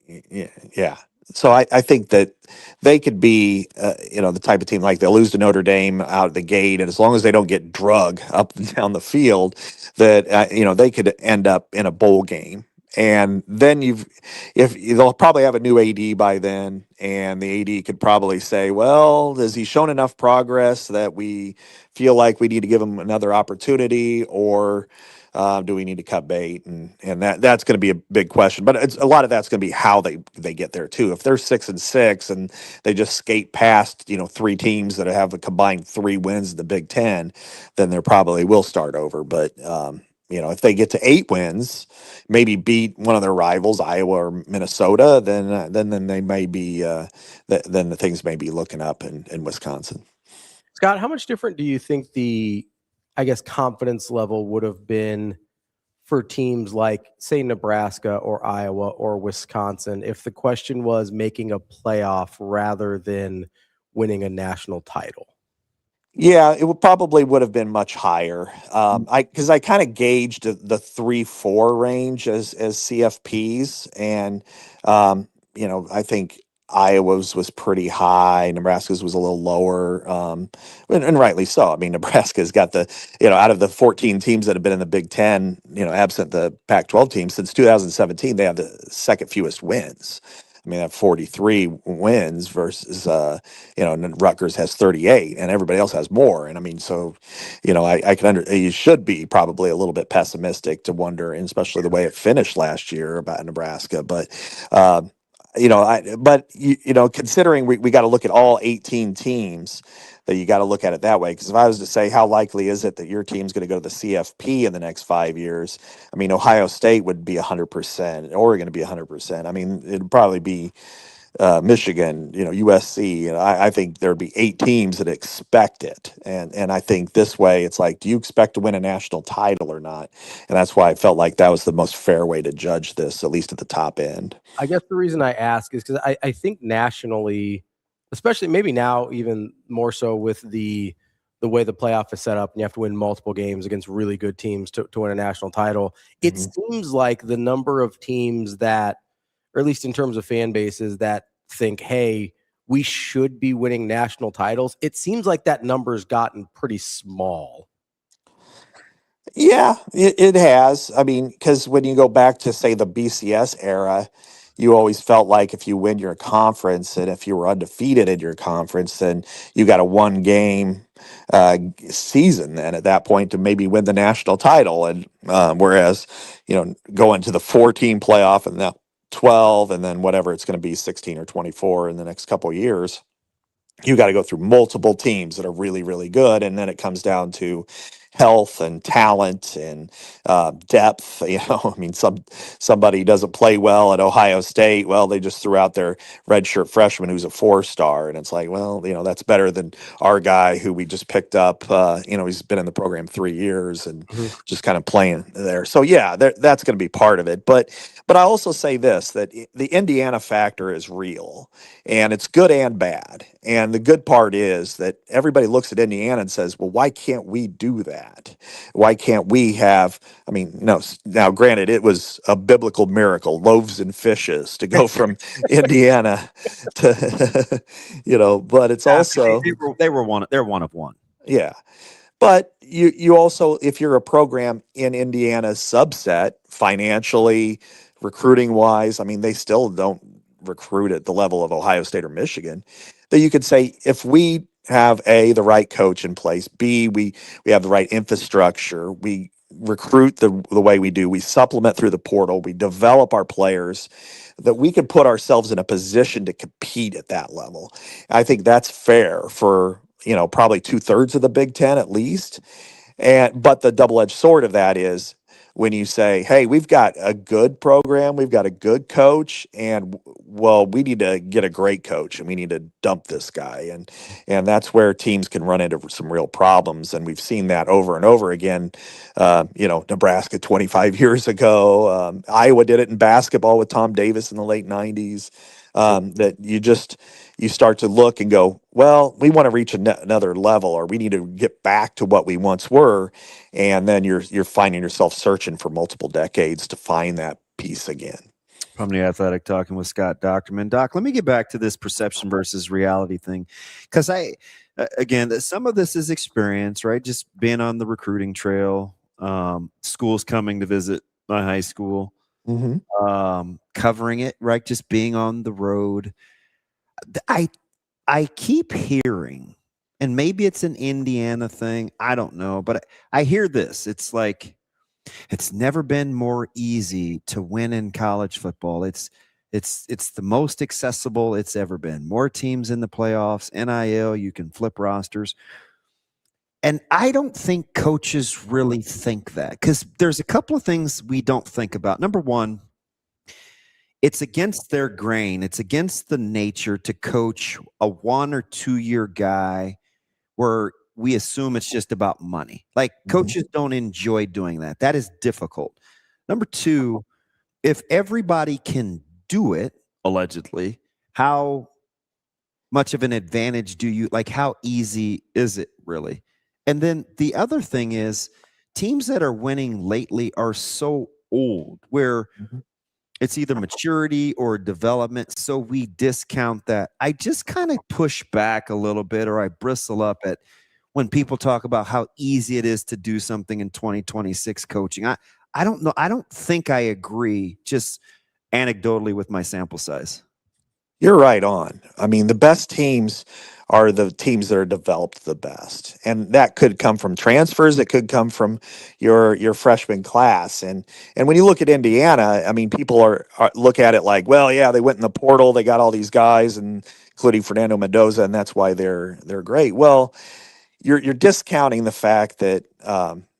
Speaker 15: Yeah. So I think that they could be, the type of team, like they'll lose to Notre Dame out of the gate, and as long as they don't get drug up and down the field, that they could end up in a bowl game. And then if they'll probably have a new AD by then, and the AD could probably say, well, has he shown enough progress that we feel like we need to give him another opportunity, or do we need to cut bait? And that's going to be a big question. But a lot of that's going to be how they get there too. If they're 6-6 and they just skate past 3 teams that have a combined 3 wins in the Big Ten, then they probably will start over. But if they get to 8 wins, maybe beat one of their rivals, Iowa or Minnesota, then they may be then the things may be looking up in Wisconsin.
Speaker 5: Scott, how much different do you think the, I guess, confidence level would have been for teams like, say, Nebraska or Iowa or Wisconsin if the question was making a playoff rather than winning a national title?
Speaker 15: Yeah, it would have been much higher. Because I kind of gauged the 3-4 range as CFPs, and I think Iowa's was pretty high. Nebraska's was a little lower, and rightly so. I mean, Nebraska's got out of the 14 teams that have been in the Big Ten, absent the Pac-12 teams since 2017, they have the second fewest wins. I mean, they have 43 wins versus, and Rutgers has 38, and everybody else has more. And I mean, so, I can you should be probably a little bit pessimistic to wonder, and especially the way it finished last year about Nebraska. But, considering we got to look at all 18 teams, that you got to look at it that way. Because if I was to say, how likely is it that your team's going to go to the CFP in the next 5 years? I mean, Ohio State would be 100%, Oregon would be 100%. I mean, it'd probably be Michigan, USC. And I think there'd be 8 teams that expect it. And I think this way, it's like, do you expect to win a national title or not? And that's why I felt like that was the most fair way to judge this, at least at the top end.
Speaker 5: I guess the reason I ask is because I think nationally, especially maybe now even more so with the way the playoff is set up and you have to win multiple games against really good teams to win a national title, it seems like the number of teams that, or at least in terms of fan bases, that think, hey, we should be winning national titles, it seems like that number's gotten pretty small.
Speaker 15: Yeah, it has. I mean, because when you go back to, say, the BCS era, you always felt like if you win your conference and if you were undefeated in your conference, then you got a 1-game season then at that point to maybe win the national title. And whereas, going to the 14 playoff and now 12 and then whatever it's going to be, 16 or 24 in the next couple of years, you got to go through multiple teams that are really, really good. And then it comes down to health and talent and depth. I mean, somebody doesn't play well at Ohio State. Well, they just threw out their redshirt freshman who's a 4-star, and it's like, well, that's better than our guy who we just picked up. He's been in the program 3 years and just kind of playing there. So yeah, that's going to be part of it. But I also say this, that the Indiana factor is real, and it's good and bad. And the good part is that everybody looks at Indiana and says, well, why can't we do that? Why can't we have, no, now granted, it was a biblical miracle, loaves and fishes, to go from Indiana to, but it's also,
Speaker 6: they're one of one.
Speaker 15: Yeah. But you also, if you're a program in Indiana's subset, financially, recruiting wise, they still don't recruit at the level of Ohio State or Michigan, that you could say, if we have the right coach in place, B, we have the right infrastructure, we recruit the way we do, we supplement through the portal, we develop our players, that we could put ourselves in a position to compete at that level. I think that's fair for, probably 2/3 of the Big Ten at least. But the double-edged sword of that is when you say, hey, we've got a good program, we've got a good coach, and well, we need to get a great coach and we need to dump this guy. And that's where teams can run into some real problems. And we've seen that over and over again. Nebraska 25 years ago, Iowa did it in basketball with Tom Davis in the late 90s. That you start to look and go, well, we want to reach another level, or we need to get back to what we once were. And then you're finding yourself searching for multiple decades to find that piece again.
Speaker 6: From the Athletic, talking with Scott Dochterman. Doc, let me get back to this perception versus reality thing, because again, some of this is experience, right? Just being on the recruiting trail, schools coming to visit my high school. covering it, right? Just being on the road. I keep hearing, and maybe it's an Indiana thing, I don't know, but I hear this. It's like it's never been more easy to win in college football. It's the most accessible it's ever been. More teams in the playoffs, NIL, you can flip rosters. And I don't think coaches really think that, because there's a couple of things we don't think about. Number one, it's against their grain. It's against the nature to coach a 1 or 2 year guy where we assume it's just about money. Like coaches don't enjoy doing that. That is difficult. Number two, if everybody can do it, allegedly, how much of an advantage do you, like how easy is it really? And then the other thing is teams that are winning lately are so old where it's either maturity or development. So we discount that. I just kind of push back a little bit, or I bristle up at when people talk about how easy it is to do something in 2026 coaching. I don't know. I don't think I agree, just anecdotally with my sample size.
Speaker 15: You're right on. I mean, the best teams are the teams that are developed the best, and that could come from transfers. It could come from your freshman class. And when you look at Indiana, I mean, people are look at it like, well, yeah, they went in the portal, they got all these guys, and including Fernando Mendoza, and that's why they're great. Well, you're discounting the fact that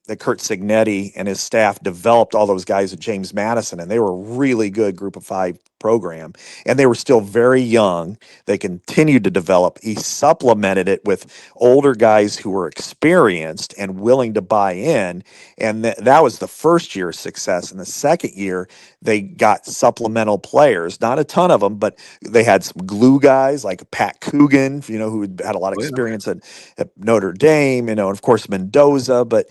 Speaker 15: that Kurt Signetti and his staff developed all those guys at James Madison, and they were a really good Group of 5 program, and they were still very young. They continued to develop. He supplemented it with older guys who were experienced and willing to buy in, and that was the first year's success. In the second year, they got supplemental players, not a ton of them, but they had some glue guys like Pat Coogan, who had a lot of experience at Notre Dame, and of course Mendoza, but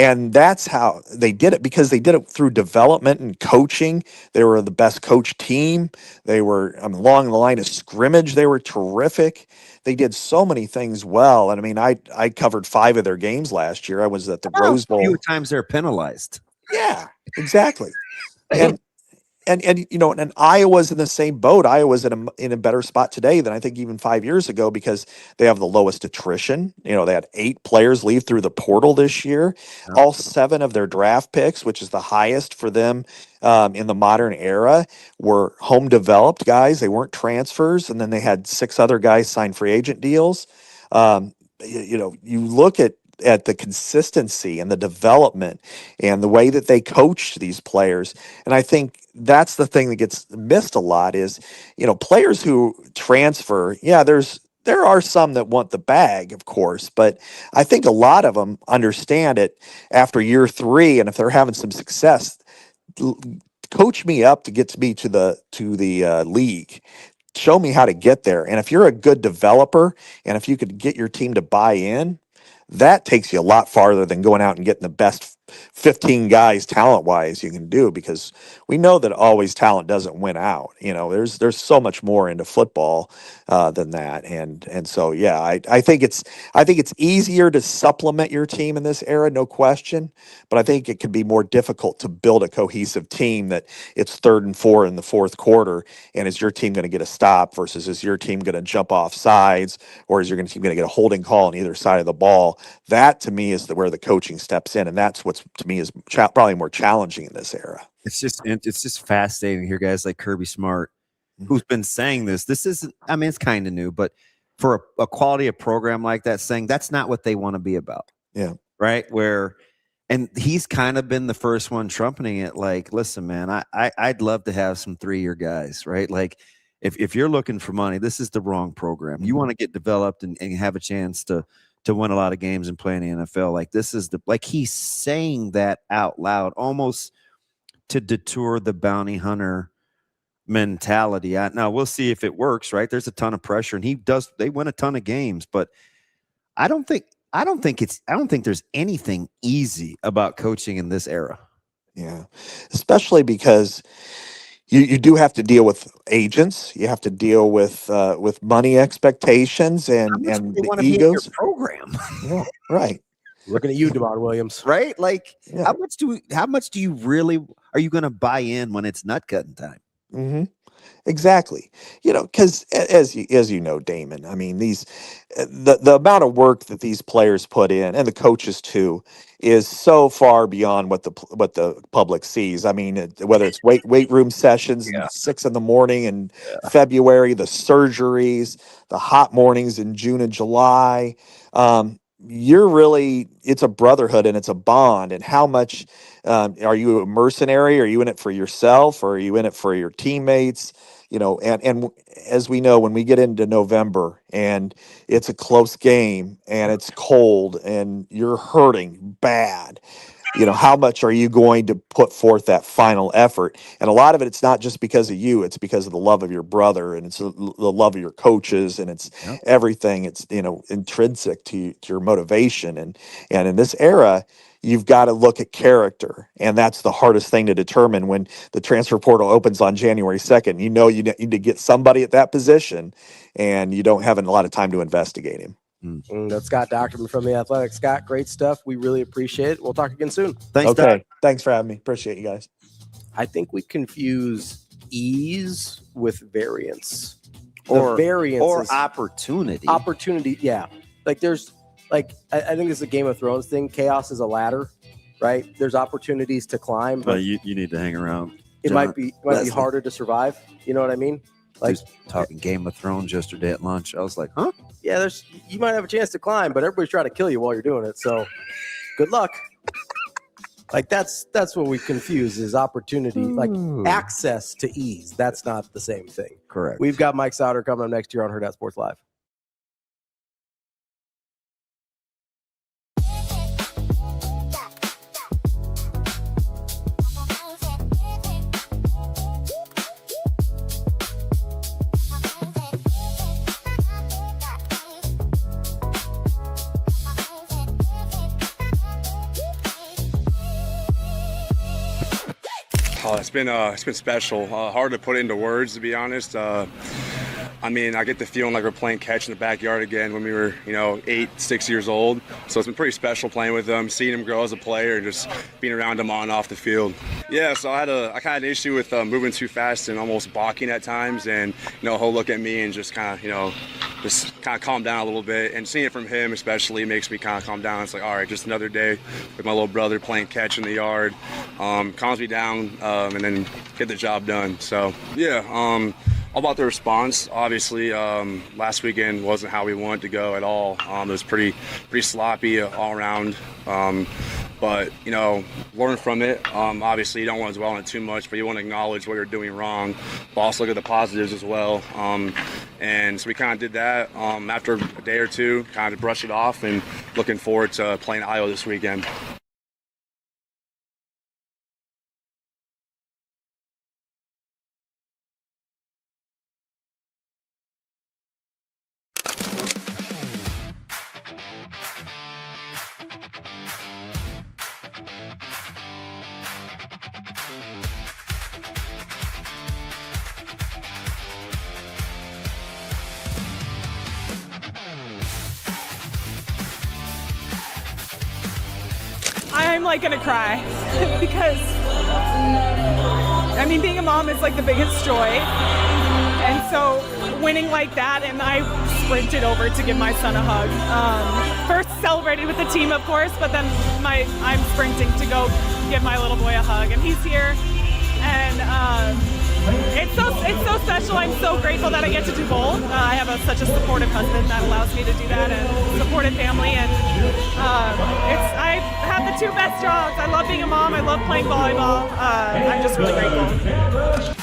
Speaker 15: and that's how they did it, because they did it through development and coaching. They were the best coach team. They were along the line of scrimmage. They were terrific. They did so many things well. And I mean, I covered 5 of their games last year. I was at the Rose Bowl.
Speaker 6: A few times they're penalized.
Speaker 15: Yeah, exactly. And Iowa's in the same boat. Iowa's in a better spot today than I think even 5 years ago, because they have the lowest attrition. They had 8 players leave through the portal this year. All 7 of their draft picks, which is the highest for them in the modern era, were home developed guys. They weren't transfers. And then they had 6 other guys sign free agent deals. You look at the consistency and the development and the way that they coach these players. And I think that's the thing that gets missed a lot is, players who transfer. Yeah, there are some that want the bag, of course, but I think a lot of them understand it after year 3. And if they're having some success, coach me up to get me to the league. Show me how to get there. And if you're a good developer, and if you could get your team to buy in, that takes you a lot farther than going out and getting the best 15 guys talent-wise you can do, because we know that always talent doesn't win out. There's so much more into football than that, and so yeah, I think it's easier to supplement your team in this era, no question. But I think it can be more difficult to build a cohesive team that it's 3rd and 4 in the 4th quarter, and is your team going to get a stop versus is your team going to jump off sides, or is your team going to get a holding call on either side of the ball? That to me is where the coaching steps in, and that's what's to me is probably more challenging in this era.
Speaker 6: It's just fascinating to hear guys like Kirby Smart, who's been saying this. This isn't, I mean, it's kind of new, but for a quality of program like that, saying that's not what they want to be about.
Speaker 15: Yeah.
Speaker 6: Right. And he's kind of been the first one trumpeting it. Like, listen, man, I'd love to have some 3-year guys, right? Like if you're looking for money, this is the wrong program. You want to get developed and have a chance to win a lot of games and play in the NFL. Like this is he's saying that out loud, almost to detour the bounty hunter mentality. Now we'll see if it works, right? There's a ton of pressure, and they win a ton of games, but I don't think there's anything easy about coaching in this era.
Speaker 15: Yeah. Especially because you do have to deal with agents. You have to deal with money expectations and the egos.
Speaker 6: Program.
Speaker 15: Yeah, right.
Speaker 5: Looking at you, Damon Williams.
Speaker 6: Right? Like,
Speaker 15: Yeah.
Speaker 6: how much do you really are you going to buy in when it's nut cutting time?
Speaker 15: Mm-hmm. Exactly. Because as you know, Damon, I mean, the amount of work that these players put in, and the coaches too, is so far beyond what the public sees. I mean, whether it's weight room sessions
Speaker 6: Yeah.
Speaker 15: 6 a.m. in February, the surgeries, the hot mornings in June and July. It's a brotherhood and it's a bond. And how much are you a mercenary? Are you in it for yourself, or are you in it for your teammates? And as we know, when we get into November and it's a close game and it's cold and you're hurting bad, how much are you going to put forth that final effort? And a lot of it's not just because of you, it's because of the love of your brother, and it's the love of your coaches, and it's everything. It's, intrinsic to your motivation. And in this era, you've got to look at character, and that's the hardest thing to determine when the transfer portal opens on January 2nd. You need to get somebody at that position, and you don't have a lot of time to investigate him.
Speaker 5: That's Scott Dochterman from The Athletic. Scott, great stuff. We really appreciate it. We'll talk again soon.
Speaker 6: Thanks,
Speaker 15: Okay.
Speaker 6: Doc.
Speaker 15: Thanks for having me. Appreciate you guys.
Speaker 5: I think we confuse ease with variance.
Speaker 6: Or
Speaker 5: variance
Speaker 6: or opportunity.
Speaker 5: Opportunity, yeah. Like there's I think it's a Game of Thrones thing. Chaos is a ladder, right? There's opportunities to climb, but
Speaker 6: you need to hang around.
Speaker 5: it might be harder to survive. You know what I mean? Like
Speaker 6: Just talking Game of Thrones yesterday at lunch. I was like, huh?
Speaker 5: yeah, you might have a chance to climb, but everybody's trying to kill you while you're doing it. So good luck. Like that's what we confuse is opportunity, like access to ease. That's not the same thing.
Speaker 6: Correct.
Speaker 5: We've got Mike Sautter coming up next year on Hurrdat Sports Live.
Speaker 12: Oh, it's been special. Hard to put into words, to be honest. I mean, I get the feeling like we're playing catch in the backyard again when we were, 6 years old. So it's been pretty special playing with them, seeing him grow as a player, and just being around him on and off the field. Yeah, so I kind of had an issue with moving too fast and almost balking at times, and he'll look at me and just kind of calm down a little bit. And seeing it from him especially makes me kind of calm down. It's like, all right, just another day with my little brother playing catch in the yard. Calms me down and then get the job done. So yeah. All about the response. Obviously, last weekend wasn't how we wanted to go at all. It was pretty sloppy all around. But learn from it. Obviously, you don't want to dwell on it too much, but you want to acknowledge what you're doing wrong, but also look at the positives as well. And so we kind of did that. After a day or two, kind of brushed it off, and looking forward to playing Iowa this weekend.
Speaker 9: I'm gonna cry because being a mom is the biggest joy, and so winning like that, and I sprinted over to give my son a hug. First celebrated with the team, of course, but then I'm sprinting to go give my little boy a hug, and he's here, and it's so special. I'm so grateful that I get to do both. I have such a supportive husband that allows me to do that, and supportive family, and I have the two best jobs. I love being a mom. I love playing volleyball. I'm just really grateful.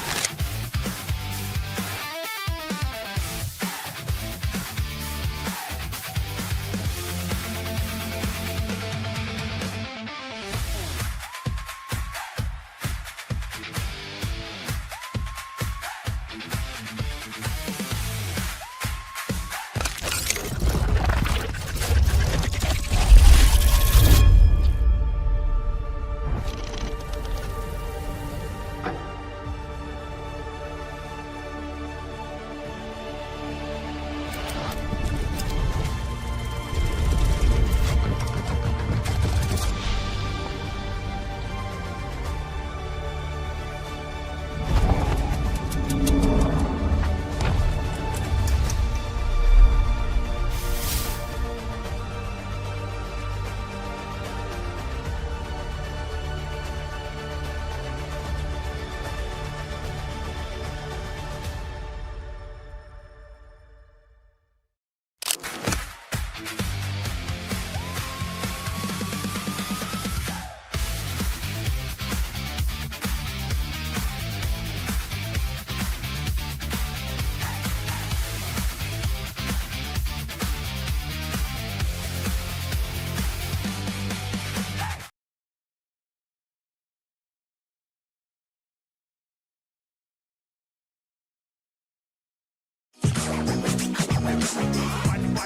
Speaker 1: You're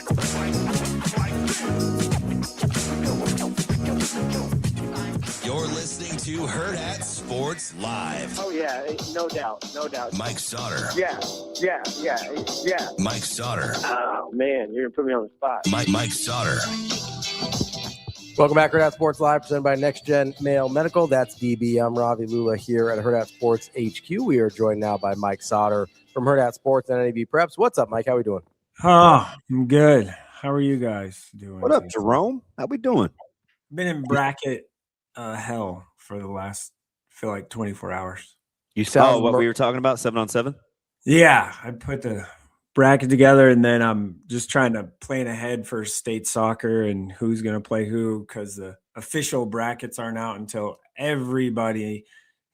Speaker 1: listening to Hurrdat Sports Live.
Speaker 16: Oh, yeah, no doubt, no doubt.
Speaker 1: Mike Sautter.
Speaker 16: Yeah.
Speaker 1: Mike Sautter.
Speaker 16: Oh, man, you're going to put me on the spot.
Speaker 1: Mike Sautter.
Speaker 5: Welcome back, Hurrdat Sports Live, presented by NextGen Male Medical. That's DB. I'm Ravi Lulla here at Hurrdat Sports HQ. We are joined now by Mike Sautter from Hurrdat Sports and NAB Preps. What's up, Mike? How we doing?
Speaker 17: Oh, I'm good. How are you guys doing?
Speaker 6: What up, Jerome? How we doing?
Speaker 17: Been in bracket hell for the last, feel like 24 hours.
Speaker 6: You saw what we were talking about, 7-on-7?
Speaker 17: Yeah, I put the bracket together, and then I'm just trying to plan ahead for state soccer and who's going to play who, because the official brackets aren't out until everybody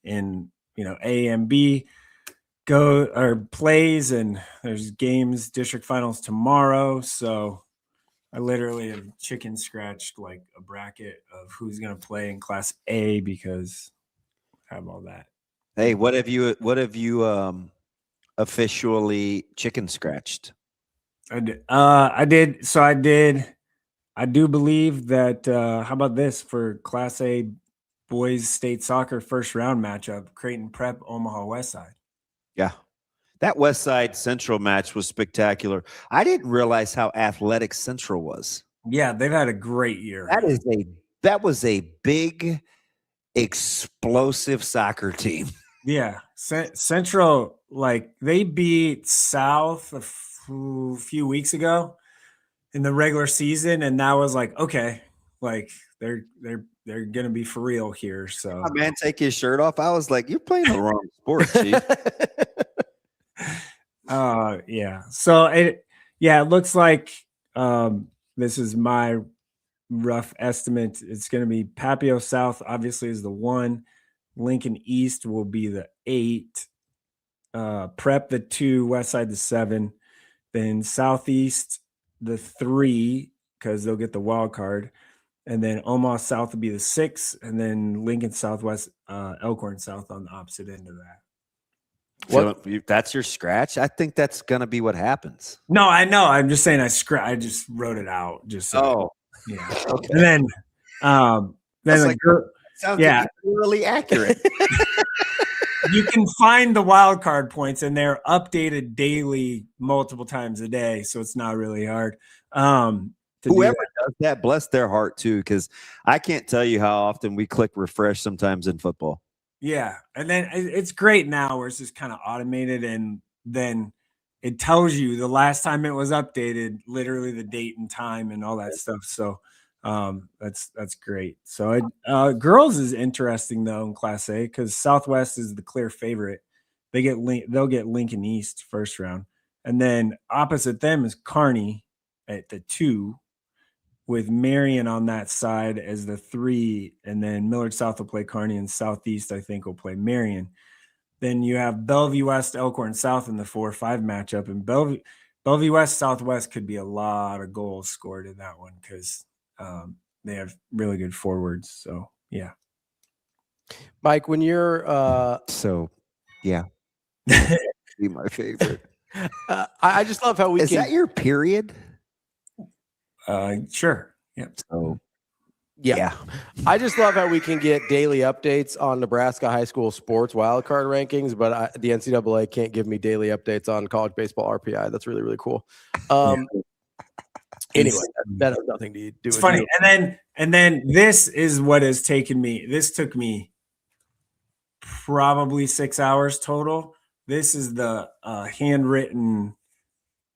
Speaker 17: in A and B plays, and there's games, district finals tomorrow. So I literally have chicken scratched like a bracket of who's going to play in Class A because I have all that.
Speaker 6: Hey, what have you officially chicken scratched?
Speaker 17: I did. So I did. I do believe that. How about this for Class A boys state soccer first round matchup? Creighton Prep, Omaha West Side.
Speaker 6: Yeah, that West Side Central match was spectacular. I didn't realize how athletic Central was.
Speaker 17: Yeah, they've had a great year.
Speaker 6: That was a big, explosive soccer team.
Speaker 17: Yeah, Central, like they beat South a few weeks ago in the regular season, and that was like, okay, like they're gonna be for real here. So,
Speaker 6: my man, take his shirt off. I was like, you're playing the wrong sport, Chief.
Speaker 17: Yeah. So it looks like this is my rough estimate. It's gonna be Papio South, obviously, is the 1. Lincoln East will be the 8, Prep the 2, West Side the 7, then Southeast the 3 because they'll get the wild card, and then Omaha South will be the 6, and then Lincoln Southwest, Elkhorn South on the opposite end of that.
Speaker 6: So that's your scratch? I think that's gonna be what happens.
Speaker 17: No, I know. I'm just saying I just wrote it out. Just so, yeah.
Speaker 6: Okay.
Speaker 17: And then
Speaker 6: sounds
Speaker 17: yeah,
Speaker 6: really accurate.
Speaker 17: You can find the wild card points, and they're updated daily, multiple times a day, so it's not really hard.
Speaker 6: Whoever does that, bless their heart too, because I can't tell you how often we click refresh sometimes in football.
Speaker 17: Yeah, and then it's great now where it's just kind of automated, and then it tells you the last time it was updated, literally the date and time and all that stuff. So that's great. So girls is interesting though in Class A because Southwest is the clear favorite. They'll get Lincoln East first round, and then opposite them is Kearney at the 2, with Marion on that side as the 3, and then Millard South will play Kearney, and Southeast I think will play Marion. Then you have Bellevue West, Elkhorn South in the 4-5 matchup, and Bellevue West Southwest could be a lot of goals scored in that one because they have really good forwards. So yeah,
Speaker 5: Mike, when you're
Speaker 6: yeah, be my favorite.
Speaker 5: I just love how we
Speaker 6: is that your period?
Speaker 17: Sure. Yeah.
Speaker 6: So
Speaker 5: yeah. I just love how we can get daily updates on Nebraska high school sports wildcard rankings, but the NCAA can't give me daily updates on college baseball RPI. That's really, really cool. Anyway, that has nothing to do with
Speaker 17: it's funny. You. And then this is what has taken me. This took me probably 6 hours total. This is the handwritten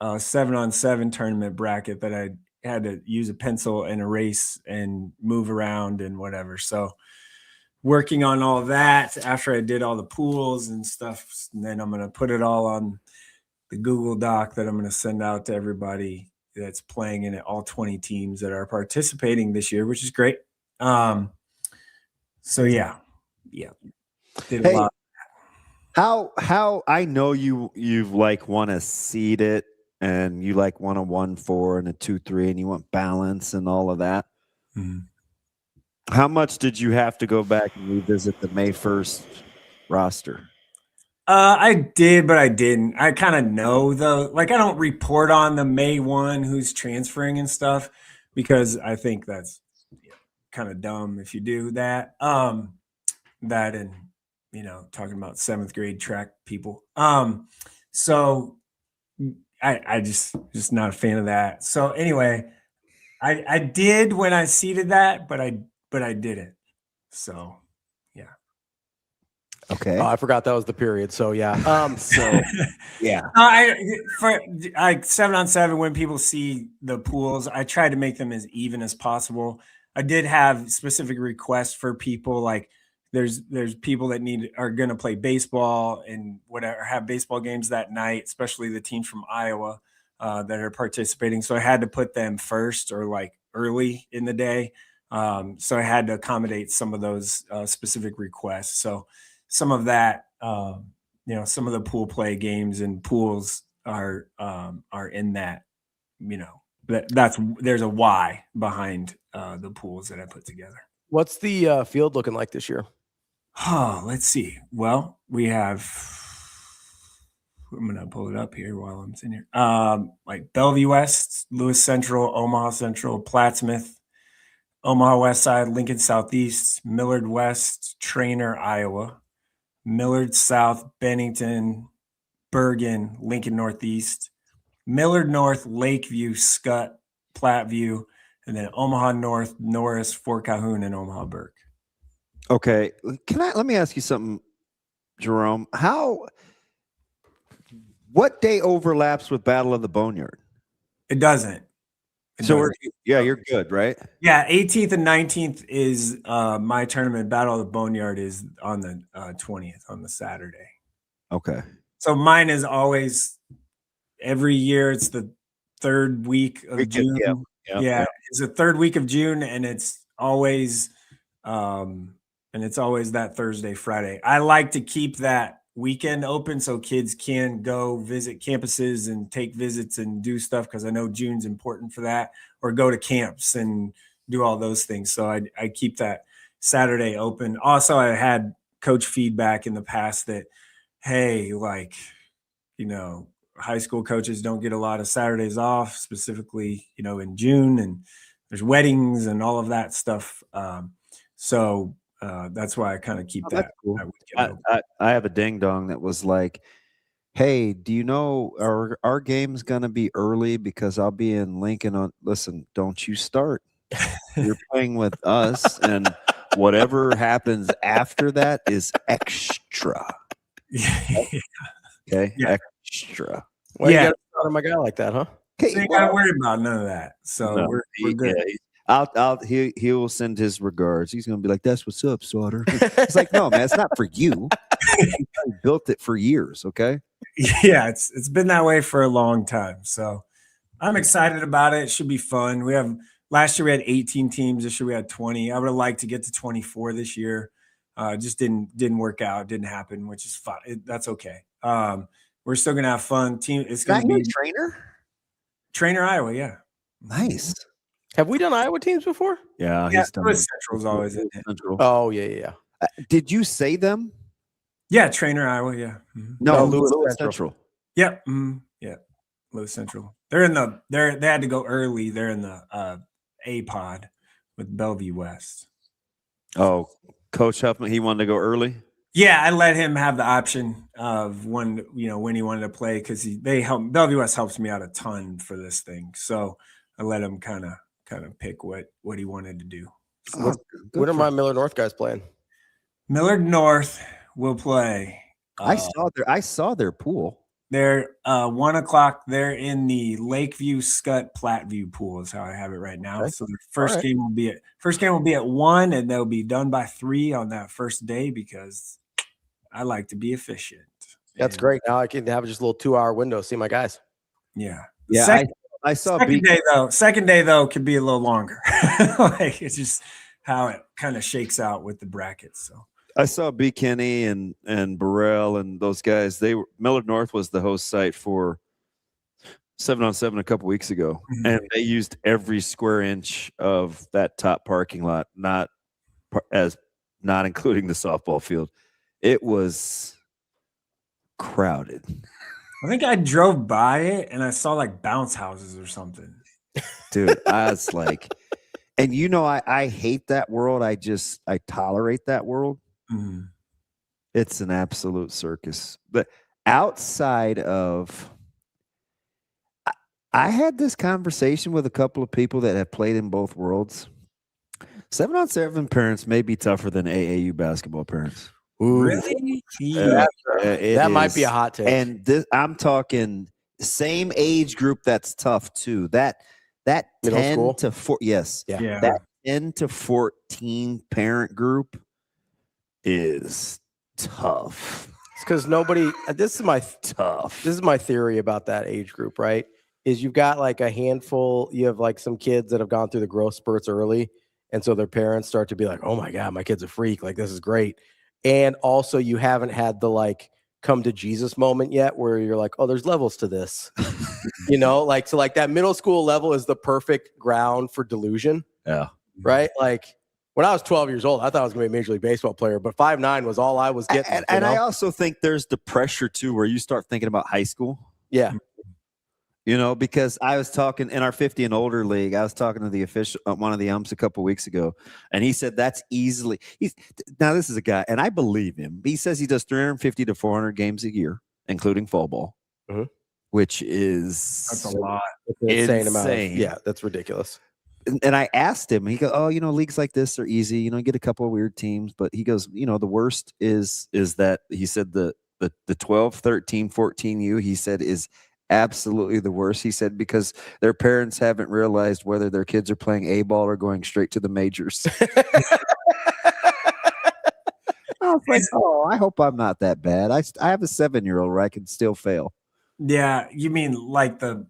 Speaker 17: 7-on-7 tournament bracket that I had to use a pencil and erase and move around and whatever. So working on all of that after I did all the pools and stuff, and then I'm going to put it all on the Google Doc that I'm going to send out to everybody that's playing in it, all 20 teams that are participating this year, which is great. So yeah. Did a lot.
Speaker 6: How I know you've like want to seed it and you like want a 1-4 and a 2-3 and you want balance and all of that.
Speaker 17: Mm-hmm.
Speaker 6: How much did you have to go back and revisit the May 1st roster?
Speaker 17: I did, but I didn't. I kind of know though. Like I don't report on the May 1 who's transferring and stuff because I think that's kind of dumb if you do that. That and talking about 7th grade track people. So I just not a fan of that. So anyway, I did when I seeded that, but I didn't. So yeah.
Speaker 6: Okay.
Speaker 5: Oh, I forgot that was the period. So yeah.
Speaker 6: So yeah.
Speaker 17: For like 7-on-7, when people see the pools, I try to make them as even as possible. I did have specific requests for people like there's people that are going to play baseball and whatever, have baseball games that night, especially the teams from Iowa that are participating. So I had to put them first or like early in the day. So I had to accommodate some of those specific requests. So some of that, some of the pool play games and pools are in that, there's a why behind the pools that I put together.
Speaker 5: What's the field looking like this year?
Speaker 17: Oh, let's see. Well, we have, I'm going to pull it up here while I'm sitting here. Like Bellevue West, Lewis Central, Omaha Central, Plattsmouth, Omaha West Side, Lincoln Southeast, Millard West, Trainer, Iowa, Millard South, Bennington, Bergen, Lincoln Northeast, Millard North, Lakeview, Scott, Platteview, and then Omaha North, Norris, Fort Calhoun, and Omaha Burke.
Speaker 6: Okay. Let me ask you something, Jerome. What day overlaps with Battle of the Boneyard?
Speaker 17: It doesn't.
Speaker 6: You're good, right?
Speaker 17: Yeah, 18th and 19th is my tournament. Battle of the Boneyard is on the 20th, on the Saturday.
Speaker 6: Okay.
Speaker 17: So mine is always every year. It's the third week of June. Yeah, it's the third week of June, and it's always that Thursday, Friday. I like to keep that weekend open so kids can go visit campuses and take visits and do stuff because I know June's important for that, or go to camps and do all those things. So I keep that Saturday open. Also, I had coach feedback in the past that, hey, like, high school coaches don't get a lot of Saturdays off, specifically, in June, and there's weddings and all of that stuff. So that's why I kind of keep that.
Speaker 6: Cool.
Speaker 17: That weekend
Speaker 6: I have a ding dong that was like, hey, do you know our game's gonna be early because I'll be in Lincoln listen, don't you start. You're playing with us, and whatever happens after that is extra. Okay.
Speaker 17: Yeah.
Speaker 6: Extra.
Speaker 5: Well, you got to start on a guy like that, huh?
Speaker 17: So you got to worry about none of that. So
Speaker 6: No,
Speaker 17: we're good.
Speaker 6: He will send his regards. He's gonna be like, "That's what's up, Sautter." It's like, no, man, it's not for you. You built it for years, okay?
Speaker 17: Yeah, it's been that way for a long time. So I'm excited about it. It should be fun. Last year we had 18 teams. This year we had 20. I would have liked to get to 24 this year. Just didn't work out. Didn't happen, which is fine. That's okay. We're still gonna have fun. It's gonna be Trainer, Iowa. Yeah,
Speaker 6: nice.
Speaker 5: Have we done Iowa teams before?
Speaker 6: Yeah,
Speaker 17: he's done. Central's always in it.
Speaker 6: Central.
Speaker 5: Oh yeah.
Speaker 6: Did you say them?
Speaker 17: Yeah, Trainer, Iowa. Yeah. Mm-hmm.
Speaker 6: No, Lewis Central.
Speaker 17: Yep. Yeah. Mm-hmm. Yeah, Lewis Central. They had to go early. They're in the A pod with Bellevue West.
Speaker 6: Oh, Coach Huffman, he wanted to go early.
Speaker 17: Yeah, I let him have the option of when he wanted to play because Bellevue West helps me out a ton for this thing. So I let him kind of pick what he wanted to do. So
Speaker 5: when are my Millard North guys playing?
Speaker 17: Millard North will play.
Speaker 6: I saw their pool.
Speaker 17: They're 1 o'clock. They're in the Lakeview Scott Platteview pool is how I have it right now. Okay. So the first game will be at 1, and they'll be done by 3 on that first day because I like to be efficient.
Speaker 5: That's great. Now I can have just a little 2-hour window, see my guys.
Speaker 17: Yeah.
Speaker 6: Yeah. I saw
Speaker 17: second day though could be a little longer. Like it's just how it kind of shakes out with the brackets. So
Speaker 6: I saw B. Kenny and Burrell and those guys. Millard North was the host site for 7-on-7 a couple weeks ago, and they used every square inch of that top parking lot, not including the softball field. It was crowded.
Speaker 17: I think I drove by it and I saw like bounce houses or something.
Speaker 6: Dude, I was like, and you know, I hate that world. I tolerate that world.
Speaker 17: Mhm.
Speaker 6: It's an absolute circus. But outside of, I had this conversation with a couple of people that have played in both worlds. 7-on-7 parents may be tougher than AAU basketball parents.
Speaker 5: Ooh.
Speaker 17: Really?
Speaker 5: That might be a hot take.
Speaker 6: And I'm talking same age group that's tough too. That
Speaker 5: Middle
Speaker 6: 10
Speaker 5: school?
Speaker 6: to 4, yes.
Speaker 17: Yeah.
Speaker 6: That 10 to 14 parent group is tough.
Speaker 5: It's because nobody. This is my
Speaker 6: Tough.
Speaker 5: This is my theory about that age group. Right? Is you've got like a handful. You have like some kids that have gone through the growth spurts early, and so their parents start to be like, "Oh my god, my kid's a freak! Like this is great." And also, you haven't had the like come to Jesus moment yet, where you're like, "Oh, there's levels to this." You know, like so, like that middle school level is the perfect ground for delusion.
Speaker 6: Yeah.
Speaker 5: Right? Like when I was 12 years old, I thought I was going to be a Major League Baseball player, but 5'9" was all I was getting.
Speaker 6: And I also think there's the pressure too, where you start thinking about high school.
Speaker 5: Yeah.
Speaker 6: You know, because I was talking in our 50 and older league, I was talking to the official, one of the umps a couple weeks ago, and he said that's easily. Now this is a guy, and I believe him. He says he does 350 to 400 games a year, including fall ball, which is
Speaker 17: That's a lot.
Speaker 5: Insane amount.
Speaker 6: Insane.
Speaker 5: Yeah, that's ridiculous.
Speaker 6: And I asked him, he goes, "Oh, you know, leagues like this are easy. You know, you get a couple of weird teams, but he goes, you know, the worst is that he said the 12, 13, 14U, he said is absolutely the worst. He said because their parents haven't realized whether their kids are playing A ball or going straight to the majors." I was like, "Oh, I hope I'm not that bad. I have a 7-year-old where I can still fail."
Speaker 17: Yeah, you mean like the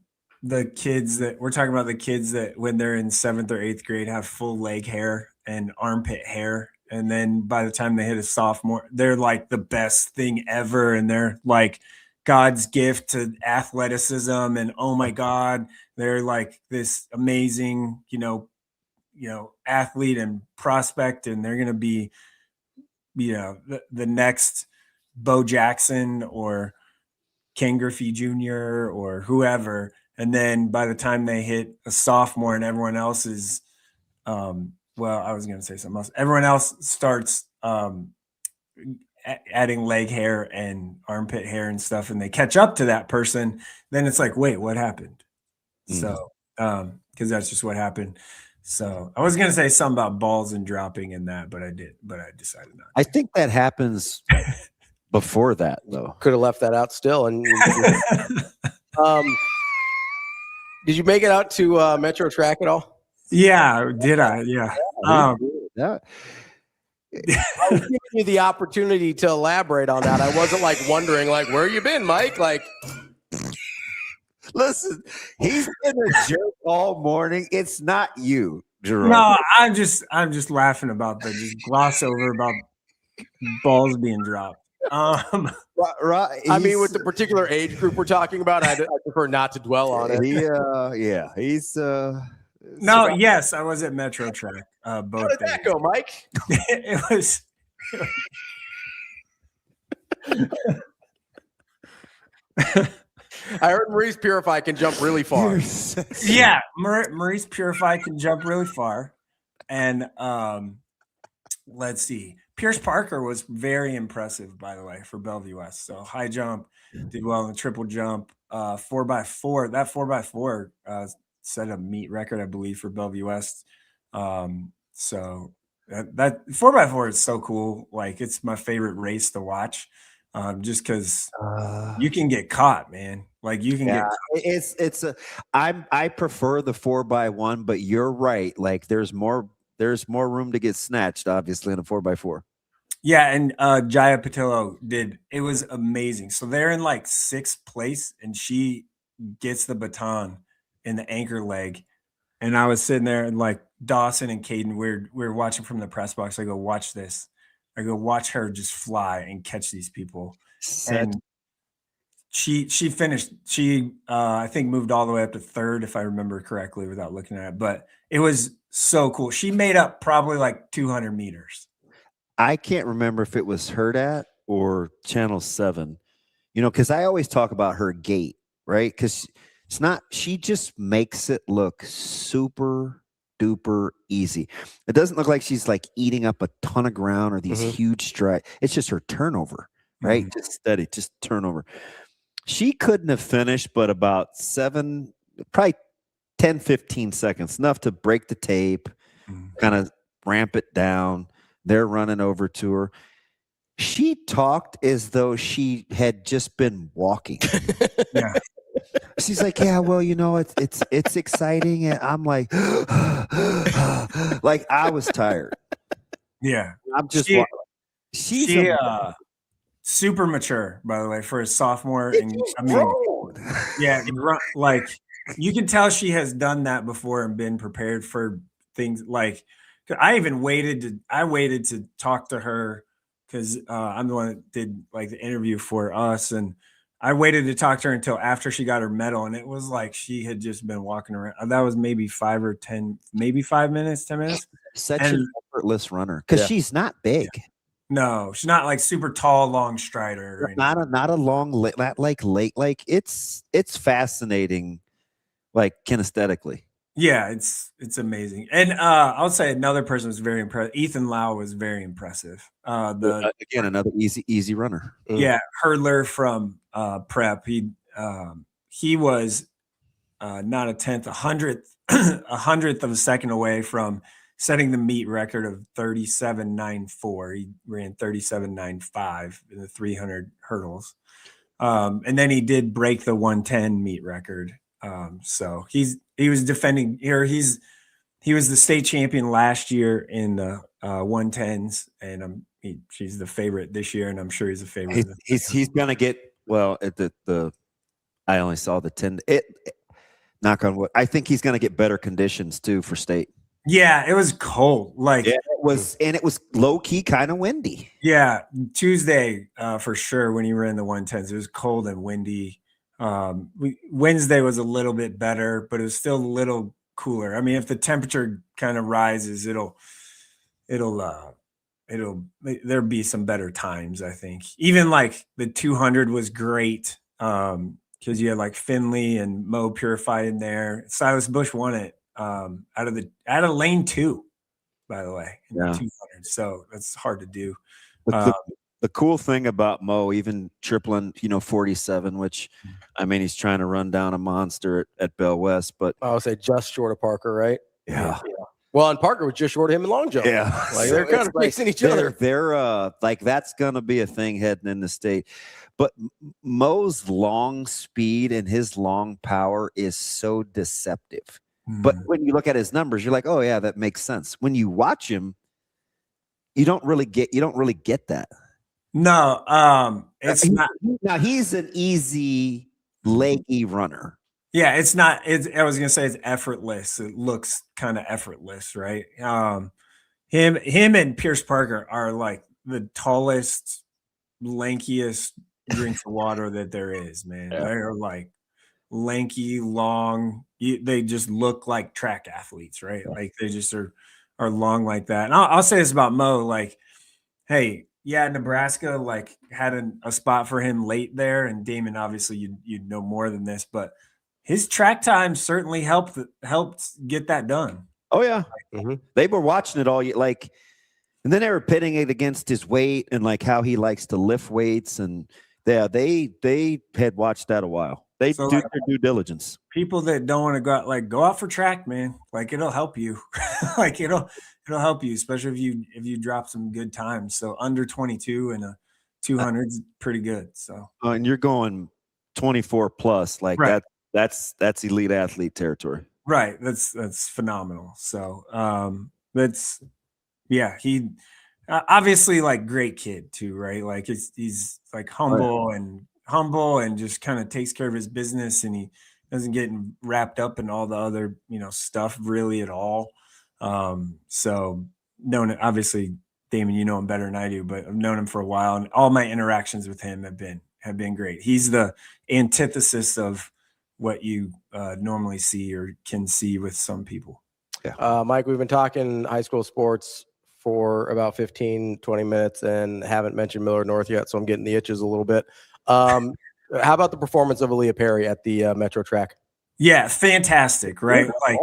Speaker 17: kids that we're talking about, the kids that when they're in 7th or 8th grade have full leg hair and armpit hair, and then by the time they hit a sophomore, they're like the best thing ever, and they're like God's gift to athleticism, and oh my God, they're like this amazing, you know, athlete and prospect, and they're gonna be, you know, the next Bo Jackson or Ken Griffey Jr. or whoever. And then by the time they hit a sophomore and everyone else is, well, I was going to say something else. Everyone else starts adding leg hair and armpit hair and stuff, and they catch up to that person. Then it's like, wait, what happened? So, because that's just what happened. So I was going to say something about balls and dropping and that, but I decided not.
Speaker 6: I think that happens before that, though.
Speaker 5: Could have left that out still. And did you make it out to Metro Track at all?
Speaker 17: Yeah, did I? Yeah.
Speaker 6: Yeah.
Speaker 5: I was giving you the opportunity to elaborate on that. I wasn't like wondering, like, where you been, Mike? Like,
Speaker 6: listen, he's been a jerk all morning. It's not you, Jerome.
Speaker 17: No, I'm just laughing about the just gloss over about balls being dropped.
Speaker 5: I mean, with the particular age group we're talking about, I prefer not to dwell on it.
Speaker 6: Yeah, he's
Speaker 17: no, yes, I was at Metro Track. Both
Speaker 5: How did that go, Mike?
Speaker 17: It was.
Speaker 5: I heard Maurice Purify can jump really far.
Speaker 17: Yeah, Maurice Purify can jump really far, and let's see. Pierce Parker was very impressive, by the way, for Bellevue West. So high jump, did well in the triple jump, 4x4. That 4x4 set a meet record, I believe, for Bellevue West. So that 4x4 is so cool. Like, it's my favorite race to watch, just because you can get caught, man. Like, you can get caught.
Speaker 6: I prefer the 4x1, but you're right. Like, there's more room to get snatched, obviously, in a 4x4.
Speaker 17: Yeah, and Jaya Patillo it was amazing. So they're in like 6th place, and she gets the baton in the anchor leg. And I was sitting there, and like Dawson and Caden, we're watching from the press box. I go, watch this. I go, watch her just fly and catch these people. And she finished. She I think moved all the way up to 3rd, if I remember correctly, without looking at it. But it was so cool. She made up probably like 200 meters.
Speaker 6: I can't remember if it was Hurrdat or Channel 7. You know, because I always talk about her gait, right? Because it's not, she just makes it look super duper easy. It doesn't look like she's like eating up a ton of ground or these huge strides. It's just her turnover, right? Just steady, just turnover. She couldn't have finished, but about probably 10, 15 seconds, enough to break the tape, kind of ramp it down. They're running over to her. She talked as though she had just been walking.
Speaker 17: Yeah.
Speaker 6: She's like, yeah, well, you know, it's exciting. And I'm like, like I was tired.
Speaker 17: Yeah.
Speaker 6: I'm just, she's
Speaker 17: super mature, by the way, for a sophomore. And I mean, yeah, like you can tell she has done that before and been prepared for things. Like I waited to talk to her because I'm the one that did like the interview for us, and I waited to talk to her until after she got her medal, and it was like she had just been walking around. That was maybe 5 or 10, maybe 5 minutes, 10 minutes.
Speaker 6: Such an effortless runner because she's not big.
Speaker 17: Yeah. No, she's not like super tall, long strider.
Speaker 6: Not a long, not like late. Like it's fascinating, like kinesthetically.
Speaker 17: Yeah, it's amazing. And I'll say another person was very impressive. Ethan Lau was very impressive.
Speaker 6: Again, another easy runner.
Speaker 17: Yeah, hurdler from prep. He was not a tenth, 100th of a second away from setting the meet record of 37.94. He ran 37.95 in the 300 hurdles. And then he did break the 110 meet record. So he was defending here. He was the state champion last year in the 110s, and she's the favorite this year, and I'm sure he's a favorite.
Speaker 6: He's gonna get at the I only saw the 10. Knock on wood. I think he's gonna get better conditions too for state.
Speaker 17: Yeah, it was cold. Like
Speaker 6: it was low key, kind of windy.
Speaker 17: Yeah, Tuesday for sure when he ran the 110s, it was cold and windy. Wednesday was a little bit better, but it was still a little cooler. I mean, if the temperature kind of rises, there'll be some better times, I think. Even like the 200 was great because you had like Finley and Mo Purify in there. Silas Bush won it out of lane 2, by the way, in the 200. So that's hard to do.
Speaker 6: The cool thing about Mo, even tripling, 47, which I mean, he's trying to run down a monster at Bell West, but
Speaker 5: I would say just short of Parker, right?
Speaker 6: Yeah.
Speaker 5: Well, and Parker was just short of him in long jump.
Speaker 6: Yeah.
Speaker 5: Like they're kind of facing each other.
Speaker 6: They're like, that's going to be a thing heading in the state. But Mo's long speed and his long power is so deceptive. But when you look at his numbers, you're like, oh yeah, that makes sense. When you watch him, you don't really get that.
Speaker 17: No, it's not.
Speaker 6: Now he's an easy, leggy runner.
Speaker 17: Yeah, it's not. I was gonna say it's effortless. It looks kind of effortless, right? Him and Pierce Parker are like the tallest, lankiest drinks of water that there is, man. Yeah. They're like lanky, long. They just look like track athletes, right? Yeah. Like they just are long like that. And I'll say this about Mo, like, hey. Yeah, Nebraska like had a spot for him late there, and Damon, obviously, you'd know more than this, but his track time certainly helped get that done.
Speaker 6: Oh yeah, they were watching it all like, and then they were pitting it against his weight and like how he likes to lift weights, and they had watched that a while. They do their due diligence.
Speaker 17: People that don't want to go out for track, man. Like it'll help you. Like it'll help you, especially if you drop some good times. So under 22 and a 200 is pretty good. So
Speaker 6: and you're going 24 plus, like right. That's elite athlete territory.
Speaker 17: Right. That's phenomenal. So he obviously like great kid too, right? Like he's like humble and just kind of takes care of his business, and he doesn't get wrapped up in all the other, stuff really at all. So known, obviously, Damon, you know him better than I do, but I've known him for a while, and all my interactions with him have been great. He's the antithesis of what you normally see or can see with some people.
Speaker 5: Yeah. Mike, we've been talking high school sports for about 15, 20 minutes and haven't mentioned Millard North yet, so I'm getting the itches a little bit. How about the performance of Aaliyah Perry at the Metro track?
Speaker 17: Yeah, fantastic, right? Like,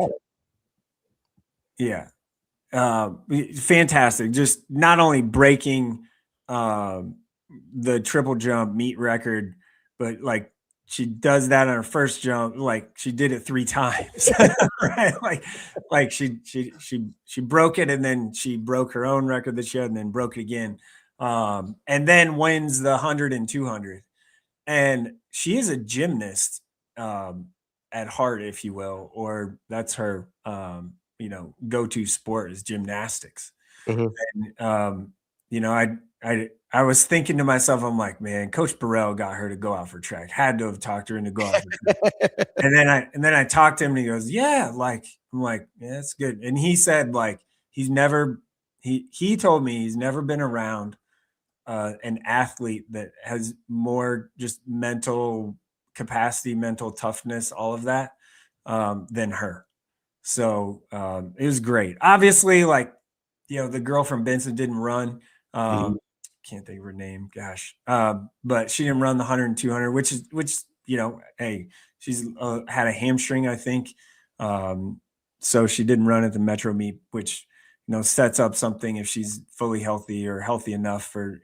Speaker 17: yeah, fantastic. Just not only breaking the triple jump meet record, but like she does that on her first jump, like she did it 3 times, right? Like she broke it, and then she broke her own record that she had, and then broke it again, and then wins the 100 and 200. And she is a gymnast at heart, if you will, or that's her go-to sport is gymnastics. And I was thinking to myself, I'm like, man, Coach Burrell got her to go out for track. Had to have talked her into go out for track. and then I talked to him, and he goes, yeah, like I'm like, yeah, that's good. And he said, like, he told me he's never been around an athlete that has more just mental capacity, mental toughness, all of that than her. So it was great. Obviously, like, the girl from Benson didn't run. Can't think of her name. Gosh. But she didn't run the 100 and 200, which, hey, she's had a hamstring, I think. So she didn't run at the Metro meet, which, sets up something if she's fully healthy or healthy enough for,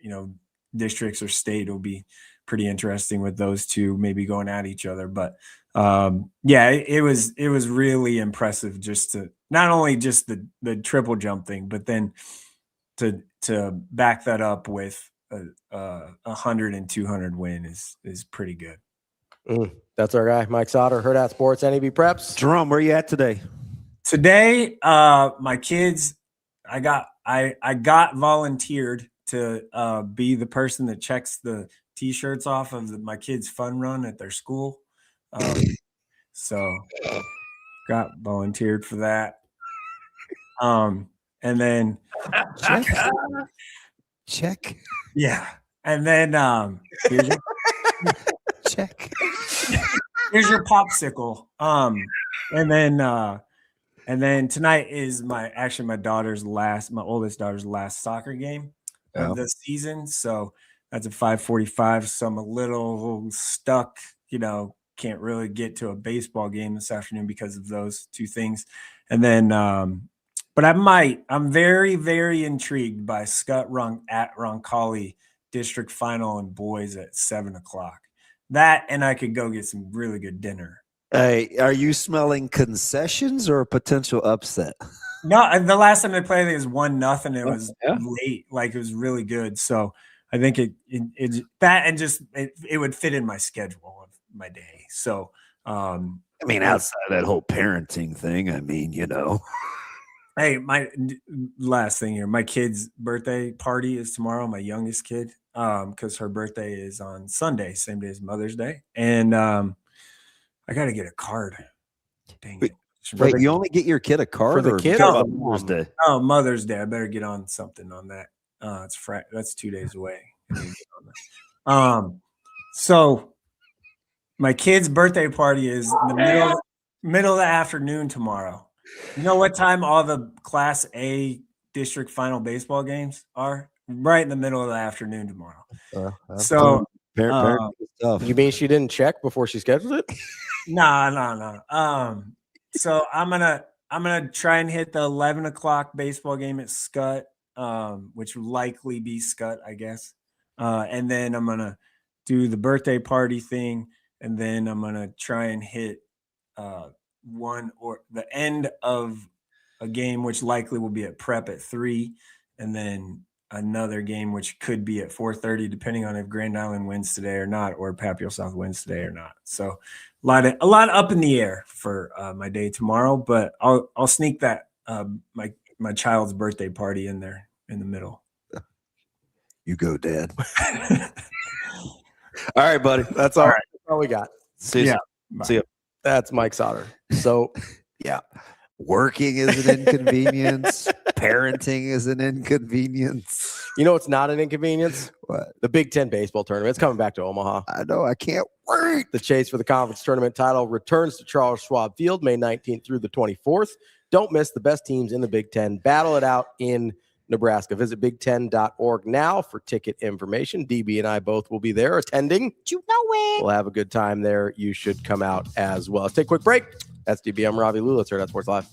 Speaker 17: districts or state. It'll be pretty interesting with those two maybe going at each other. But it was really impressive just to not only just the triple jump thing, but then to back that up with a 100 and 200 win is pretty good.
Speaker 5: That's our guy, Mike Sautter, Hurrdat Sports, NEB Preps.
Speaker 6: Jerome, where you at today?
Speaker 17: Today, my kids, I got volunteered to be the person that checks the T-shirts off of my kids' fun run at their school. So got volunteered for that. And then
Speaker 6: check.
Speaker 17: Yeah. And then
Speaker 6: check.
Speaker 17: Here's your popsicle. And then tonight is my oldest daughter's last soccer game of the season. So that's at 5:45. So I'm a little stuck, can't really get to a baseball game this afternoon because of those two things. And then, but I'm very, very intrigued by Scott at Roncalli district final and boys at 7:00. That, and I could go get some really good dinner.
Speaker 6: Hey, are you smelling concessions or a potential upset?
Speaker 17: No, the last time they played, it was 1-0. It was late, like it was really good. So I think it would fit in my schedule of my day. So
Speaker 6: outside that whole parenting thing,
Speaker 17: Hey, my last thing here, my kid's birthday party is tomorrow. My youngest kid, because her birthday is on Sunday, same day as Mother's Day, and I got to get a card. Dang it.
Speaker 6: Wait, you only get your kid a card
Speaker 5: for the kid?
Speaker 6: Or Mother's Day?
Speaker 17: Oh, Mother's Day. I better get on something on that. That's 2 days away. So my kid's birthday party is in the middle of the afternoon tomorrow. You know what time all the Class A district final baseball games are? Right in the middle of the afternoon tomorrow. So
Speaker 5: you mean she didn't check before she scheduled it?
Speaker 17: No. So I'm gonna try and hit the 11:00 baseball game at Scott, which will likely be Scott, I guess. And then I'm gonna do the birthday party thing, and then I'm gonna try and hit one or the end of a game, which likely will be at prep at 3, and then another game which could be at 4:30, depending on if Grand Island wins today or not, or Papio South wins today or not. So a lot up in the air for my day tomorrow, but I'll sneak that my child's birthday party in there in the middle.
Speaker 6: You go, Dad.
Speaker 5: All right, buddy. That's all right. That's all we got.
Speaker 6: See ya. See ya.
Speaker 5: That's Mike Sautter. So, yeah.
Speaker 6: Working is an inconvenience. Parenting is an inconvenience.
Speaker 5: You know what's not an inconvenience?
Speaker 6: What?
Speaker 5: The Big Ten baseball tournament. It's coming back to Omaha.
Speaker 6: I know. I can't wait.
Speaker 5: The chase for the conference tournament title returns to Charles Schwab Field May 19th through the 24th. Don't miss the best teams in the Big Ten. Battle it out in Nebraska. Visit big10.org now for ticket information. DB and I both will be there attending.
Speaker 8: You know it.
Speaker 5: We'll have a good time there. You should come out as well. Let's take a quick break. That's DB. I'm Ravi Lulla. Let's Hurrdat Sports Live.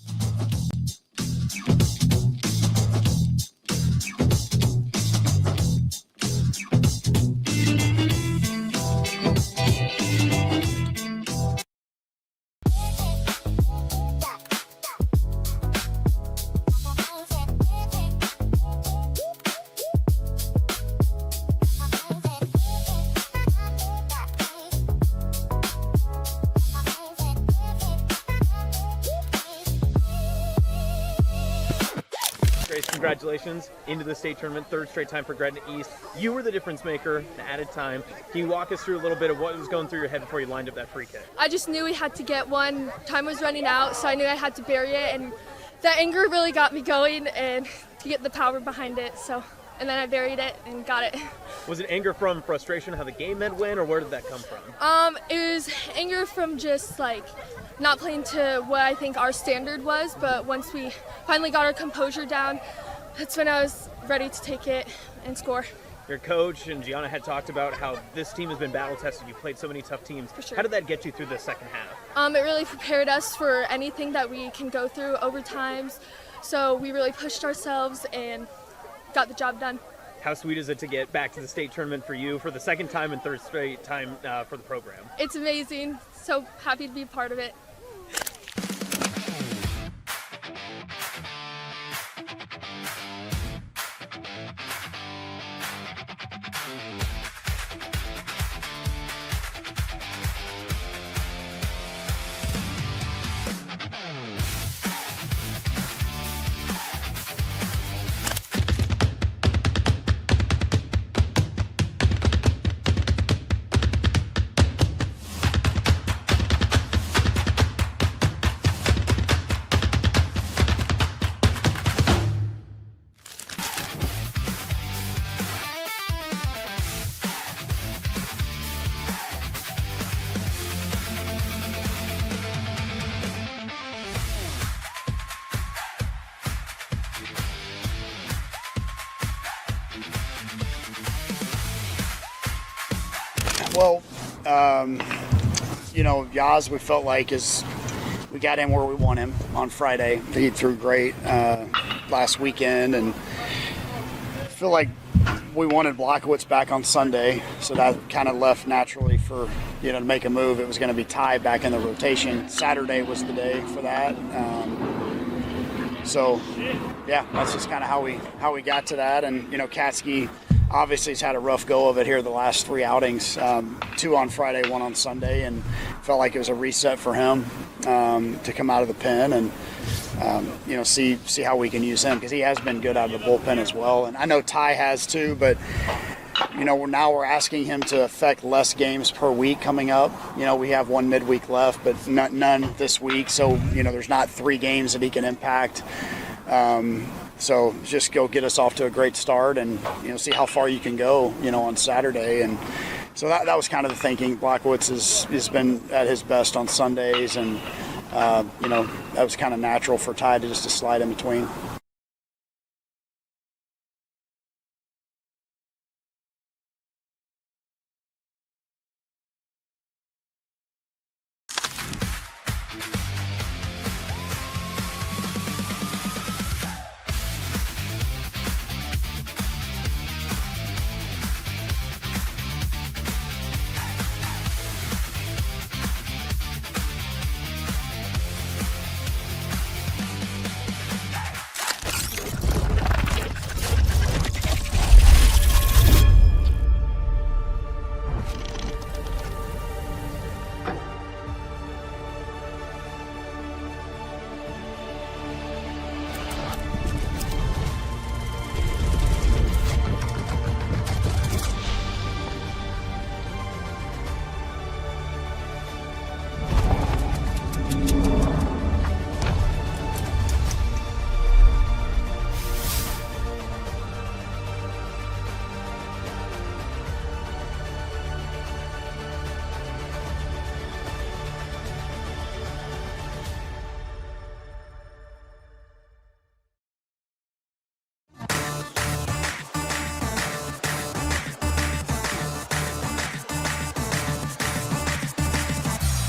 Speaker 11: Congratulations into the state tournament, third straight time for Gretna East. You were the difference maker, the added time. Can you walk us through a little bit of what was going through your head before you lined up that free kick?
Speaker 14: I just knew we had to get one. Time was running out, so I knew I had to bury it, and that anger really got me going and to get the power behind it. And then I buried it and got it.
Speaker 11: Was it anger from frustration, how the game had went, or where did that come from?
Speaker 14: It was anger from just not playing to what I think our standard was, but once we finally got our composure down, that's when I was ready to take it and score.
Speaker 11: Your coach and Gianna had talked about how this team has been battle-tested. You've played so many tough teams.
Speaker 14: For sure.
Speaker 11: How did that get you through the second half?
Speaker 14: It really prepared us for anything that we can go through over times. So we really pushed ourselves and got the job done.
Speaker 11: How sweet is it to get back to the state tournament for you for the second time and third straight time for the program?
Speaker 14: It's amazing. So happy to be a part of it.
Speaker 18: Well, Yaz, we felt like we got him where we want him on Friday. He threw great last weekend, and I feel like we wanted Blockowitz back on Sunday, so that kind of left naturally for to make a move. It was going to be Ty back in the rotation. Saturday was the day for that. So that's just kind of how we got to that. And Katsky obviously has had a rough go of it here the last three outings, 2 on Friday, 1 on Sunday, and felt like it was a reset for him to come out of the pen and see how we can use him, because he has been good out of the bullpen as well. And I know Ty has too, but now we're asking him to affect less games per week coming up. We have 1 midweek left, but none this week, so there's not 3 games that he can impact. So just go get us off to a great start and, see how far you can go, on Saturday. And so that was kind of the thinking. Blockowitz has been at his best on Sundays, and, that was kind of natural for Ty to slide in between.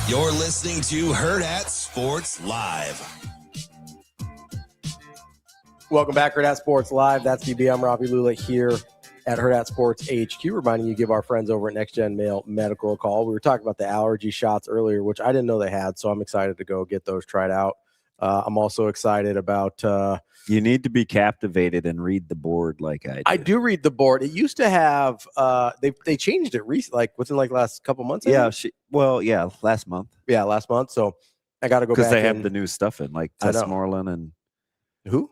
Speaker 1: You're listening to Hurrdat Sports Live.
Speaker 5: Welcome back, Hurrdat Sports Live. That's DB. I'm Ravi Lulla here at Hurrdat Sports HQ, reminding you to give our friends over at NextGen Male Medical a call. We were talking about the allergy shots earlier, which I didn't know they had, so I'm excited to go get those tried out. I'm also excited about
Speaker 6: you need to be captivated and read the board like I do.
Speaker 5: I do read the board. It used to have they changed it recently, like within like last couple months.
Speaker 6: Last month.
Speaker 5: Yeah, last month. So I got to go back
Speaker 6: because they have the new stuff in, like Tessmorlin and
Speaker 5: who?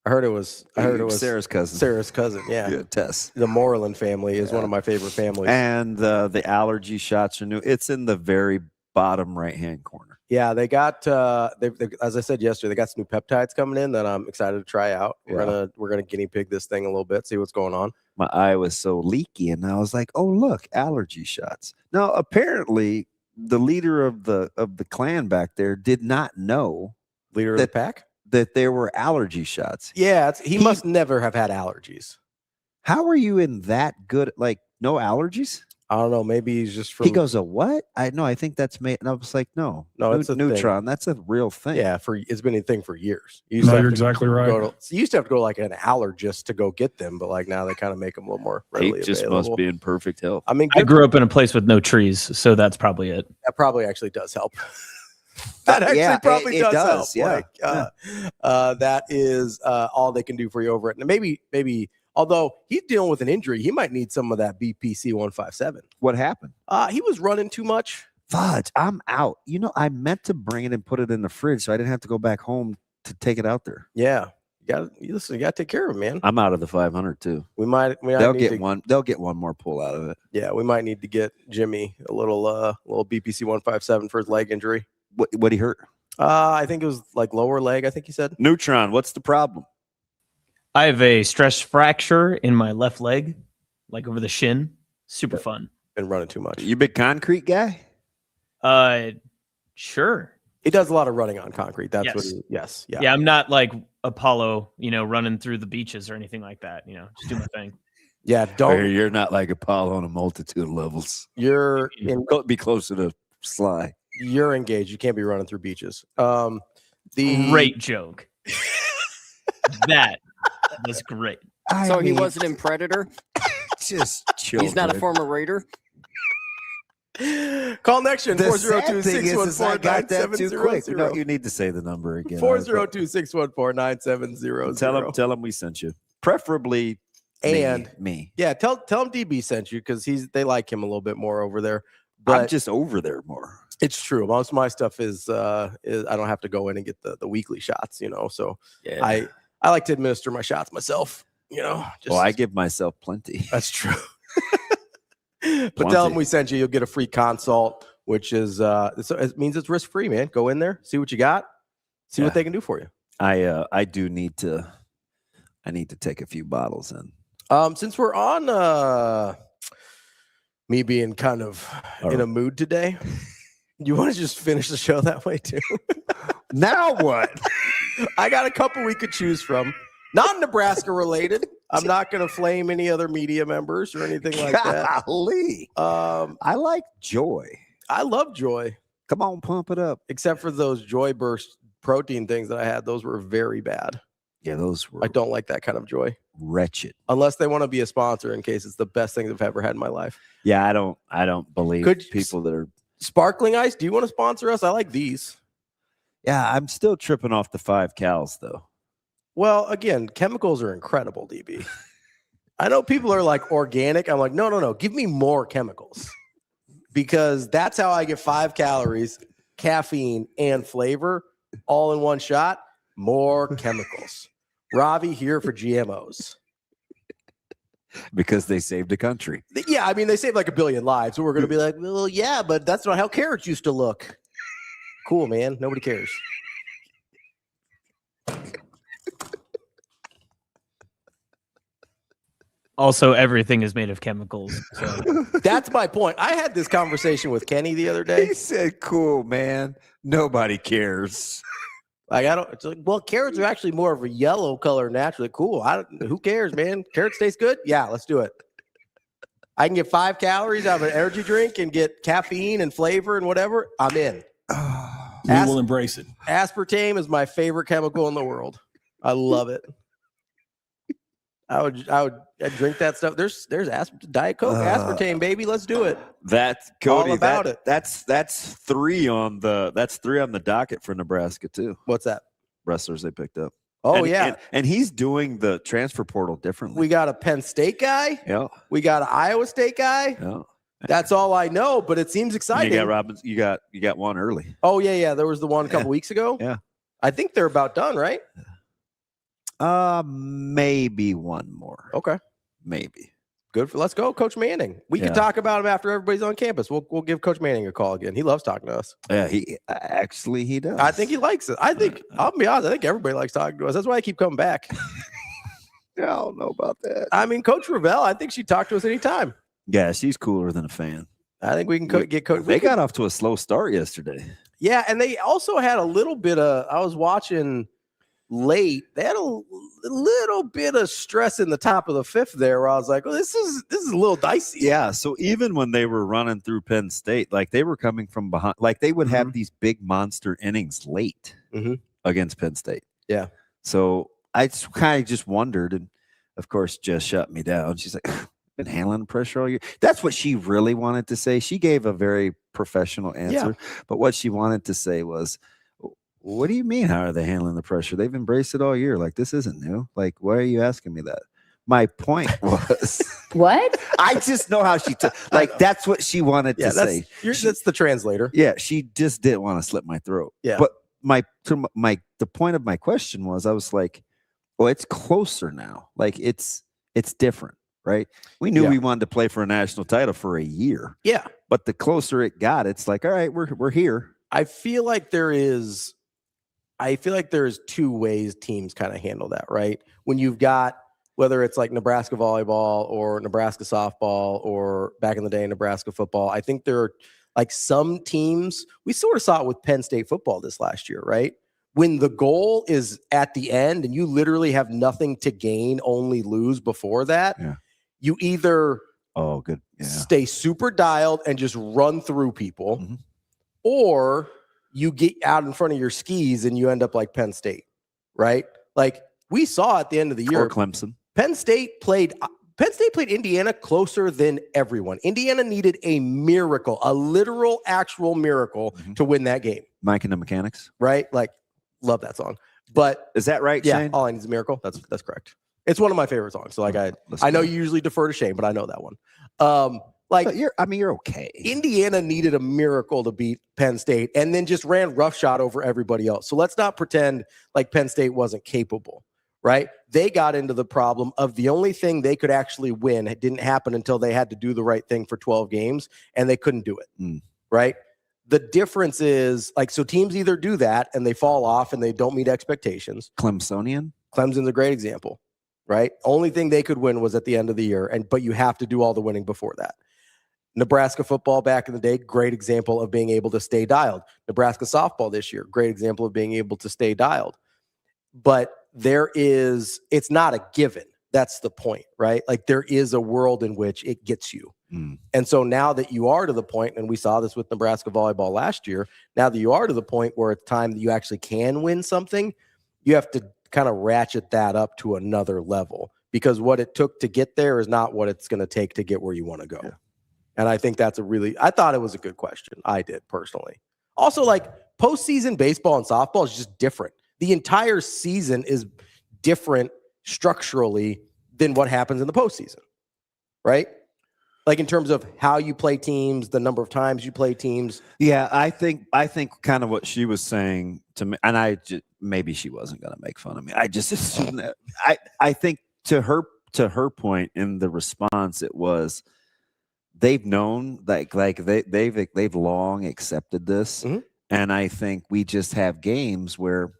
Speaker 5: I heard it was
Speaker 6: Sarah's cousin.
Speaker 5: Sarah's cousin, yeah.
Speaker 6: Tess.
Speaker 5: The Moreland family is one of my favorite families.
Speaker 6: And the allergy shots are new. It's in the very bottom right-hand corner.
Speaker 5: Yeah, they got they as I said yesterday, they got some new peptides coming in that I'm excited to try out. We're gonna guinea pig this thing a little bit, see what's going on.
Speaker 6: My eye was so leaky, and I was like, "Oh, look, allergy shots." Now, apparently, the leader of the clan back there did not know
Speaker 5: of the pack
Speaker 6: that there were allergy shots.
Speaker 5: Yeah, he must never have had allergies.
Speaker 6: How are you in that good? Like, no allergies?
Speaker 5: I don't know. Maybe he's just from.
Speaker 6: He goes, "A what?" I think that's made. And I was like, "No,
Speaker 5: it's a
Speaker 6: neutron.
Speaker 5: thing.
Speaker 6: That's a real thing."
Speaker 5: Yeah, it's been a thing for years.
Speaker 19: You're exactly right.
Speaker 5: You used to have to go like an allergist to go get them, but like now they kind of make them a little more readily
Speaker 6: He just
Speaker 5: available.
Speaker 6: must be in perfect health.
Speaker 5: I mean,
Speaker 11: I grew up in a place with no trees, so that's probably it.
Speaker 5: That probably actually does help. That actually probably does help.
Speaker 6: Yeah.
Speaker 5: That is all they can do for you over it. And maybe. Although he's dealing with an injury, he might need some of that BPC 157.
Speaker 6: What happened?
Speaker 5: He was running too much.
Speaker 6: Fudge, I'm out. You know, I meant to bring it and put it in the fridge so I didn't have to go back home to take it out there.
Speaker 5: Yeah. You gotta take care of him, man.
Speaker 6: I'm out of the 500 too.
Speaker 5: They'll
Speaker 6: get one more pull out of it.
Speaker 5: Yeah, we might need to get Jimmy a little BPC 157 for his leg injury.
Speaker 6: What he hurt?
Speaker 5: I think it was like lower leg, I think he said.
Speaker 6: Neutron, what's the problem?
Speaker 11: I have a stress fracture in my left leg, like over the shin. Super fun.
Speaker 5: Been running too much.
Speaker 6: You big concrete guy?
Speaker 11: Sure.
Speaker 5: He does a lot of running on concrete. That's what he,
Speaker 11: yes.
Speaker 5: Yeah.
Speaker 11: Yeah, I'm not like Apollo, running through the beaches or anything like that. Just do my thing.
Speaker 5: Yeah,
Speaker 6: You're not like Apollo on a multitude of levels.
Speaker 5: You're
Speaker 6: be closer to Sly.
Speaker 5: You're engaged. You can't be running through beaches.
Speaker 11: Great joke. That was great.
Speaker 8: So he wasn't in Predator?
Speaker 6: Just children.
Speaker 8: He's not a former Raider?
Speaker 5: Call NextGen 402-614-9700.
Speaker 6: You know, you need to say the number again.
Speaker 5: 402-614-9700.
Speaker 6: Tell him we sent you. Preferably me.
Speaker 5: Yeah, tell him DB sent you because they like him a little bit more over there. But
Speaker 6: I'm just over there more.
Speaker 5: It's true. Most of my stuff is I don't have to go in and get the weekly shots, So
Speaker 6: yeah.
Speaker 5: I like to administer my shots myself,
Speaker 6: I give myself plenty.
Speaker 5: That's true. But tell them we sent you. You'll get a free consult, which is it means it's risk free, man. Go in there, see what you got, see what they can do for you.
Speaker 6: I do need to. I need to take a few bottles in.
Speaker 5: Since we're on me being kind of in a mood today, you want to just finish the show that way too?
Speaker 6: Now what?
Speaker 5: I got a couple we could choose from. Not Nebraska related. I'm not going to flame any other media members or anything like that.
Speaker 6: Golly. I like Joy.
Speaker 5: I love Joy.
Speaker 6: Come on, pump it up.
Speaker 5: Except for those Joy Burst protein things that I had. Those were very bad.
Speaker 6: Yeah, those were.
Speaker 5: I don't like that kind of Joy.
Speaker 6: Wretched.
Speaker 5: Unless they want to be a sponsor in case it's the best thing I've ever had in my life.
Speaker 6: Yeah, I don't believe people that are.
Speaker 5: Sparkling Ice, do you want to sponsor us? I like these.
Speaker 6: Yeah, I'm still tripping off the 5 cals though.
Speaker 5: Well, again, chemicals are incredible, DB. I know people are like organic. I'm like, no. Give me more chemicals because that's how I get 5 calories, caffeine, and flavor all in one shot. More chemicals. Ravi here for GMOs.
Speaker 6: Because they saved a country.
Speaker 5: Yeah, I mean, they saved like 1 billion lives. So we're going to be like, well, yeah, but that's not how carrots used to look. Cool, man. Nobody cares.
Speaker 11: Also, everything is made of chemicals. So.
Speaker 5: That's my point. I had this conversation with Kenny the other day.
Speaker 6: He said, cool, man. Nobody cares.
Speaker 5: Like, it's like, well, carrots are actually more of a yellow color naturally. Cool. Who cares, man? Carrots taste good? Yeah, let's do it. I can get 5 calories out of an energy drink and get caffeine and flavor and whatever, I'm in.
Speaker 19: We will embrace it.
Speaker 5: Aspartame is my favorite chemical in the world. I love it. I'd drink that stuff. There's Diet Coke, aspartame, baby. Let's do it.
Speaker 6: That's Cody.
Speaker 5: All about it.
Speaker 6: That's 3 on the docket for Nebraska too.
Speaker 5: What's that?
Speaker 6: Wrestlers they picked up.
Speaker 5: Oh, yeah.
Speaker 6: And he's doing the transfer portal differently.
Speaker 5: We got a Penn State guy.
Speaker 6: Yeah.
Speaker 5: We got an Iowa State guy.
Speaker 6: Yeah.
Speaker 5: That's all I know, but it seems exciting.
Speaker 6: You got Robbins. You got one early.
Speaker 5: Oh, yeah. There was the one a couple weeks ago.
Speaker 6: Yeah.
Speaker 5: I think they're about done, right?
Speaker 6: Maybe one more.
Speaker 5: Okay.
Speaker 6: Maybe.
Speaker 5: Good. Let's go, Coach Manning. We can talk about him after everybody's on campus. We'll give Coach Manning a call again. He loves talking to us.
Speaker 6: Yeah, he does.
Speaker 5: I think he likes it. I think I'll be honest. I think everybody likes talking to us. That's why I keep coming back.
Speaker 6: I don't know about that.
Speaker 5: I mean, Coach Ravel, I think she'd talk to us anytime.
Speaker 6: Yeah, she's cooler than a fan.
Speaker 5: I think we can get Coach.
Speaker 6: They got off to a slow start yesterday.
Speaker 5: Yeah, and they also had a little bit of. I was watching late. They had a little bit of stress in the top of the 5th there, where I was like, "Well, this is a little dicey."
Speaker 6: Yeah. So even when they were running through Penn State, like they were coming from behind, like they would have these big monster innings late against Penn State.
Speaker 5: Yeah.
Speaker 6: So I kind of just wondered, and of course, Jess shut me down. She's like, "Been handling pressure all year." That's what she really wanted to say. She gave a very professional answer, but what she wanted to say was, "What do you mean? How are they handling the pressure? They've embraced it all year. Like, this isn't new. Like, why are you asking me that?" My point was,
Speaker 20: what?
Speaker 6: I just know how she took. Like, that's what she wanted to say.
Speaker 5: That's the translator.
Speaker 6: Yeah, she just didn't want to slit my throat.
Speaker 5: Yeah.
Speaker 6: But the point of my question was, I was like, "Well, it's closer now. Like, it's different, right? We knew we wanted to play for a national title for a year.
Speaker 5: Yeah.
Speaker 6: But the closer it got, it's like, all right, we're here."
Speaker 5: I feel like there's 2 ways teams kind of handle that, right? When you've got, whether it's like Nebraska volleyball or Nebraska softball or back in the day, Nebraska football, I think there are like some teams, we sort of saw it with Penn State football this last year, right? When the goal is at the end and you literally have nothing to gain, only lose before that, you either stay super dialed and just run through people, or you get out in front of your skis and you end up like Penn State, right? Like we saw at the end of the year,
Speaker 6: or Clemson.
Speaker 5: Penn State played Indiana closer than everyone. Indiana needed a miracle, a literal, actual miracle to win that game.
Speaker 6: Mike and the Mechanics,
Speaker 5: right? Like, love that song. But
Speaker 6: is that right?
Speaker 5: Yeah,
Speaker 6: Shane?
Speaker 5: All I Need Is a Miracle. That's correct. It's one of my favorite songs. So like I know you usually defer to Shane, but I know that one. But
Speaker 6: you're okay.
Speaker 5: Indiana needed a miracle to beat Penn State and then just ran roughshod over everybody else. So let's not pretend like Penn State wasn't capable, right? They got into the problem of the only thing they could actually win. It didn't happen until they had to do the right thing for 12 games, and they couldn't do it, right? The difference is, like, so teams either do that and they fall off and they don't meet expectations. Clemson's a great example, right? Only thing they could win was at the end of the year, but you have to do all the winning before that. Nebraska football back in the day, great example of being able to stay dialed. Nebraska softball this year, great example of being able to stay dialed. But it's not a given. That's the point, right? Like there is a world in which it gets you. And so now that you are to the point, and we saw this with Nebraska volleyball last year, now that you are to the point where it's time that you actually can win something, you have to kind of ratchet that up to another level, because what it took to get there is not what it's going to take to get where you want to go. Yeah. And I think I thought it was a good question. I did personally. Also, like postseason baseball and softball is just different. The entire season is different structurally than what happens in the postseason, right? Like in terms of how you play teams, the number of times you play teams.
Speaker 6: Yeah, I think kind of what she was saying to me, and maybe she wasn't going to make fun of me. I just assumed that. I think to her point in the response, it was they've known they've long accepted this, and I think we just have games where,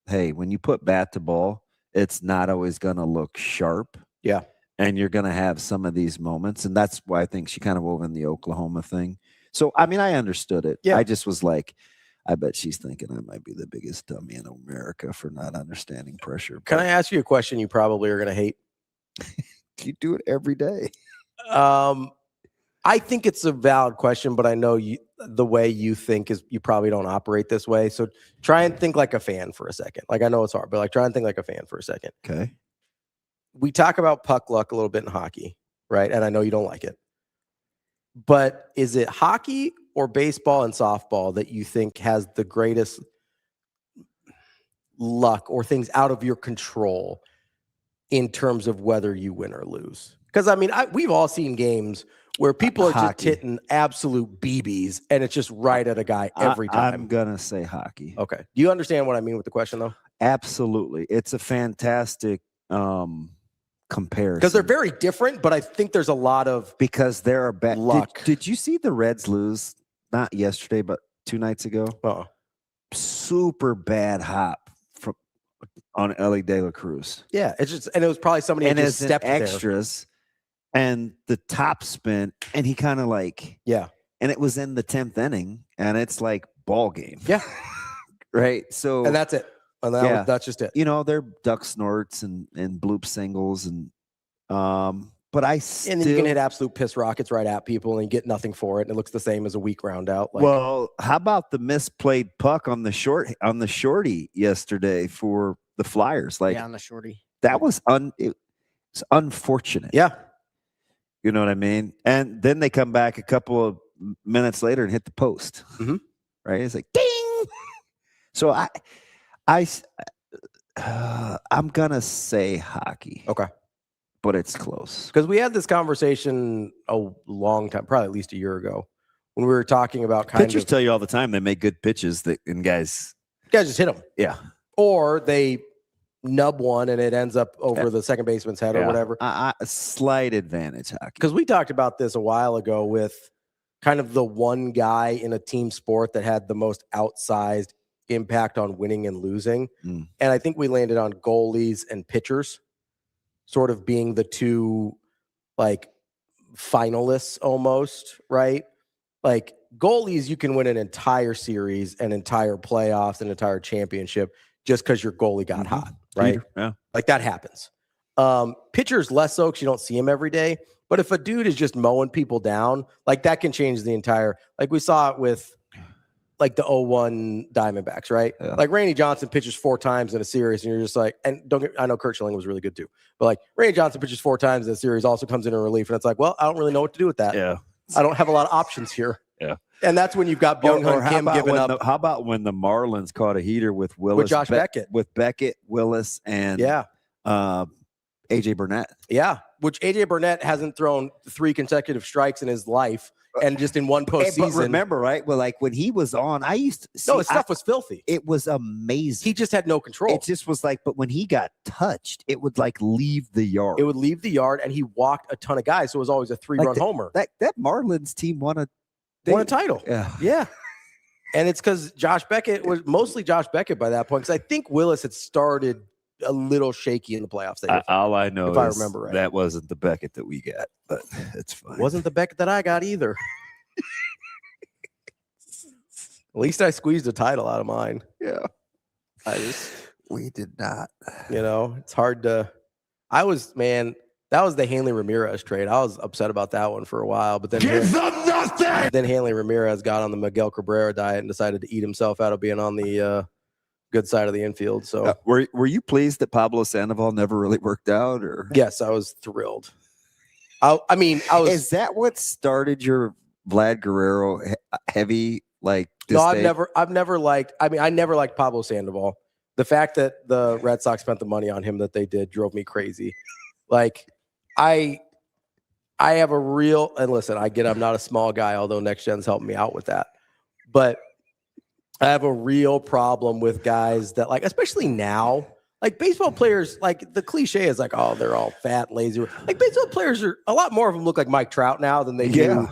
Speaker 6: hey, when you put bat to ball, it's not always going to look sharp.
Speaker 5: Yeah.
Speaker 6: And you're going to have some of these moments. And that's why I think she kind of wove in the Oklahoma thing. So, I mean, I understood it. Yeah. I just was like, I bet she's thinking I might be the biggest dummy in America for not understanding pressure.
Speaker 5: Can I ask you a question you probably are going to hate?
Speaker 6: You do it every day.
Speaker 5: I think it's a valid question, but I know the way you think is you probably don't operate this way. So try and think like a fan for a second. Like I know it's hard, but like try and think like a fan for a second.
Speaker 6: Okay.
Speaker 5: We talk about puck luck a little bit in hockey, right? And I know you don't like it. But is it hockey or baseball and softball that you think has the greatest luck or things out of your control in terms of whether you win or lose? Because, I mean, we've all seen games where people are just hitting absolute BBs and it's just right at a guy every time.
Speaker 6: I'm going to say hockey.
Speaker 5: Okay. Do you understand what I mean with the question, though?
Speaker 6: Absolutely. It's a fantastic comparison.
Speaker 5: Because they're very different, but I think there's a lot of
Speaker 6: because there are bad
Speaker 5: luck.
Speaker 6: Did you see the Reds lose? Not yesterday, but 2 nights ago. Super bad hop on Ellie De La Cruz.
Speaker 5: Yeah, it's just and it was probably somebody
Speaker 6: and
Speaker 5: that just stepped
Speaker 6: extras, and the top spin, and he kind of like and it was in the 10th inning, and it's like ball game.
Speaker 5: Yeah,
Speaker 6: right. So
Speaker 5: and that's it. And that's just it.
Speaker 6: You know, they're duck snorts and bloop singles and but and
Speaker 5: then you can hit absolute piss rockets right at people and you get nothing for it. And it looks the same as a weak round out. Like,
Speaker 6: well, how about the misplayed puck on the shorty yesterday for the Flyers? Like
Speaker 8: on the shorty.
Speaker 6: That was it's unfortunate.
Speaker 5: Yeah.
Speaker 6: You know what I mean? And then they come back a couple of minutes later and hit the post.
Speaker 5: Mm-hmm.
Speaker 6: Right? It's like ding. So I'm gonna say hockey.
Speaker 5: Okay.
Speaker 6: But it's close.
Speaker 5: Because we had this conversation a long time, probably at least a year ago, when we were talking about
Speaker 6: pitchers tell you all the time they make good pitches and guys
Speaker 5: just hit them.
Speaker 6: Yeah.
Speaker 5: Or they nub one and it ends up over the second baseman's head or whatever.
Speaker 6: A slight advantage hockey.
Speaker 5: Because we talked about this a while ago with kind of the one guy in a team sport that had the most outsized impact on winning and losing. And I think we landed on goalies and pitchers sort of being the two like finalists almost, right? Like goalies, you can win an entire series, an entire playoffs, an entire championship just because your goalie got hot, right?
Speaker 6: Yeah.
Speaker 5: Like that happens. Pitchers less so because you don't see him every day. But if a dude is just mowing people down, like that can change the entire, like we saw it with like the 0-1 Diamondbacks, right?
Speaker 6: Yeah.
Speaker 5: Like Randy Johnson pitches 4 times in a series, and you're just like, and I know Kurt Schilling was really good too, but like Randy Johnson pitches 4 times in a series, also comes in relief, and it's like, well, I don't really know what to do with that.
Speaker 6: Yeah,
Speaker 5: I don't have a lot of options here.
Speaker 6: Yeah,
Speaker 5: and that's when you've got Byung-Hun Kim giving up.
Speaker 6: How about when the Marlins caught a heater with Willis,
Speaker 5: with Josh Beckett,
Speaker 6: with Beckett, Willis, and AJ Burnett.
Speaker 5: Yeah, which AJ Burnett hasn't thrown 3 consecutive strikes in his life. And just in one postseason.
Speaker 6: But remember, right? Well, like when he was on, I used to see,
Speaker 5: his stuff was filthy.
Speaker 6: It was amazing.
Speaker 5: He just had no control.
Speaker 6: It just was like, but when he got touched, it would like leave the yard.
Speaker 5: It would leave the yard, and he walked a ton of guys. So it was always a 3-run homer.
Speaker 6: That Marlins team won a
Speaker 5: title. Yeah. And it's because Josh Beckett was mostly Josh Beckett by that point. Because I think Willis had started a little shaky in the playoffs.
Speaker 6: All I know
Speaker 5: if
Speaker 6: is
Speaker 5: I remember right.
Speaker 6: That wasn't the Beckett that we got, but it's fine.
Speaker 5: Wasn't the Beckett that I got either. At least I squeezed a title out of mine.
Speaker 6: Yeah.
Speaker 5: We did not. You know, it's hard to. That was the Hanley Ramirez trade. I was upset about that one for a while, but then then Hanley Ramirez got on the Miguel Cabrera diet and decided to eat himself out of being on the good side of the infield. So
Speaker 6: were you pleased that Pablo Sandoval never really worked out? Or
Speaker 5: yes, I was thrilled. I was.
Speaker 6: Is that what started your Vlad Guerrero heavy like?
Speaker 5: No, I've never liked. I never liked Pablo Sandoval. The fact that the Red Sox spent the money on him that they did drove me crazy. Like I have a real, and listen, I'm not a small guy, although NextGen's helped me out with that, but I have a real problem with guys that like, especially now, like baseball players, like the cliche is like, oh, they're all fat, lazy. Like baseball players are a lot more of them look like Mike Trout now than they do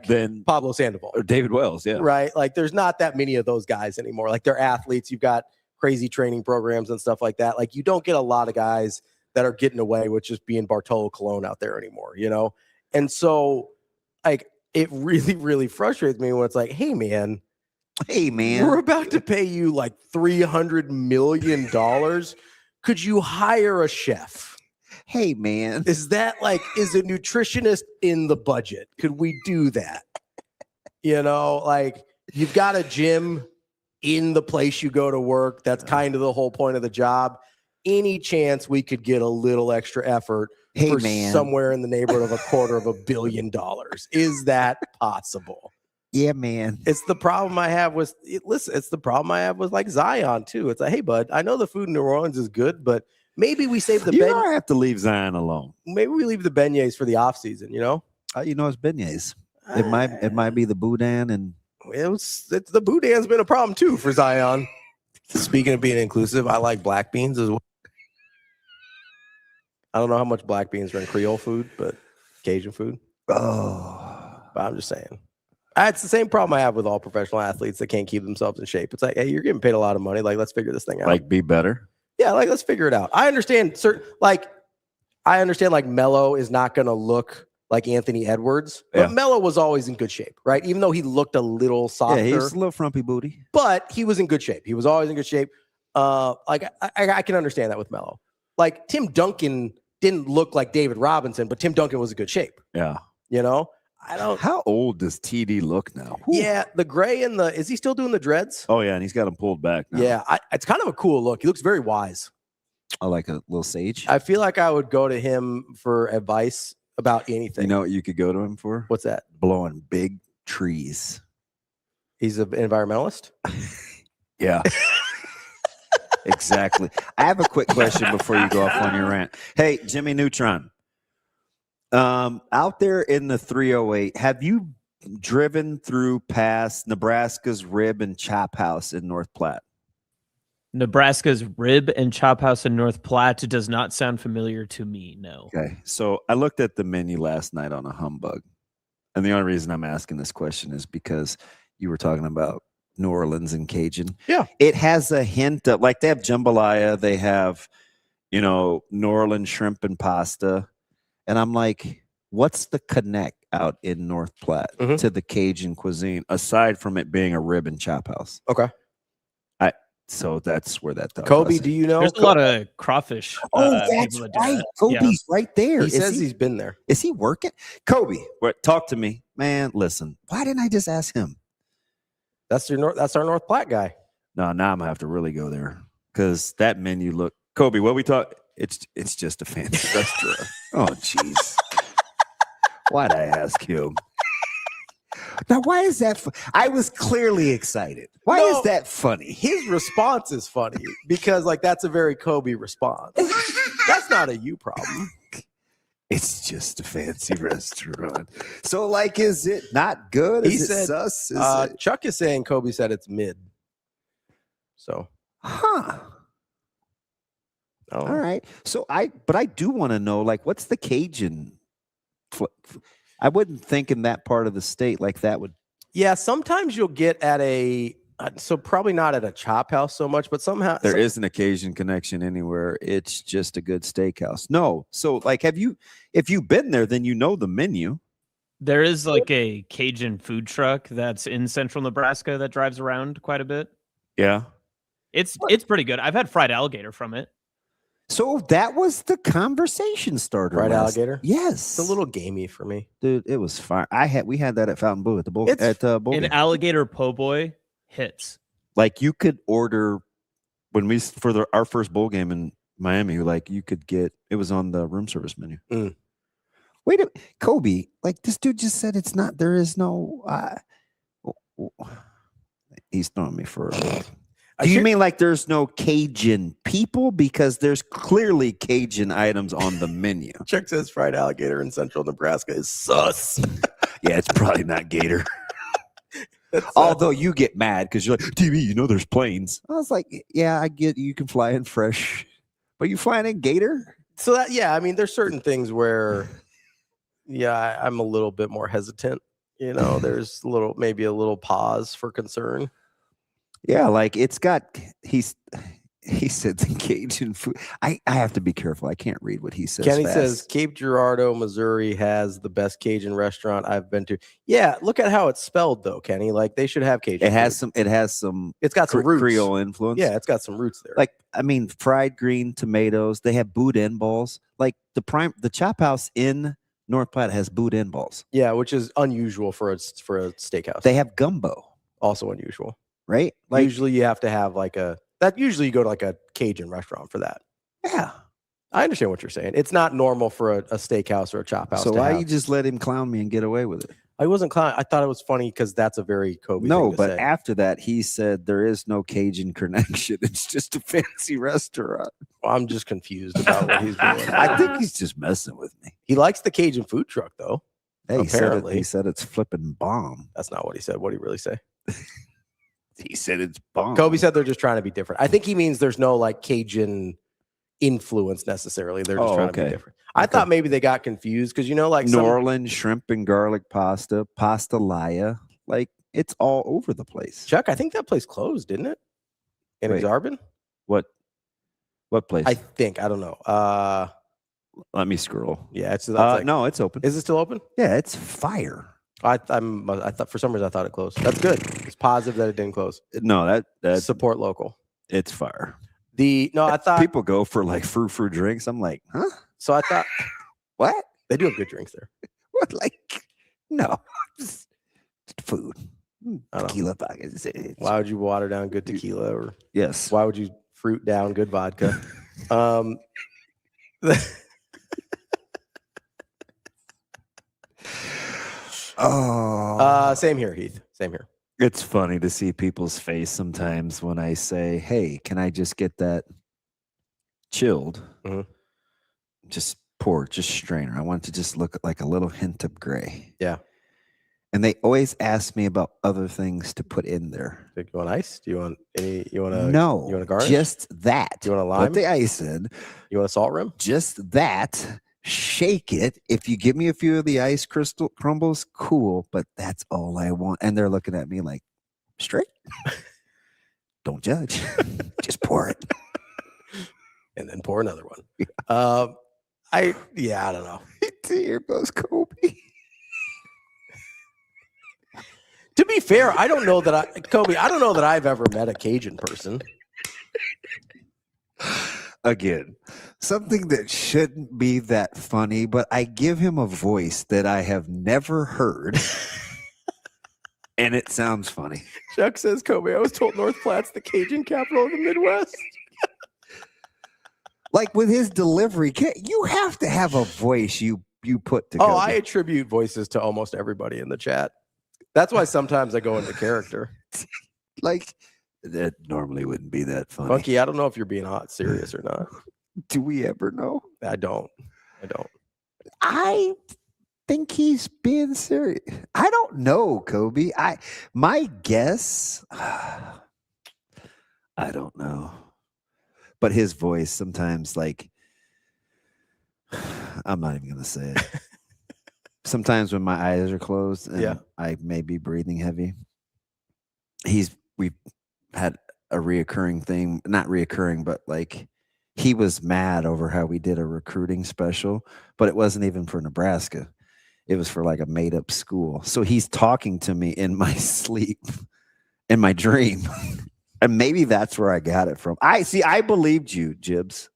Speaker 5: than Pablo Sandoval
Speaker 6: or David Wells. Yeah.
Speaker 5: Right. Like there's not that many of those guys anymore. Like they're athletes. You've got crazy training programs and stuff like that. Like you don't get a lot of guys that are getting away with just being Bartolo Colon out there anymore, you know? And so like, it really, really frustrates me when it's like, hey man, we're about to pay you like $300 million. Could you hire a chef?
Speaker 6: Hey, man.
Speaker 5: Is that like, is a nutritionist in the budget? Could we do that? You know, like you've got a gym in the place you go to work. That's kind of the whole point of the job. Any chance we could get a little extra effort for somewhere in the neighborhood of $250 million? Is that possible?
Speaker 6: Yeah, man.
Speaker 5: It's the problem I have with it's the problem I have with like Zion too. It's like, hey, bud, I know the food in New Orleans is good, but maybe we save the
Speaker 6: You don't have to leave Zion alone.
Speaker 5: Maybe we leave the beignets for the off season, you know?
Speaker 6: You know, it's beignets. It might be the boudin, and
Speaker 5: the boudin's been a problem too for Zion. Speaking of being inclusive, I like black beans as well. I don't know how much black beans are in Creole food, but Cajun food.
Speaker 6: Oh,
Speaker 5: but I'm just saying. It's the same problem I have with all professional athletes that can't keep themselves in shape. It's like, hey, you're getting paid a lot of money. Like, let's figure this thing out.
Speaker 6: Like, be better.
Speaker 5: Yeah, like let's figure it out. I understand like Melo is not going to look like Anthony Edwards, but Melo was always in good shape, right? Even though he looked a little softer.
Speaker 6: Yeah, he was a little frumpy booty,
Speaker 5: but he was in good shape. He was always in good shape. Like I can understand that with Melo. Like Tim Duncan didn't look like David Robinson, but Tim Duncan was in good shape.
Speaker 6: Yeah,
Speaker 5: you know.
Speaker 6: How old does TD look now?
Speaker 5: Whew. Yeah, the gray and is he still doing the dreads?
Speaker 6: Oh yeah, and he's got them pulled back now.
Speaker 5: Yeah, it's kind of a cool look. He looks very wise.
Speaker 6: I like a little sage.
Speaker 5: I feel like I would go to him for advice about anything.
Speaker 6: You know what you could go to him for?
Speaker 5: What's that?
Speaker 6: Blowing big trees.
Speaker 5: He's an environmentalist?
Speaker 6: Yeah. Exactly. I have a quick question before you go off on your rant. Hey, Jimmy Neutron. Out there in the 308, have you driven through past Nebraska's Rib and Chop House in North Platte?
Speaker 11: Nebraska's Rib and Chop House in North Platte does not sound familiar to me, no.
Speaker 6: Okay, so I looked at the menu last night on a humbug, and the only reason I'm asking this question is because you were talking about New Orleans and Cajun.
Speaker 5: Yeah.
Speaker 6: It has a hint of, like, they have jambalaya, they have, you know, New Orleans shrimp and pasta. And I'm like, what's the connect out in North Platte to the Cajun cuisine, aside from it being a rib and chop house?
Speaker 5: Okay.
Speaker 6: So that's where that
Speaker 5: Kobe, do you know?
Speaker 11: There's a lot of crawfish.
Speaker 6: Oh, that's right. Kobe's right there.
Speaker 5: He says he's been there.
Speaker 6: Is he working? Kobe, talk to me. Man, listen, why didn't I just ask him?
Speaker 5: That's our North Platte guy.
Speaker 6: No, now I'm going to have to really go there because that menu look. Kobe, what we talk, it's just a fancy restaurant. Oh, jeez. Why'd I ask him? Now, why is that? I was clearly excited. Why is that funny?
Speaker 5: His response is funny because, like, that's a very Kobe response. That's not a you problem.
Speaker 6: It's just a fancy restaurant. So, like, is it not good? Is it sus?
Speaker 5: Chuck is saying Kobe said it's mid. So,
Speaker 6: All right. So I do want to know, like, what's the Cajun? I wouldn't think in that part of the state like that would.
Speaker 5: Yeah, sometimes you'll get at so probably not at a chop house so much, but somehow
Speaker 6: there isn't a Cajun connection anywhere. It's just a good steakhouse. No. So, like, if you've been there, then you know the menu.
Speaker 11: There is like a Cajun food truck that's in central Nebraska that drives around quite a bit.
Speaker 6: Yeah.
Speaker 11: It's pretty good. I've had fried alligator from it.
Speaker 6: So that was the conversation starter.
Speaker 5: Fried alligator?
Speaker 6: Yes.
Speaker 5: It's a little gamey for me.
Speaker 6: Dude, it was fine. We had that at Fountain Blue at the bowl.
Speaker 11: An alligator po' boy hits.
Speaker 6: Like, you could order when our first bowl game in Miami, like, you could get, it was on the room service menu. Wait a Kobe, like, this dude just said it's not, there is no he's throwing me for Do you mean like there's no Cajun people? Because there's clearly Cajun items on the menu.
Speaker 5: Chuck says fried alligator in central Nebraska is sus.
Speaker 6: Yeah, it's probably not gator. Although you get mad because you're like, TV, you know there's planes. I was like, yeah, I get you can fly in fresh. But you flying in gator?
Speaker 5: So that, yeah, I mean, there's certain things where, yeah, I'm a little bit more hesitant. You know, there's maybe a little pause for concern.
Speaker 6: Yeah, like it's got He said the Cajun food. I have to be careful. I can't read what he says.
Speaker 5: Kenny
Speaker 6: fast.
Speaker 5: says Cape Girardeau, Missouri has the best Cajun restaurant I've been to. Yeah, look at how it's spelled though, Kenny. Like they should have Cajun.
Speaker 6: It has some. It has some.
Speaker 5: It's got some roots.
Speaker 6: Creole influence.
Speaker 5: Yeah, it's got some roots there.
Speaker 6: Like I mean, fried green tomatoes. They have boudin balls. Like the Chop House in North Platte has boudin balls.
Speaker 5: Yeah, which is unusual for a steakhouse.
Speaker 6: They have gumbo.
Speaker 5: Also unusual,
Speaker 6: right? Like
Speaker 5: usually you have to have usually you go to like a Cajun restaurant for that.
Speaker 6: Yeah.
Speaker 5: I understand what you're saying. It's not normal for a steakhouse or a chop house.
Speaker 6: So
Speaker 5: to
Speaker 6: why
Speaker 5: have.
Speaker 6: you just let him clown me and get away with it?
Speaker 5: I wasn't clowning. I thought it was funny because that's a very Kobe
Speaker 6: No,
Speaker 5: thing to
Speaker 6: but
Speaker 5: say.
Speaker 6: after that, he said there is no Cajun connection. It's just a fancy restaurant.
Speaker 5: Well, I'm just confused about what he's doing.
Speaker 6: I think he's just messing with me.
Speaker 5: He likes the Cajun food truck though.
Speaker 6: Hey,
Speaker 5: apparently.
Speaker 6: he said it's flipping bomb.
Speaker 5: That's not what he said. What did he really say?
Speaker 6: He said it's bomb.
Speaker 5: Kobe said they're just trying to be different. I think he means there's no like Cajun influence necessarily. They're just trying to be different. I thought maybe they got confused because like
Speaker 6: New Orleans shrimp and garlic pasta, pastelaya, like it's all over the place.
Speaker 5: Chuck, I think that place closed, didn't it? In Exarban?
Speaker 6: What place?
Speaker 5: I think. I don't know.
Speaker 6: Let me scroll.
Speaker 5: Yeah, it's
Speaker 6: no, it's open.
Speaker 5: Is it still open?
Speaker 6: Yeah, it's fire.
Speaker 5: I thought for some reason I thought it closed. That's good. It's positive that it didn't close.
Speaker 6: No, that
Speaker 5: support local.
Speaker 6: It's fire.
Speaker 5: I thought
Speaker 6: people go for like frou drinks. I'm like, huh?
Speaker 5: So I thought,
Speaker 6: what?
Speaker 5: They do have good drinks there.
Speaker 6: What? Like, no, just food.
Speaker 5: Tequila. Why would you water down good tequila? Or
Speaker 6: yes.
Speaker 5: Why would you fruit down good vodka? Same here, Heath. Same here.
Speaker 6: It's funny to see people's face sometimes when I say, "Hey, can I just get that chilled? Just pour, just strainer. I want it to just look like a little hint of gray."
Speaker 5: Yeah.
Speaker 6: And they always ask me about other things to put in there.
Speaker 5: Do you want ice? Do you want any? You want to?
Speaker 6: No.
Speaker 5: You want a garnish?
Speaker 6: Just that.
Speaker 5: Do you want a lime?
Speaker 6: Put the ice in.
Speaker 5: You want a salt rim?
Speaker 6: Just that. Shake it. If you give me a few of the ice crystal crumbles, cool. But that's all I want. And they're looking at me like, straight. Don't judge. Just pour it.
Speaker 5: And then pour another one. I don't know.
Speaker 6: Here goes Kobe.
Speaker 5: To be fair, I don't know that I've ever met a Cajun person.
Speaker 6: Again, something that shouldn't be that funny, but I give him a voice that I have never heard. And it sounds funny.
Speaker 5: Chuck says, Kobe, I was told North Platte's the Cajun capital of the Midwest.
Speaker 6: Like with his delivery, you have to have a voice you put together.
Speaker 5: Oh, I attribute voices to almost everybody in the chat. That's why sometimes I go into character.
Speaker 6: Like, that normally wouldn't be that funny.
Speaker 5: Funky, I don't know if you're being serious or not.
Speaker 6: Do we ever know?
Speaker 5: I don't.
Speaker 6: I think he's being serious. I don't know, Kobe. My guess, I don't know. But his voice sometimes, like, I'm not even going to say it. Sometimes when my eyes are closed and I may be breathing heavy, we've had a reoccurring thing, not reoccurring, but like he was mad over how we did a recruiting special, but it wasn't even for Nebraska. It was for like a made up school. So he's talking to me in my sleep, in my dream. And maybe that's where I got it from. I believed you, Jibs.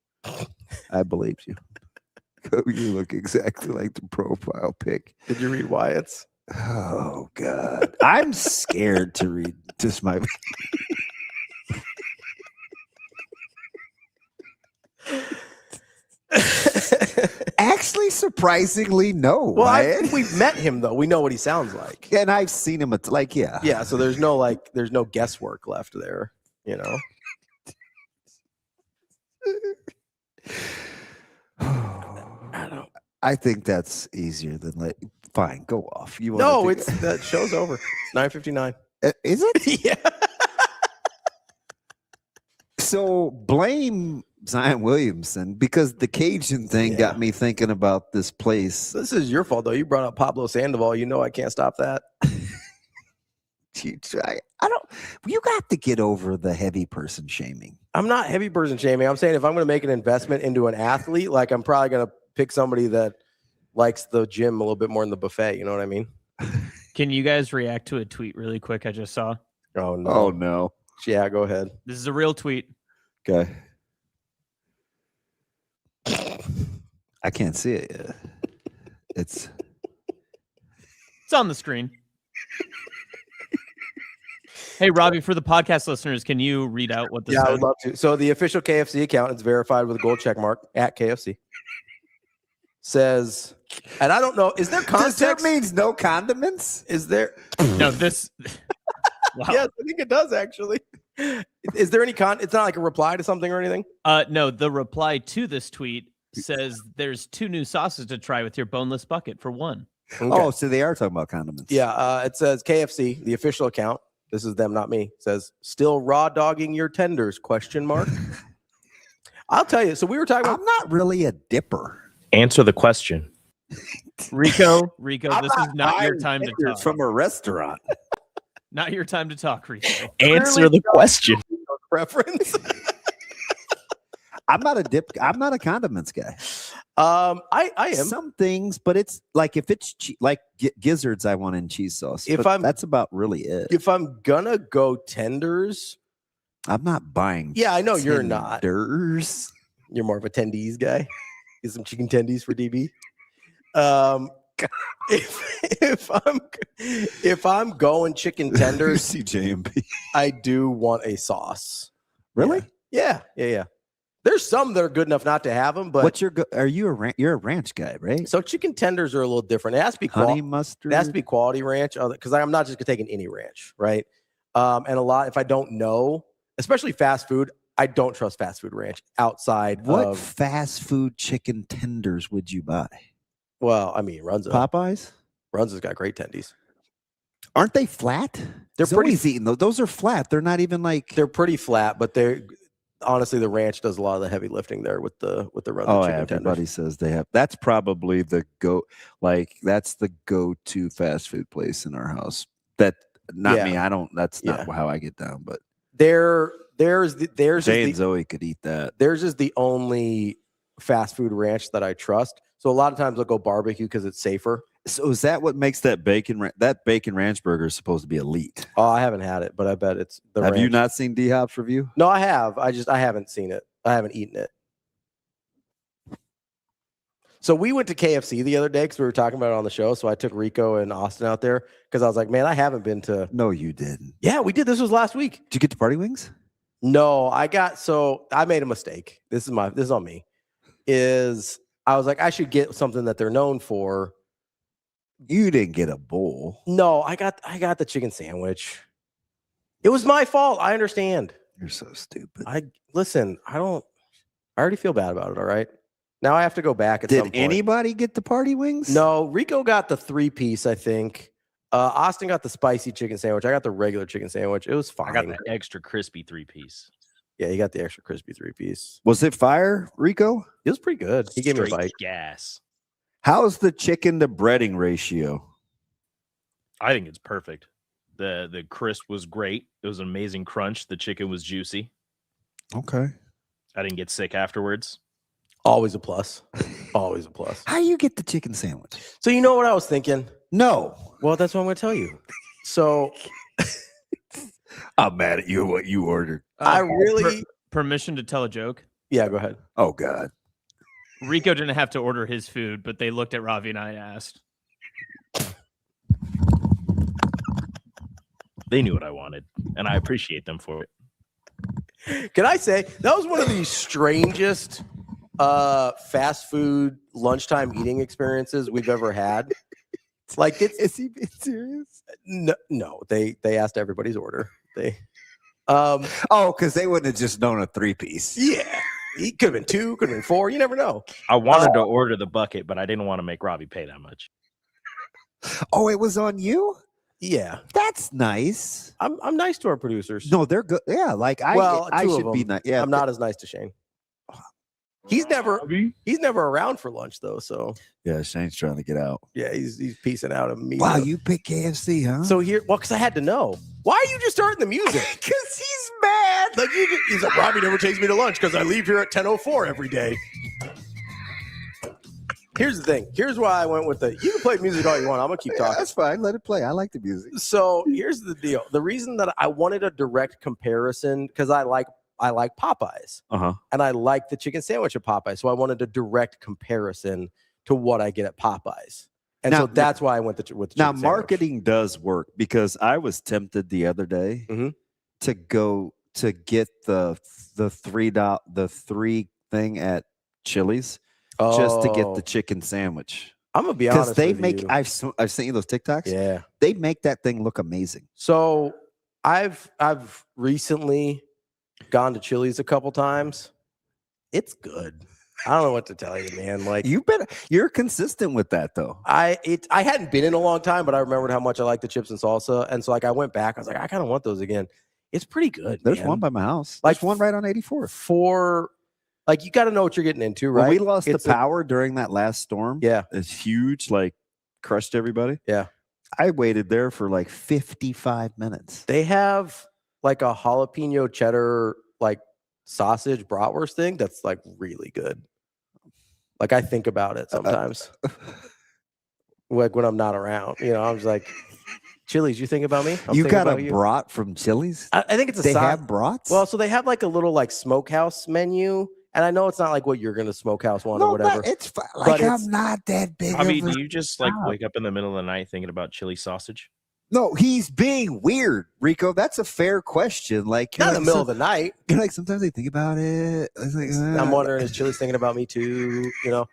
Speaker 6: I believed you. You look exactly like the profile pic.
Speaker 5: Did you read Wyatt's?
Speaker 6: Oh, God. I'm scared to read just my... Actually, surprisingly, no.
Speaker 5: Well, we've met him, though. We know what he sounds like.
Speaker 6: And I've seen him, yeah.
Speaker 5: Yeah, so there's no guesswork left there, you know?
Speaker 6: I think that's easier than fine, go off.
Speaker 5: That show's over. It's 9:59.
Speaker 6: Is it?
Speaker 5: Yeah.
Speaker 6: So blame Zion Williamson because the Cajun thing got me thinking about this place.
Speaker 5: This is your fault, though. You brought up Pablo Sandoval. You know I can't stop that.
Speaker 6: I don't. You got to get over the heavy person shaming.
Speaker 5: I'm not heavy person shaming. I'm saying if I'm going to make an investment into an athlete, like I'm probably going to pick somebody that likes the gym a little bit more than the buffet. You know what I mean?
Speaker 20: Can you guys react to a tweet really quick I just saw?
Speaker 5: Oh, no.
Speaker 6: Oh, no.
Speaker 5: Yeah, go ahead.
Speaker 20: This is a real tweet.
Speaker 6: Okay. I can't see it yet. It's
Speaker 20: on the screen. Hey, Ravi, for the podcast listeners, can you read out what this
Speaker 5: Yeah,
Speaker 20: says?
Speaker 5: I would love to. So the official KFC account is verified with a gold check mark at KFC. Says, and I don't know, is there context?
Speaker 6: Does that means no condiments?
Speaker 5: Is there?
Speaker 20: No, this. Wow.
Speaker 5: Yes, I think it does actually. Is there any it's not like a reply to something or anything?
Speaker 20: No, the reply to this tweet says there's 2 new sauces to try with your boneless bucket for $1.
Speaker 5: Okay.
Speaker 6: Oh, so they are talking about condiments.
Speaker 5: Yeah, it says KFC, the official account. This is them, not me. Says still raw dogging your tenders? ? I'll tell you. So we were talking about.
Speaker 6: I'm not really a dipper.
Speaker 11: Answer the question.
Speaker 20: Rico, this is not your time to talk.
Speaker 6: From a restaurant.
Speaker 20: Not your time to talk, Rico.
Speaker 11: Answer the question.
Speaker 5: Preference.
Speaker 6: I'm not a condiments guy.
Speaker 5: I am
Speaker 6: some things, but it's like if it's like gizzards, I want in cheese sauce. That's about really it.
Speaker 5: If I'm gonna go tenders,
Speaker 6: I'm not buying.
Speaker 5: Yeah, I know you're not.
Speaker 6: Tenders.
Speaker 5: You're more of a tendies guy. Get some chicken tendies for DB. If I'm going chicken tenders,
Speaker 6: CJMP,
Speaker 5: I do want a sauce.
Speaker 6: Really?
Speaker 5: Yeah. There's some that are good enough not to have them, but
Speaker 6: you're a ranch guy, right?
Speaker 5: So chicken tenders are a little different. It has to be
Speaker 6: honey mustard.
Speaker 5: It has to be quality ranch, because I'm not just gonna take any ranch, right? And a lot, if I don't know, especially fast food, I don't trust fast food ranch outside.
Speaker 6: What fast food chicken tenders would you buy?
Speaker 5: Well, I mean, Runza.
Speaker 6: Popeyes.
Speaker 5: Runza's got great tendies.
Speaker 6: Aren't they flat?
Speaker 5: They're pretty
Speaker 6: eating those. Those are flat. They're not even like.
Speaker 5: They're pretty flat, but they're honestly the ranch does a lot of the heavy lifting there with the Runza
Speaker 6: Oh,
Speaker 5: chicken
Speaker 6: everybody
Speaker 5: tenders.
Speaker 6: says they have. That's probably the that's the go-to fast food place in our house. That not me. I don't. That's not how I get down. But
Speaker 5: there's
Speaker 6: Jay and Zoe could eat that.
Speaker 5: Theirs is the only fast food ranch that I trust. So a lot of times I'll go barbecue because it's safer.
Speaker 6: So is that what makes that bacon ranch burger is supposed to be elite?
Speaker 5: Oh, I haven't had it, but I bet it's the
Speaker 6: Have
Speaker 5: ranch.
Speaker 6: you not seen D-Hop's review?
Speaker 5: No, I have. I haven't seen it. I haven't eaten it. So we went to KFC the other day because we were talking about it on the show. So I took Rico and Austin out there because I was like, man, I haven't been to.
Speaker 6: No, you didn't.
Speaker 5: Yeah, we did. This was last week.
Speaker 6: Did you get the party wings?
Speaker 5: No, I made a mistake. This is on me. I was like, I should get something that they're known for.
Speaker 6: You didn't get a bowl.
Speaker 5: No, I got the chicken sandwich. It was my fault. I understand.
Speaker 6: You're so stupid.
Speaker 5: I already feel bad about it. All right. Now I have to go back at some point.
Speaker 6: Did anybody get the party wings?
Speaker 5: No, Rico got the 3-piece, I think. Austin got the spicy chicken sandwich. I got the regular chicken sandwich. It was fine.
Speaker 11: I got the extra crispy 3-piece.
Speaker 5: Yeah, he got the extra crispy 3-piece.
Speaker 6: Was it fire, Rico?
Speaker 5: It was pretty good. He gave me a
Speaker 11: Straight
Speaker 5: bite.
Speaker 11: gas.
Speaker 6: How's the chicken to breading ratio?
Speaker 11: I think it's perfect. The crisp was great. It was an amazing crunch. The chicken was juicy.
Speaker 6: Okay.
Speaker 11: I didn't get sick afterwards.
Speaker 5: Always a plus. Always a plus.
Speaker 6: How do you get the chicken sandwich?
Speaker 5: So you know what I was thinking?
Speaker 6: No.
Speaker 5: Well, that's what I'm going to tell you. So
Speaker 6: I'm mad at you what you ordered.
Speaker 5: I really
Speaker 20: permission to tell a joke?
Speaker 5: Yeah, go ahead.
Speaker 6: Oh God.
Speaker 20: Rico didn't have to order his food, but they looked at Ravi and I asked.
Speaker 11: They knew what I wanted, and I appreciate them for it.
Speaker 5: Can I say that was one of the strangest fast food lunchtime eating experiences we've ever had? Like,
Speaker 6: is he being serious?
Speaker 5: No, they asked everybody's order.
Speaker 6: Because they wouldn't have just known a 3-piece.
Speaker 5: Yeah, it could have been 2, could have been 4. You never know.
Speaker 11: I wanted to order the bucket, but I didn't want to make Ravi pay that much.
Speaker 6: Oh, it was on you?
Speaker 5: Yeah,
Speaker 6: that's nice.
Speaker 5: I'm nice to our producers.
Speaker 6: No, they're good. Yeah, like I should be nice. Yeah,
Speaker 5: I'm not as nice to Shane. He's never around for lunch though. So
Speaker 6: Yeah, Shane's trying to get out.
Speaker 5: yeah, he's piecing out immediately.
Speaker 6: Wow, you picked KFC, huh?
Speaker 5: So here, well, because I had to know. Why are you just starting the music?
Speaker 6: Because he's mad.
Speaker 5: Like he's like, Robbie never takes me to lunch because I leave here at 10:04 every day. Here's the thing. Here's why I went with you can play music all you want. I'm gonna keep talking.
Speaker 6: That's fine. Let it play. I like the music.
Speaker 5: So here's the deal. The reason that I wanted a direct comparison because I like Popeyes. And I like the chicken sandwich at Popeyes. So I wanted a direct comparison to what I get at Popeyes. And so that's why I went with the chicken sandwich.
Speaker 6: Marketing does work because I was tempted the other day to go to get the $3 thing at Chili's just to get the chicken sandwich.
Speaker 5: I'm gonna be honest
Speaker 6: because they
Speaker 5: with
Speaker 6: make
Speaker 5: you.
Speaker 6: I've seen you those TikToks.
Speaker 5: Yeah,
Speaker 6: they make that thing look amazing.
Speaker 5: So I've recently gone to Chili's a couple times. It's good. I don't know what to tell you, man. Like
Speaker 6: you're consistent with that though.
Speaker 5: I hadn't been in a long time, but I remembered how much I like the chips and salsa, and so like I went back. I was like, I kind of want those again. It's pretty good.
Speaker 6: There's
Speaker 5: man.
Speaker 6: one by my house.
Speaker 5: Like
Speaker 6: There's one right on 84.
Speaker 5: Like you got to know what you're getting into, right?
Speaker 6: When we lost the power during that last storm.
Speaker 5: Yeah,
Speaker 6: it's huge. Like crushed everybody.
Speaker 5: Yeah,
Speaker 6: I waited there for like 55 minutes.
Speaker 5: They have like a jalapeno cheddar like sausage bratwurst thing that's like really good. Like I think about it sometimes. Like when I'm not around, I'm just like, Chili's, you think about me?
Speaker 6: You got a brat from Chili's?
Speaker 5: I think it's
Speaker 6: they have brats?
Speaker 5: Well, so they have like a little like smokehouse menu. And I know it's not like what you're gonna smokehouse one or whatever.
Speaker 6: It's like I'm not that big.
Speaker 21: I mean, do you just like wake up in the middle of the night thinking about chili sausage?
Speaker 6: No, he's being weird, Rico. That's a fair question. Like
Speaker 5: not in the middle of the night.
Speaker 6: Like sometimes I think about it. It's like,
Speaker 5: I'm wondering, is Chili's thinking about me too? No,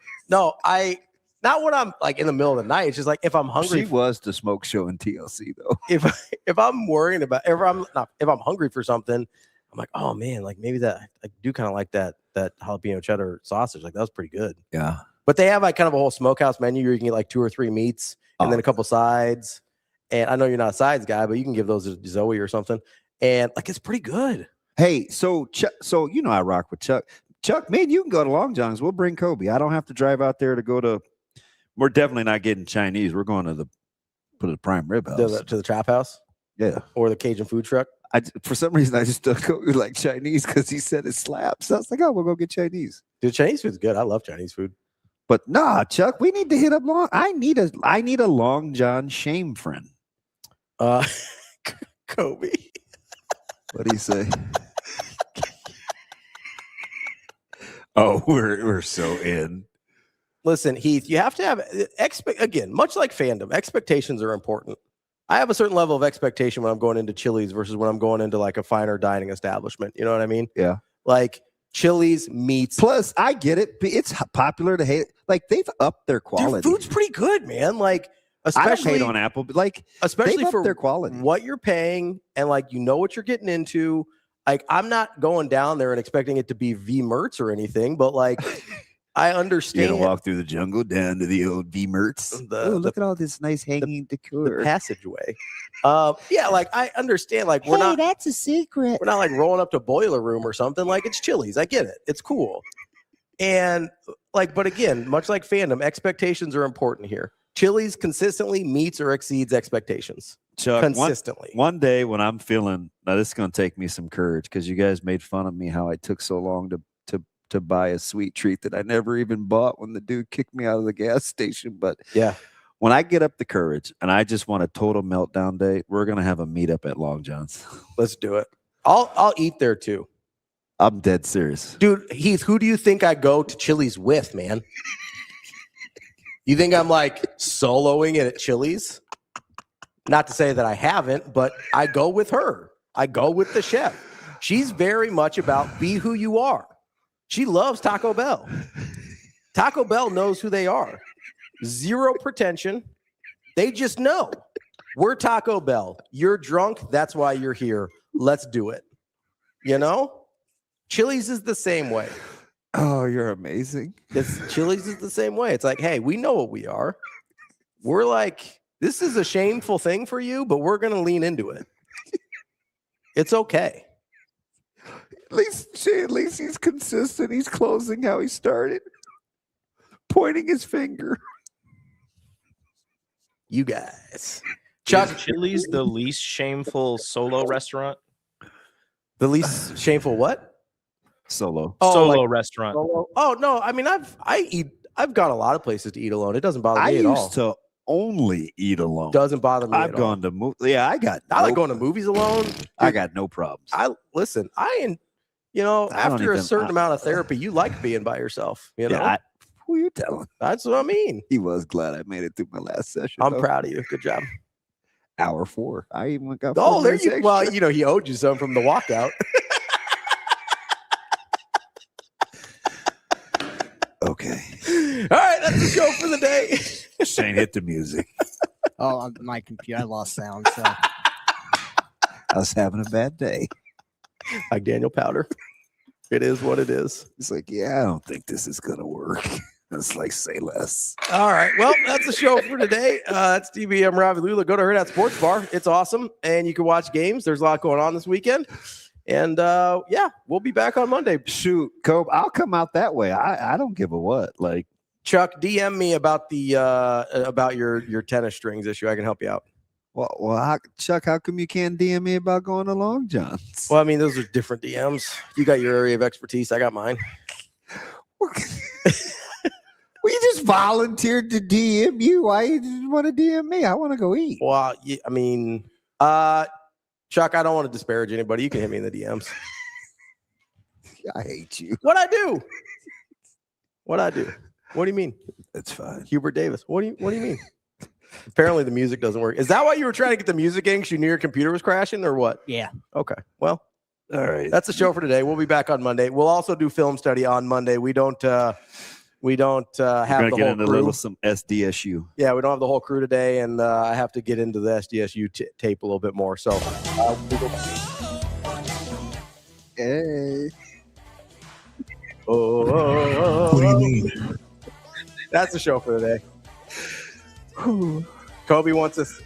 Speaker 5: not when I'm like in the middle of the night. It's just like if I'm hungry.
Speaker 6: She was the smoke show in TLC though.
Speaker 5: If I'm worrying about if I'm hungry for something, I'm like, oh man, like maybe that I do kind of like that jalapeno cheddar sausage. Like that was pretty good.
Speaker 6: Yeah.
Speaker 5: But they have like kind of a whole smokehouse menu where you can get like 2 or 3 meats and then a couple sides. And I know you're not a sides guy, but you can give those to Zoe or something. And like it's pretty good.
Speaker 6: Hey, so I rock with Chuck. Chuck, man, you can go to Long John's. We'll bring Kobe. I don't have to drive out there to go to. We're definitely not getting Chinese. We're going to the prime rib house.
Speaker 5: To the trap house?
Speaker 6: Yeah.
Speaker 5: Or the Cajun food truck?
Speaker 6: For some reason, I just don't go like Chinese because he said it slaps. So I was like, oh, we'll go get Chinese.
Speaker 5: Dude, Chinese food's good. I love Chinese food.
Speaker 6: But nah, Chuck, we need to hit up Long. I need a Long John shame friend.
Speaker 5: Kobe.
Speaker 6: What do you say? Oh, we're so in.
Speaker 5: Listen, Heath, you have to have again, much like fandom, expectations are important. I have a certain level of expectation when I'm going into Chili's versus when I'm going into like a finer dining establishment. You know what I mean?
Speaker 6: Yeah.
Speaker 5: Like Chili's meats.
Speaker 6: Plus, I get it. It's popular to hate. Like they've upped their quality.
Speaker 5: Their food's pretty good, man. Like
Speaker 6: especially I don't hate on Apple, but like
Speaker 5: especially for
Speaker 6: their quality,
Speaker 5: what you're paying, and like you know what you're getting into. Like I'm not going down there and expecting it to be V Mertz or anything, but like I understand.
Speaker 6: You're gonna walk through the jungle down to the old V Mertz. Look at all this nice hanging decor.
Speaker 5: The passageway. Yeah, like I understand. Like we're not.
Speaker 6: That's a secret.
Speaker 5: We're not like rolling up to Boiler Room or something. Like it's Chili's. I get it. It's cool. And like, but again, much like fandom, expectations are important here. Chili's consistently meets or exceeds expectations.
Speaker 6: Chuck,
Speaker 5: consistently.
Speaker 6: One day when I'm feeling now, this is going to take me some courage because you guys made fun of me how I took so long to buy a sweet treat that I never even bought when the dude kicked me out of the gas station. But
Speaker 5: yeah,
Speaker 6: when I get up the courage and I just want a total meltdown day, we're going to have a meetup at Long John's.
Speaker 5: Let's do it. I'll eat there too.
Speaker 6: I'm dead serious.
Speaker 5: Dude, Heath, who do you think I go to Chili's with, man? You think I'm like soloing it at Chili's? Not to say that I haven't, but I go with her. I go with the chef. She's very much about be who you are. She loves Taco Bell. Taco Bell knows who they are. Zero pretension. They just know. We're Taco Bell. You're drunk. That's why you're here. Let's do it. You know? Chili's is the same way.
Speaker 6: Oh, you're amazing.
Speaker 5: Chili's is the same way. It's like, hey, we know what we are. We're like, this is a shameful thing for you, but we're going to lean into it. It's okay.
Speaker 6: At least he's consistent. He's closing how he started, pointing his finger.
Speaker 5: You guys.
Speaker 21: Chuck, Chili's the least shameful solo restaurant.
Speaker 5: The least shameful what?
Speaker 6: Solo.
Speaker 21: Solo restaurant.
Speaker 5: Solo? Oh no, I mean I've gone a lot of places to eat alone. It doesn't bother me
Speaker 6: I
Speaker 5: at all.
Speaker 6: used to only eat alone.
Speaker 5: Doesn't bother me.
Speaker 6: I've
Speaker 5: at
Speaker 6: gone
Speaker 5: all.
Speaker 6: to movies. Yeah, I
Speaker 5: like going to movies alone.
Speaker 6: I got no problems.
Speaker 5: After a certain amount of therapy, you like being by yourself. You know.
Speaker 6: Who you telling?
Speaker 5: That's what I mean.
Speaker 6: He was glad I made it through my last session.
Speaker 5: I'm proud of you. Good job.
Speaker 6: Hour 4. I even got.
Speaker 5: Oh, there you. Well, he owed you some from the walkout.
Speaker 6: Okay.
Speaker 5: All right, that's the show for the day.
Speaker 6: Shane, hit the music.
Speaker 8: Oh, my computer, I lost sound. So
Speaker 6: I was having a bad day.
Speaker 5: Like Daniel Powder. It is what it is.
Speaker 6: It's like, yeah, I don't think this is gonna work. It's like, say less.
Speaker 5: All right. Well, that's the show for today. That's TV. I'm Ravi Lulla. Go to Hurrdat Sports Bar. It's awesome. And you can watch games. There's a lot going on this weekend. And we'll be back on Monday.
Speaker 6: Shoot, Cope, I'll come out that way. I don't give a what. Like,
Speaker 5: Chuck, DM me about the about your tennis strings issue. I can help you out.
Speaker 6: Chuck, how come you can't DM me about going to Long John's?
Speaker 5: Well, I mean, those are different DMs. You got your area of expertise. I got mine.
Speaker 6: We just volunteered to DM you. Why you just want to DM me? I want to go eat.
Speaker 5: Well, I mean, Chuck, I don't want to disparage anybody. You can hit me in the DMs.
Speaker 6: I hate you.
Speaker 5: What'd I do? What do you mean?
Speaker 6: It's fine.
Speaker 5: Hubert Davis. What do you mean? Apparently the music doesn't work. Is that why you were trying to get the music in because you knew your computer was crashing or what?
Speaker 8: Yeah.
Speaker 5: Okay. Well,
Speaker 6: all right.
Speaker 5: That's the show for today. We'll be back on Monday. We'll also do film study on Monday. We don't have the whole crew.
Speaker 6: Some SDSU.
Speaker 5: Yeah, we don't have the whole crew today, and I have to get into the SDSU tape a little bit more. So,
Speaker 6: hey.
Speaker 5: What do you mean? That's the show for today. Kobe wants us.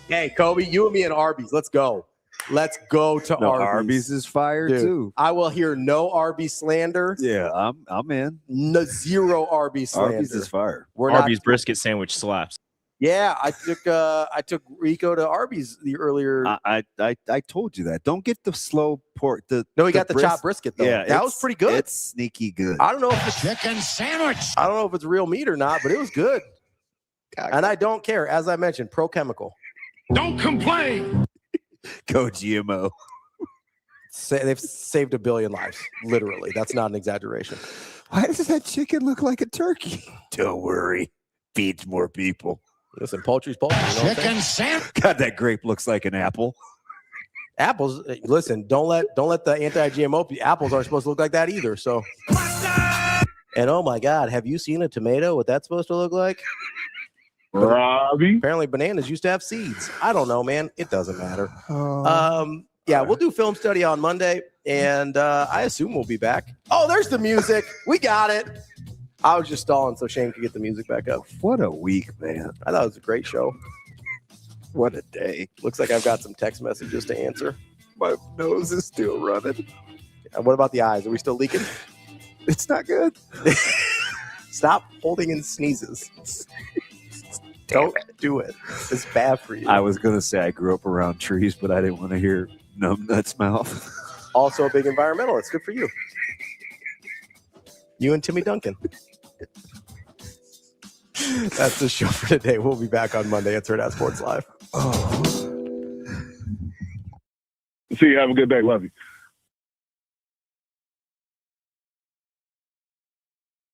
Speaker 5: Hey, Kobe, you and me and Arby's. Let's go. Let's go to Arby's.
Speaker 6: Arby's is fire too.
Speaker 5: I will hear no Arby's slander.
Speaker 6: Yeah, I'm in.
Speaker 5: No, zero Arby's slander.
Speaker 6: Arby's is fire.
Speaker 21: Arby's brisket sandwich slaps.
Speaker 5: Yeah, I took Rico to Arby's the earlier.
Speaker 6: I told you that. Don't get the slow pork.
Speaker 5: He got the chopped brisket though.
Speaker 6: Yeah,
Speaker 5: that was pretty good.
Speaker 6: It's sneaky good.
Speaker 5: I don't know if it's
Speaker 2: chicken sandwich.
Speaker 5: I don't know if it's real meat or not, but it was good. And I don't care. As I mentioned, pro chemical.
Speaker 7: Don't complain.
Speaker 6: Go GMO.
Speaker 5: They've saved 1 billion lives. Literally. That's not an exaggeration.
Speaker 6: Why does that chicken look like a turkey? Don't worry. Feeds more people.
Speaker 5: Listen, poultry's poultry. You know
Speaker 2: Chicken sandwich.
Speaker 6: God, that grape looks like an apple.
Speaker 5: Apples. Listen, don't let the anti-GMO apples aren't supposed to look like that either. So. And oh my God, have you seen a tomato? What that's supposed to look like?
Speaker 7: Ravi.
Speaker 5: Apparently bananas used to have seeds. I don't know, man. It doesn't matter. Yeah, we'll do film study on Monday, and I assume we'll be back. Oh, there's the music. We got it. I was just stalling so Shane could get the music back up.
Speaker 6: What a week, man.
Speaker 5: I thought it was a great show.
Speaker 6: What a day.
Speaker 5: Looks like I've got some text messages to answer.
Speaker 6: My nose is still running.
Speaker 5: And what about the eyes? Are we still leaking?
Speaker 6: It's not good.
Speaker 5: Stop holding in sneezes. Don't do it. It's bad for you.
Speaker 6: I was going to say I grew up around trees, but I didn't want to hear numbnuts mouth.
Speaker 5: Also a big environmentalist. Good for you. You and Timmy Duncan. That's the show for today. We'll be back on Monday at Hurrdat Sports Live.
Speaker 7: See you. Have a good day. Love you.